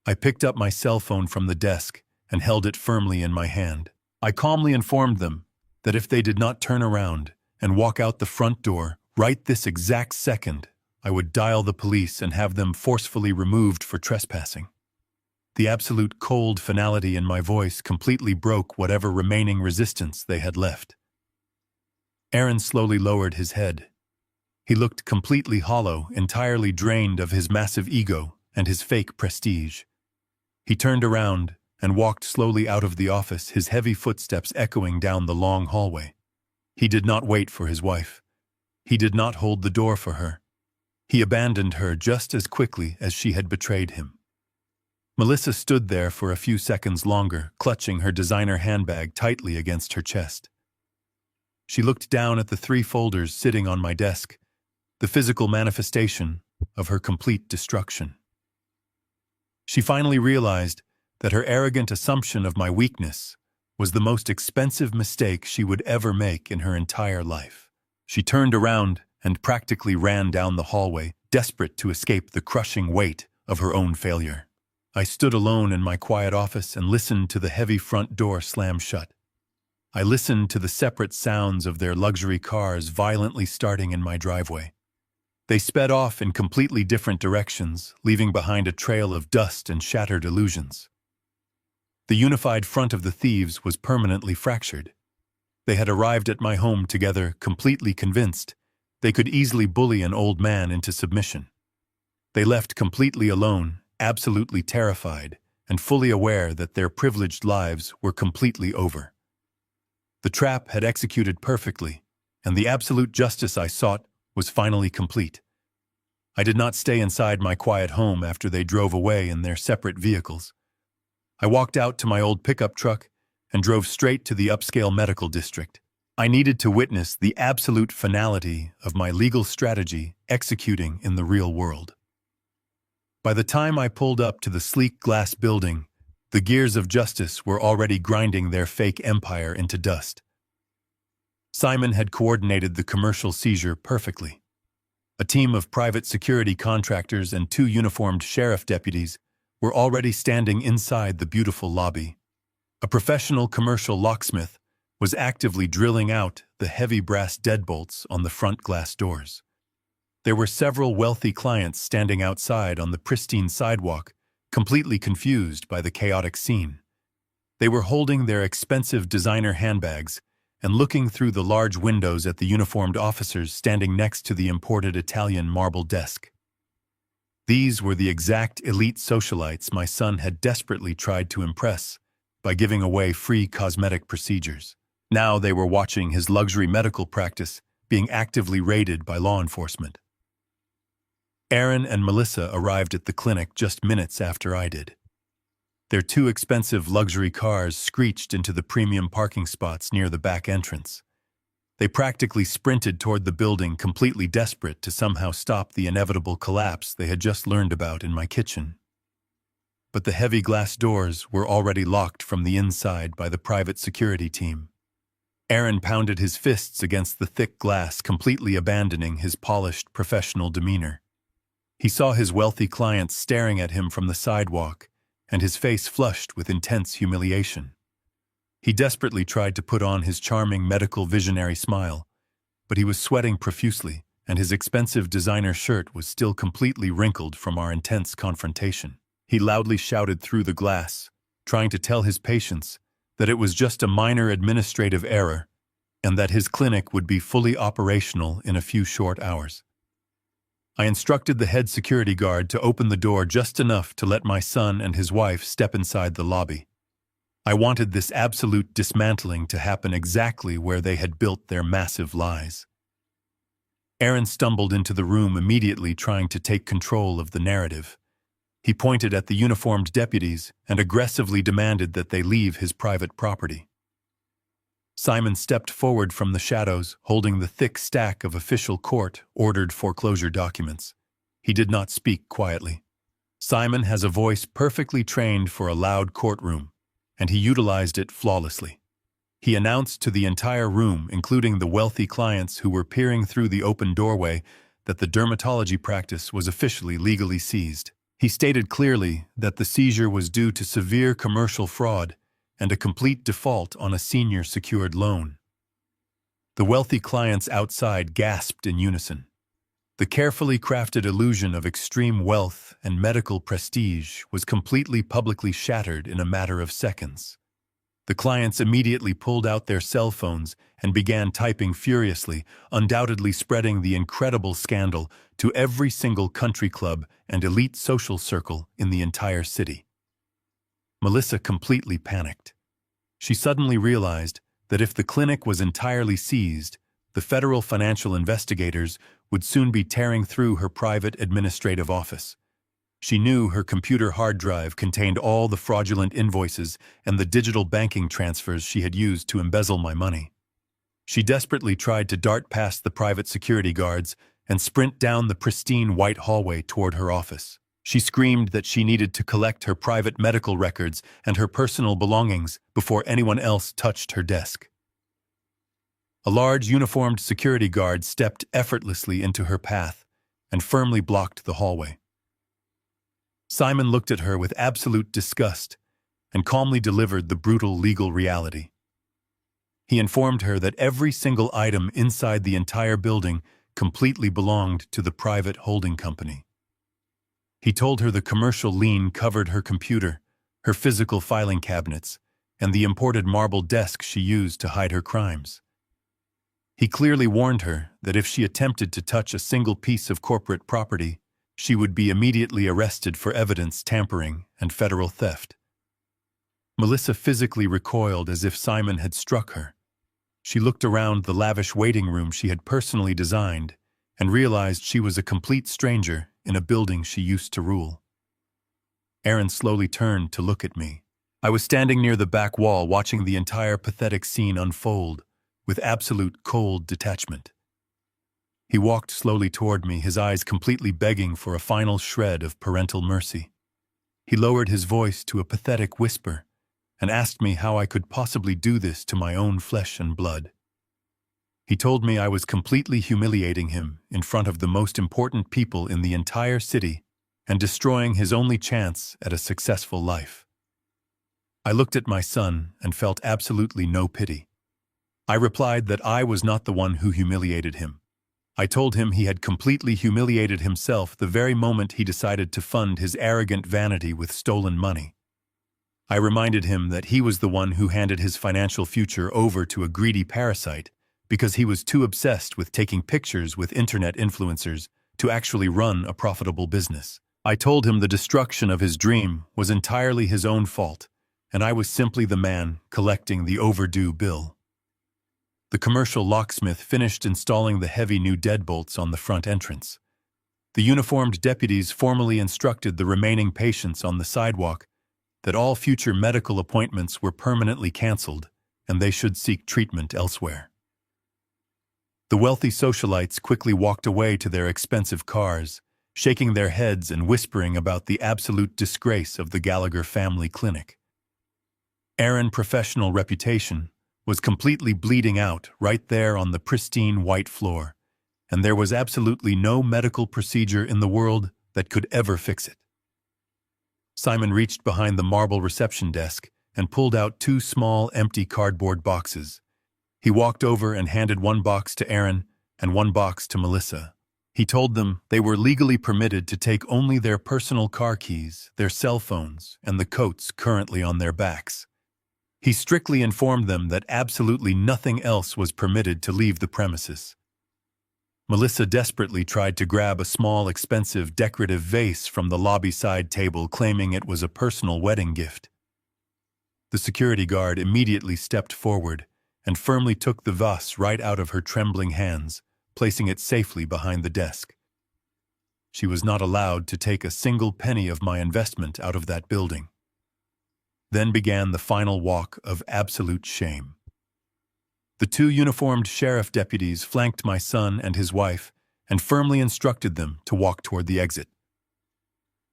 I picked up my cell phone from the desk and held it firmly in my hand. I calmly informed them that if they did not turn around and walk out the front door right this exact second, I would dial the police and have them forcefully removed for trespassing. The absolute cold finality in my voice completely broke whatever remaining resistance they had left. Aaron slowly lowered his head. He looked completely hollow, entirely drained of his massive ego and his fake prestige. He turned around and walked slowly out of the office, his heavy footsteps echoing down the long hallway. He did not wait for his wife. He did not hold the door for her. He abandoned her just as quickly as she had betrayed him. Melissa stood there for a few seconds longer, clutching her designer handbag tightly against her chest. She looked down at the 3 folders sitting on my desk, the physical manifestation of her complete destruction. She finally realized that her arrogant assumption of my weakness was the most expensive mistake she would ever make in her entire life. She turned around and practically ran down the hallway, desperate to escape the crushing weight of her own failure. I stood alone in my quiet office and listened to the heavy front door slam shut. I listened to the separate sounds of their luxury cars violently starting in my driveway. They sped off in completely different directions, leaving behind a trail of dust and shattered illusions. The unified front of the thieves was permanently fractured. They had arrived at my home together, completely convinced they could easily bully an old man into submission. They left completely alone, absolutely terrified, and fully aware that their privileged lives were completely over. The trap had executed perfectly, and the absolute justice I sought was finally complete. I did not stay inside my quiet home after they drove away in their separate vehicles. I walked out to my old pickup truck and drove straight to the upscale medical district. I needed to witness the absolute finality of my legal strategy executing in the real world. By the time I pulled up to the sleek glass building, the gears of justice were already grinding their fake empire into dust. Simon had coordinated the commercial seizure perfectly. A team of private security contractors and 2 uniformed sheriff deputies were already standing inside the beautiful lobby. A professional commercial locksmith was actively drilling out the heavy brass deadbolts on the front glass doors. There were several wealthy clients standing outside on the pristine sidewalk, completely confused by the chaotic scene. They were holding their expensive designer handbags and looking through the large windows at the uniformed officers standing next to the imported Italian marble desk. These were the exact elite socialites my son had desperately tried to impress by giving away free cosmetic procedures. Now they were watching his luxury medical practice being actively raided by law enforcement. Aaron and Melissa arrived at the clinic just minutes after I did. Their 2 expensive luxury cars screeched into the premium parking spots near the back entrance. They practically sprinted toward the building, completely desperate to somehow stop the inevitable collapse they had just learned about in my kitchen. But the heavy glass doors were already locked from the inside by the private security team. Aaron pounded his fists against the thick glass, completely abandoning his polished, professional demeanor. He saw his wealthy clients staring at him from the sidewalk, and his face flushed with intense humiliation. He desperately tried to put on his charming medical visionary smile, but he was sweating profusely, and his expensive designer shirt was still completely wrinkled from our intense confrontation. He loudly shouted through the glass, trying to tell his patients that it was just a minor administrative error and that his clinic would be fully operational in a few short hours. I instructed the head security guard to open the door just enough to let my son and his wife step inside the lobby. I wanted this absolute dismantling to happen exactly where they had built their massive lies. Aaron stumbled into the room immediately, trying to take control of the narrative. He pointed at the uniformed deputies and aggressively demanded that they leave his private property. Simon stepped forward from the shadows, holding the thick stack of official court-ordered foreclosure documents. He did not speak quietly. Simon has a voice perfectly trained for a loud courtroom, and he utilized it flawlessly. He announced to the entire room, including the wealthy clients who were peering through the open doorway, that the dermatology practice was officially legally seized. He stated clearly that the seizure was due to severe commercial fraud and a complete default on a senior secured loan. The wealthy clients outside gasped in unison. The carefully crafted illusion of extreme wealth and medical prestige was completely publicly shattered in a matter of seconds. The clients immediately pulled out their cell phones and began typing furiously, undoubtedly spreading the incredible scandal to every single country club and elite social circle in the entire city. Melissa completely panicked. She suddenly realized that if the clinic was entirely seized, the federal financial investigators would soon be tearing through her private administrative office. She knew her computer hard drive contained all the fraudulent invoices and the digital banking transfers she had used to embezzle my money. She desperately tried to dart past the private security guards and sprint down the pristine white hallway toward her office. She screamed that she needed to collect her private medical records and her personal belongings before anyone else touched her desk. A large uniformed security guard stepped effortlessly into her path and firmly blocked the hallway. Simon looked at her with absolute disgust and calmly delivered the brutal legal reality. He informed her that every single item inside the entire building completely belonged to the private holding company. He told her the commercial lien covered her computer, her physical filing cabinets, and the imported marble desk she used to hide her crimes. He clearly warned her that if she attempted to touch a single piece of corporate property, she would be immediately arrested for evidence tampering and federal theft. Melissa physically recoiled as if Simon had struck her. She looked around the lavish waiting room she had personally designed and realized she was a complete stranger in a building she used to rule. Aaron slowly turned to look at me. I was standing near the back wall watching the entire pathetic scene unfold with absolute cold detachment. He walked slowly toward me, his eyes completely begging for a final shred of parental mercy. He lowered his voice to a pathetic whisper and asked me how I could possibly do this to my own flesh and blood. He told me I was completely humiliating him in front of the most important people in the entire city and destroying his only chance at a successful life. I looked at my son and felt absolutely no pity. I replied that I was not the one who humiliated him. I told him he had completely humiliated himself the very moment he decided to fund his arrogant vanity with stolen money. I reminded him that he was the one who handed his financial future over to a greedy parasite because he was too obsessed with taking pictures with internet influencers to actually run a profitable business. I told him the destruction of his dream was entirely his own fault, and I was simply the man collecting the overdue bill. The commercial locksmith finished installing the heavy new deadbolts on the front entrance. The uniformed deputies formally instructed the remaining patients on the sidewalk that all future medical appointments were permanently canceled and they should seek treatment elsewhere. The wealthy socialites quickly walked away to their expensive cars, shaking their heads and whispering about the absolute disgrace of the Gallagher family clinic. Aaron's professional reputation was completely bleeding out right there on the pristine white floor, and there was absolutely no medical procedure in the world that could ever fix it. Simon reached behind the marble reception desk and pulled out 2 small, empty cardboard boxes. He walked over and handed one box to Aaron and one box to Melissa. He told them they were legally permitted to take only their personal car keys, their cell phones, and the coats currently on their backs. He strictly informed them that absolutely nothing else was permitted to leave the premises. Melissa desperately tried to grab a small, expensive, decorative vase from the lobby side table, claiming it was a personal wedding gift. The security guard immediately stepped forward and firmly took the vase right out of her trembling hands, placing it safely behind the desk. She was not allowed to take a single penny of my investment out of that building. Then began the final walk of absolute shame. The two uniformed sheriff deputies flanked my son and his wife and firmly instructed them to walk toward the exit.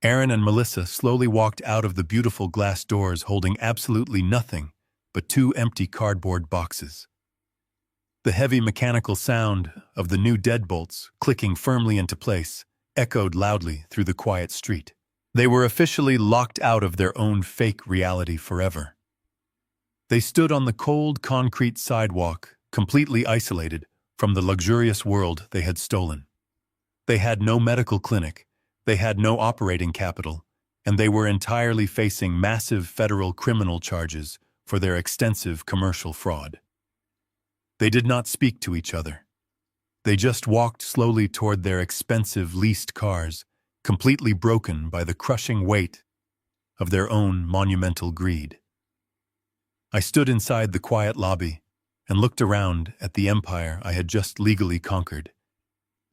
Aaron and Melissa slowly walked out of the beautiful glass doors holding absolutely nothing but two empty cardboard boxes. The heavy mechanical sound of the new deadbolts clicking firmly into place echoed loudly through the quiet street. They were officially locked out of their own fake reality forever. They stood on the cold concrete sidewalk, completely isolated from the luxurious world they had stolen. They had no medical clinic, they had no operating capital, and they were entirely facing massive federal criminal charges for their extensive commercial fraud. They did not speak to each other. They just walked slowly toward their expensive leased cars, completely broken by the crushing weight of their own monumental greed. I stood inside the quiet lobby and looked around at the empire I had just legally conquered.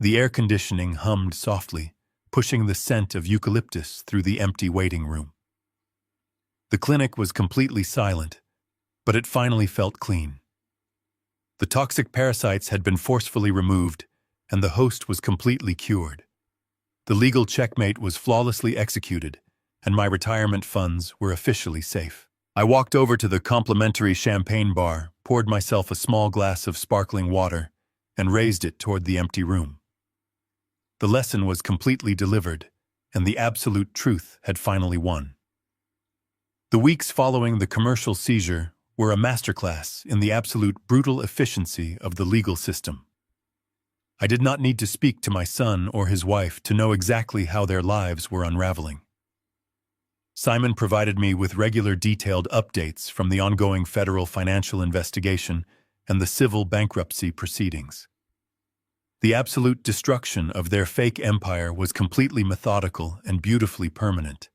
The air conditioning hummed softly, pushing the scent of eucalyptus through the empty waiting room. The clinic was completely silent, but it finally felt clean. The toxic parasites had been forcefully removed, and the host was completely cured. The legal checkmate was flawlessly executed, and my retirement funds were officially safe. I walked over to the complimentary champagne bar, poured myself a small glass of sparkling water, and raised it toward the empty room. The lesson was completely delivered, and the absolute truth had finally won. The weeks following the commercial seizure were a masterclass in the absolute brutal efficiency of the legal system. I did not need to speak to my son or his wife to know exactly how their lives were unraveling. Simon provided me with regular detailed updates from the ongoing federal financial investigation and the civil bankruptcy proceedings. The absolute destruction of their fake empire was completely methodical and beautifully permanent.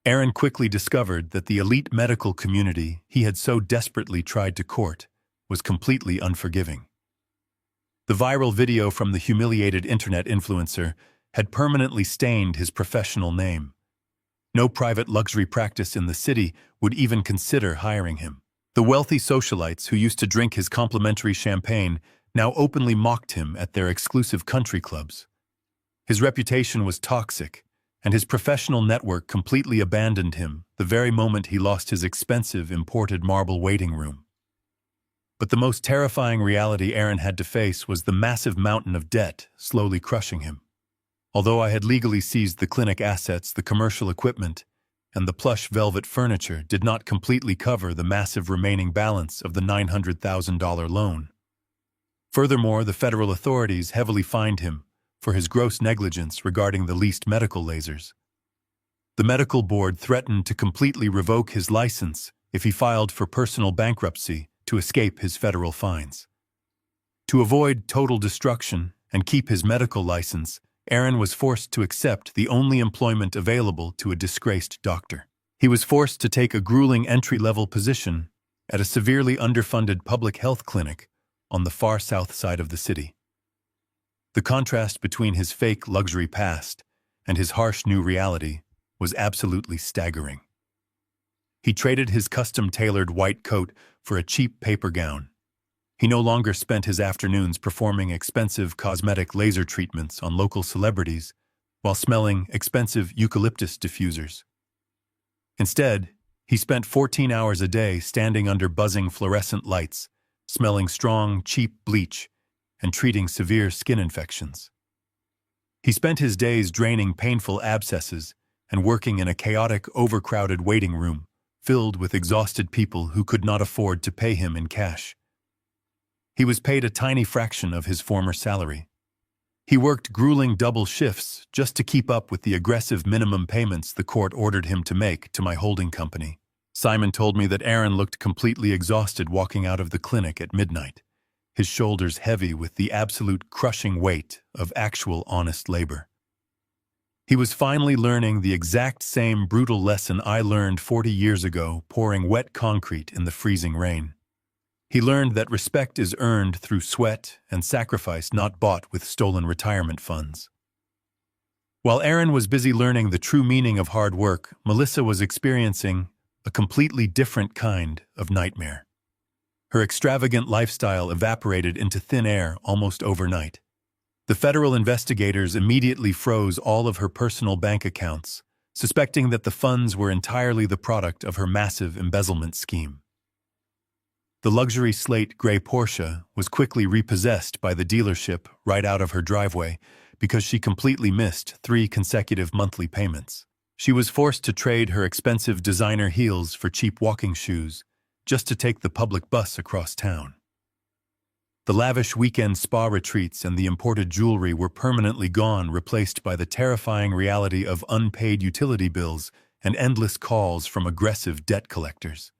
Aaron quickly discovered that the elite medical community he had so desperately tried to court was completely unforgiving. The viral video from the humiliated internet influencer had permanently stained his professional name. No private luxury practice in the city would even consider hiring him. The wealthy socialites who used to drink his complimentary champagne now openly mocked him at their exclusive country clubs. His reputation was toxic, and his professional network completely abandoned him the very moment he lost his expensive imported marble waiting room. But the most terrifying reality Aaron had to face was the massive mountain of debt slowly crushing him. Although I had legally seized the clinic assets, the commercial equipment, and the plush velvet furniture did not completely cover the massive remaining balance of the $900,000 loan. Furthermore, the federal authorities heavily fined him for his gross negligence regarding the leased medical lasers. The medical board threatened to completely revoke his license if he filed for personal bankruptcy to escape his federal fines. To avoid total destruction and keep his medical license, Aaron was forced to accept the only employment available to a disgraced doctor. He was forced to take a grueling entry-level position at a severely underfunded public health clinic on the far south side of the city. The contrast between his fake luxury past and his harsh new reality was absolutely staggering. He traded his custom-tailored white coat for a cheap paper gown. He no longer spent his afternoons performing expensive cosmetic laser treatments on local celebrities while smelling expensive eucalyptus diffusers. Instead, he spent 14 hours a day standing under buzzing fluorescent lights, smelling strong, cheap bleach, and treating severe skin infections. He spent his days draining painful abscesses and working in a chaotic, overcrowded waiting room filled with exhausted people who could not afford to pay him in cash. He was paid a tiny fraction of his former salary. He worked grueling double shifts just to keep up with the aggressive minimum payments the court ordered him to make to my holding company. Simon told me that Aaron looked completely exhausted walking out of the clinic at midnight, his shoulders heavy with the absolute crushing weight of actual honest labor. He was finally learning the exact same brutal lesson I learned 40 years ago pouring wet concrete in the freezing rain. He learned that respect is earned through sweat and sacrifice, not bought with stolen retirement funds. While Aaron was busy learning the true meaning of hard work, Melissa was experiencing a completely different kind of nightmare. Her extravagant lifestyle evaporated into thin air almost overnight. The federal investigators immediately froze all of her personal bank accounts, suspecting that the funds were entirely the product of her massive embezzlement scheme. The luxury slate gray Porsche was quickly repossessed by the dealership right out of her driveway because she completely missed 3 consecutive monthly payments. She was forced to trade her expensive designer heels for cheap walking shoes just to take the public bus across town. The lavish weekend spa retreats and the imported jewelry were permanently gone, replaced by the terrifying reality of unpaid utility bills and endless calls from aggressive debt collectors.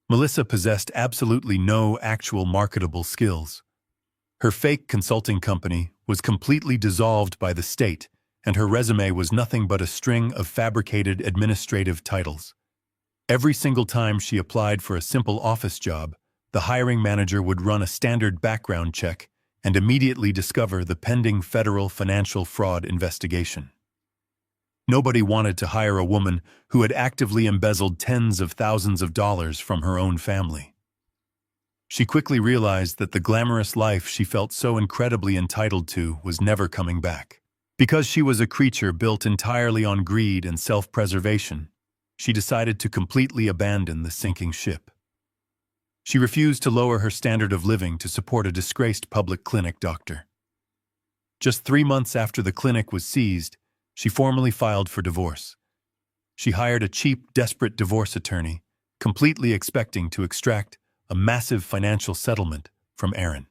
Melissa possessed absolutely no actual marketable skills. Her fake consulting company was completely dissolved by the state, and her resume was nothing but a string of fabricated administrative titles. Every single time she applied for a simple office job, the hiring manager would run a standard background check and immediately discover the pending federal financial fraud investigation. Nobody wanted to hire a woman who had actively embezzled tens of thousands of dollars from her own family. She quickly realized that the glamorous life she felt so incredibly entitled to was never coming back. Because she was a creature built entirely on greed and self-preservation, she decided to completely abandon the sinking ship. She refused to lower her standard of living to support a disgraced public clinic doctor. Just 3 months after the clinic was seized, she formally filed for divorce. She hired a cheap, desperate divorce attorney, completely expecting to extract a massive financial settlement from Aaron.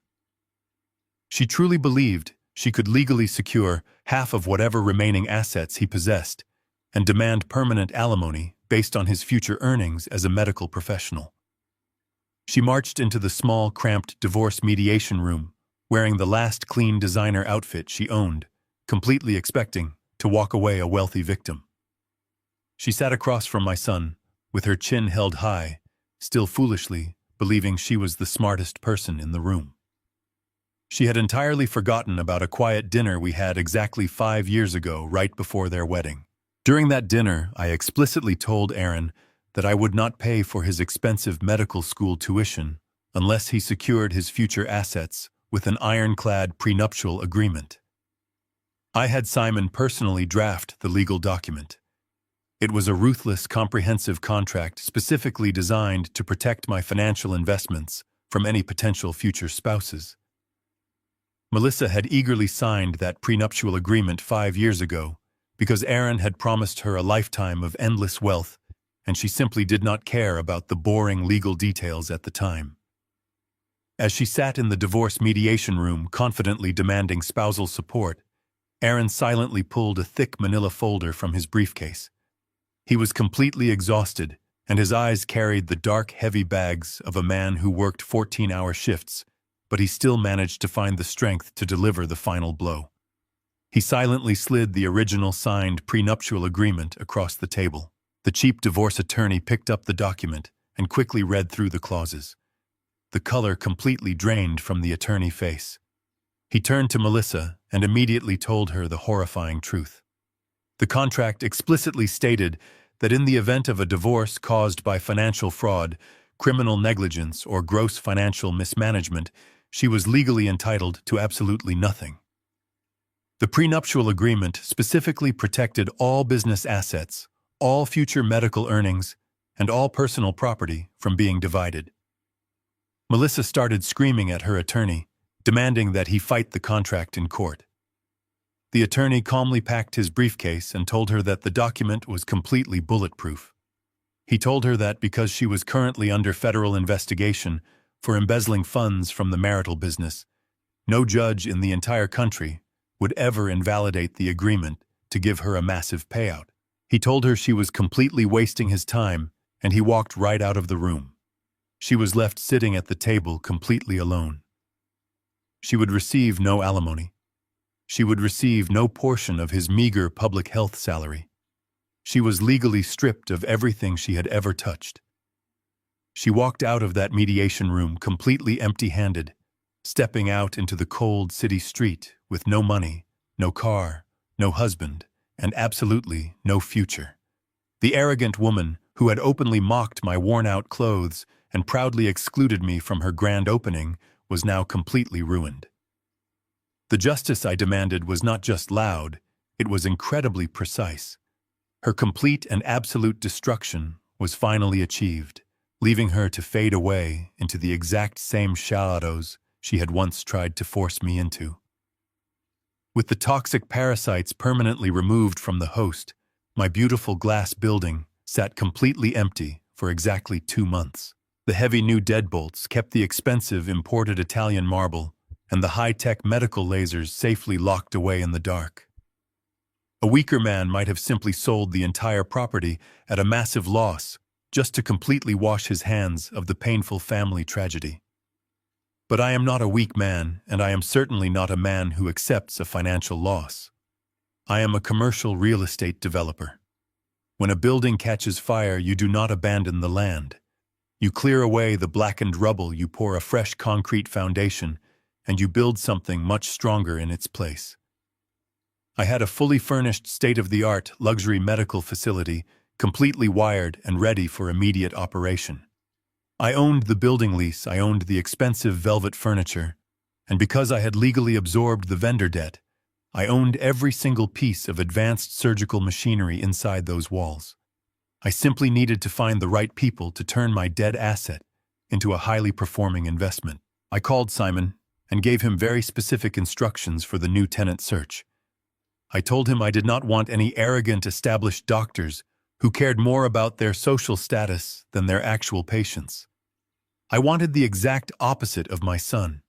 She truly believed she could legally secure half of whatever remaining assets he possessed and demand permanent alimony based on his future earnings as a medical professional. She marched into the small, cramped divorce mediation room, wearing the last clean designer outfit she owned, completely expecting to walk away a wealthy victim. She sat across from my son, with her chin held high, still foolishly believing she was the smartest person in the room. She had entirely forgotten about a quiet dinner we had exactly 5 years ago, right before their wedding. During that dinner, I explicitly told Aaron that I would not pay for his expensive medical school tuition unless he secured his future assets with an ironclad prenuptial agreement. I had Simon personally draft the legal document. It was a ruthless, comprehensive contract specifically designed to protect my financial investments from any potential future spouses. Melissa had eagerly signed that prenuptial agreement 5 years ago because Aaron had promised her a lifetime of endless wealth, and she simply did not care about the boring legal details at the time. As she sat in the divorce mediation room confidently demanding spousal support, Aaron silently pulled a thick manila folder from his briefcase. He was completely exhausted, and his eyes carried the dark, heavy bags of a man who worked 14-hour shifts, but he still managed to find the strength to deliver the final blow. He silently slid the original signed prenuptial agreement across the table. The cheap divorce attorney picked up the document and quickly read through the clauses. The color completely drained from the attorney's face. He turned to Melissa and immediately told her the horrifying truth. The contract explicitly stated that in the event of a divorce caused by financial fraud, criminal negligence, or gross financial mismanagement, she was legally entitled to absolutely nothing. The prenuptial agreement specifically protected all business assets, all future medical earnings, and all personal property from being divided. Melissa started screaming at her attorney, demanding that he fight the contract in court. The attorney calmly packed his briefcase and told her that the document was completely bulletproof. He told her that because she was currently under federal investigation for embezzling funds from the marital business, no judge in the entire country would ever invalidate the agreement to give her a massive payout. He told her she was completely wasting his time, and he walked right out of the room. She was left sitting at the table completely alone. She would receive no alimony. She would receive no portion of his meager public health salary. She was legally stripped of everything she had ever touched. She walked out of that mediation room completely empty-handed, stepping out into the cold city street with no money, no car, no husband, and absolutely no future. The arrogant woman who had openly mocked my worn-out clothes and proudly excluded me from her grand opening, was now completely ruined. The justice I demanded was not just loud, it was incredibly precise. Her complete and absolute destruction was finally achieved, leaving her to fade away into the exact same shadows she had once tried to force me into. With the toxic parasites permanently removed from the host, my beautiful glass building sat completely empty for exactly 2 months. The heavy new deadbolts kept the expensive imported Italian marble and the high-tech medical lasers safely locked away in the dark. A weaker man might have simply sold the entire property at a massive loss just to completely wash his hands of the painful family tragedy. But I am not a weak man, and I am certainly not a man who accepts a financial loss. I am a commercial real estate developer. When a building catches fire, you do not abandon the land. You clear away the blackened rubble, you pour a fresh concrete foundation, and you build something much stronger in its place. I had a fully furnished, state-of-the-art luxury medical facility, completely wired and ready for immediate operation. I owned the building lease, I owned the expensive velvet furniture, and because I had legally absorbed the vendor debt, I owned every single piece of advanced surgical machinery inside those walls. I simply needed to find the right people to turn my dead asset into a highly performing investment. I called Simon and gave him very specific instructions for the new tenant search. I told him I did not want any arrogant established doctors who cared more about their social status than their actual patients. I wanted the exact opposite of my son.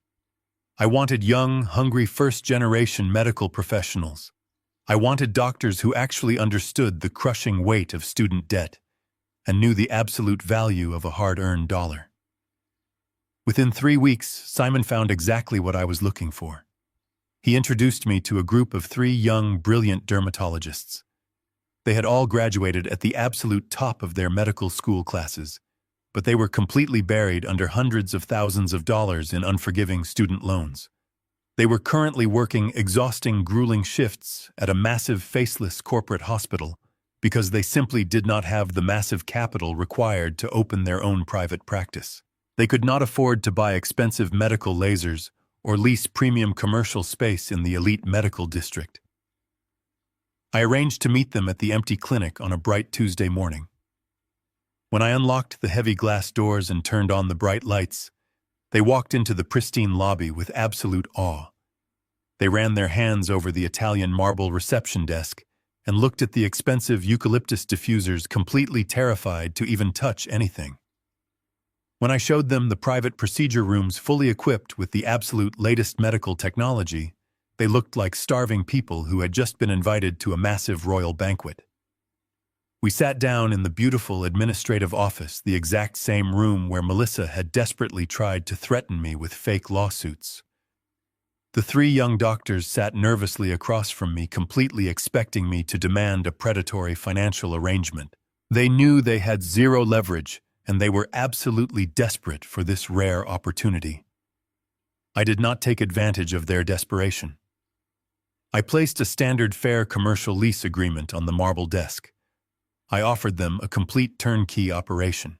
I wanted young, hungry first-generation medical professionals. I wanted doctors who actually understood the crushing weight of student debt and knew the absolute value of a hard-earned dollar. Within 3 weeks, Simon found exactly what I was looking for. He introduced me to a group of 3 young, brilliant dermatologists. They had all graduated at the absolute top of their medical school classes, but they were completely buried under hundreds of thousands of dollars in unforgiving student loans. They were currently working exhausting, grueling shifts at a massive, faceless corporate hospital because they simply did not have the massive capital required to open their own private practice. They could not afford to buy expensive medical lasers or lease premium commercial space in the elite medical district. I arranged to meet them at the empty clinic on a bright Tuesday morning. When I unlocked the heavy glass doors and turned on the bright lights, they walked into the pristine lobby with absolute awe. They ran their hands over the Italian marble reception desk and looked at the expensive eucalyptus diffusers, completely terrified to even touch anything. When I showed them the private procedure rooms fully equipped with the absolute latest medical technology, they looked like starving people who had just been invited to a massive royal banquet. We sat down in the beautiful administrative office, the exact same room where Melissa had desperately tried to threaten me with fake lawsuits. The 3 young doctors sat nervously across from me, completely expecting me to demand a predatory financial arrangement. They knew they had zero leverage, and they were absolutely desperate for this rare opportunity. I did not take advantage of their desperation. I placed a standard fair commercial lease agreement on the marble desk. I offered them a complete turnkey operation.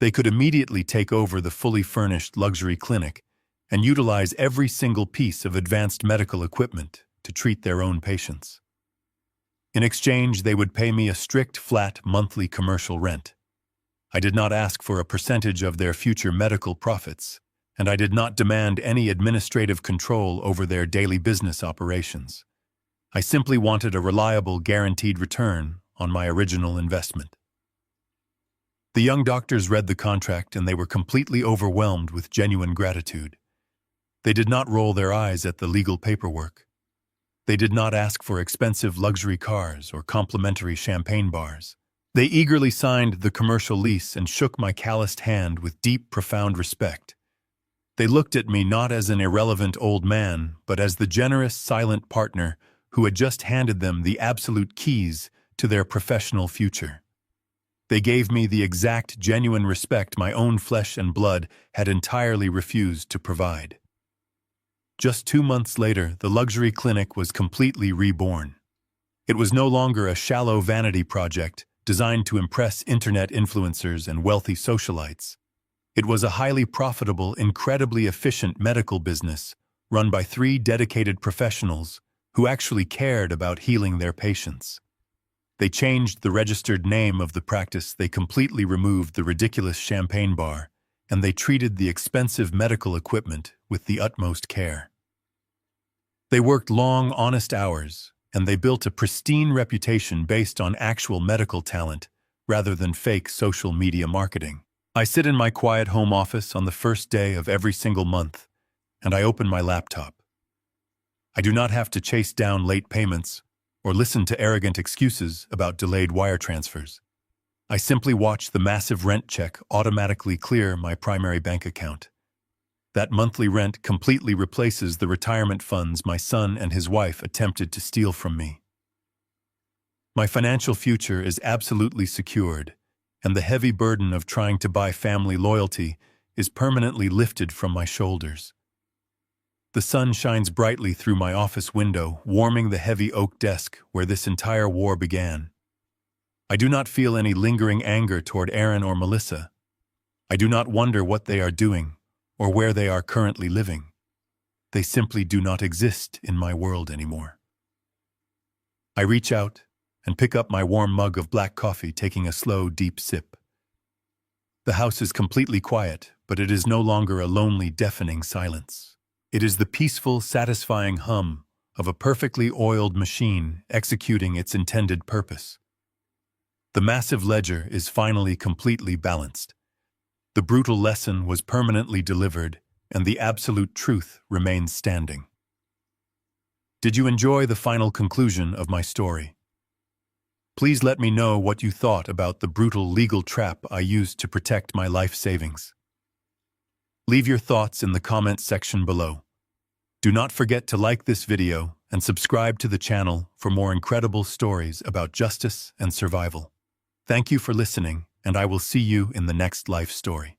They could immediately take over the fully furnished luxury clinic and utilize every single piece of advanced medical equipment to treat their own patients. In exchange, they would pay me a strict, flat, monthly commercial rent. I did not ask for a percentage of their future medical profits, and I did not demand any administrative control over their daily business operations. I simply wanted a reliable, guaranteed return on my original investment. The young doctors read the contract and they were completely overwhelmed with genuine gratitude. They did not roll their eyes at the legal paperwork. They did not ask for expensive luxury cars or complimentary champagne bars. They eagerly signed the commercial lease and shook my calloused hand with deep, profound respect. They looked at me not as an irrelevant old man, but as the generous, silent partner who had just handed them the absolute keys to their professional future. They gave me the exact, genuine respect my own flesh and blood had entirely refused to provide. Just 2 months later, the luxury clinic was completely reborn. It was no longer a shallow vanity project designed to impress internet influencers and wealthy socialites. It was a highly profitable, incredibly efficient medical business run by 3 dedicated professionals who actually cared about healing their patients. They changed the registered name of the practice, they completely removed the ridiculous champagne bar, and they treated the expensive medical equipment with the utmost care. They worked long, honest hours, and they built a pristine reputation based on actual medical talent rather than fake social media marketing. I sit in my quiet home office on the first day of every single month, and I open my laptop. I do not have to chase down late payments or listen to arrogant excuses about delayed wire transfers. I simply watch the massive rent check automatically clear my primary bank account. That monthly rent completely replaces the retirement funds my son and his wife attempted to steal from me. My financial future is absolutely secured, and the heavy burden of trying to buy family loyalty is permanently lifted from my shoulders. The sun shines brightly through my office window, warming the heavy oak desk where this entire war began. I do not feel any lingering anger toward Aaron or Melissa. I do not wonder what they are doing or where they are currently living. They simply do not exist in my world anymore. I reach out and pick up my warm mug of black coffee, taking a slow, deep sip. The house is completely quiet, but it is no longer a lonely, deafening silence. It is the peaceful, satisfying hum of a perfectly oiled machine executing its intended purpose. The massive ledger is finally completely balanced. The brutal lesson was permanently delivered, and the absolute truth remains standing. Did you enjoy the final conclusion of my story? Please let me know what you thought about the brutal legal trap I used to protect my life savings. Leave your thoughts in the comments section below. Do not forget to like this video and subscribe to the channel for more incredible stories about justice and survival. Thank you for listening, and I will see you in the next life story.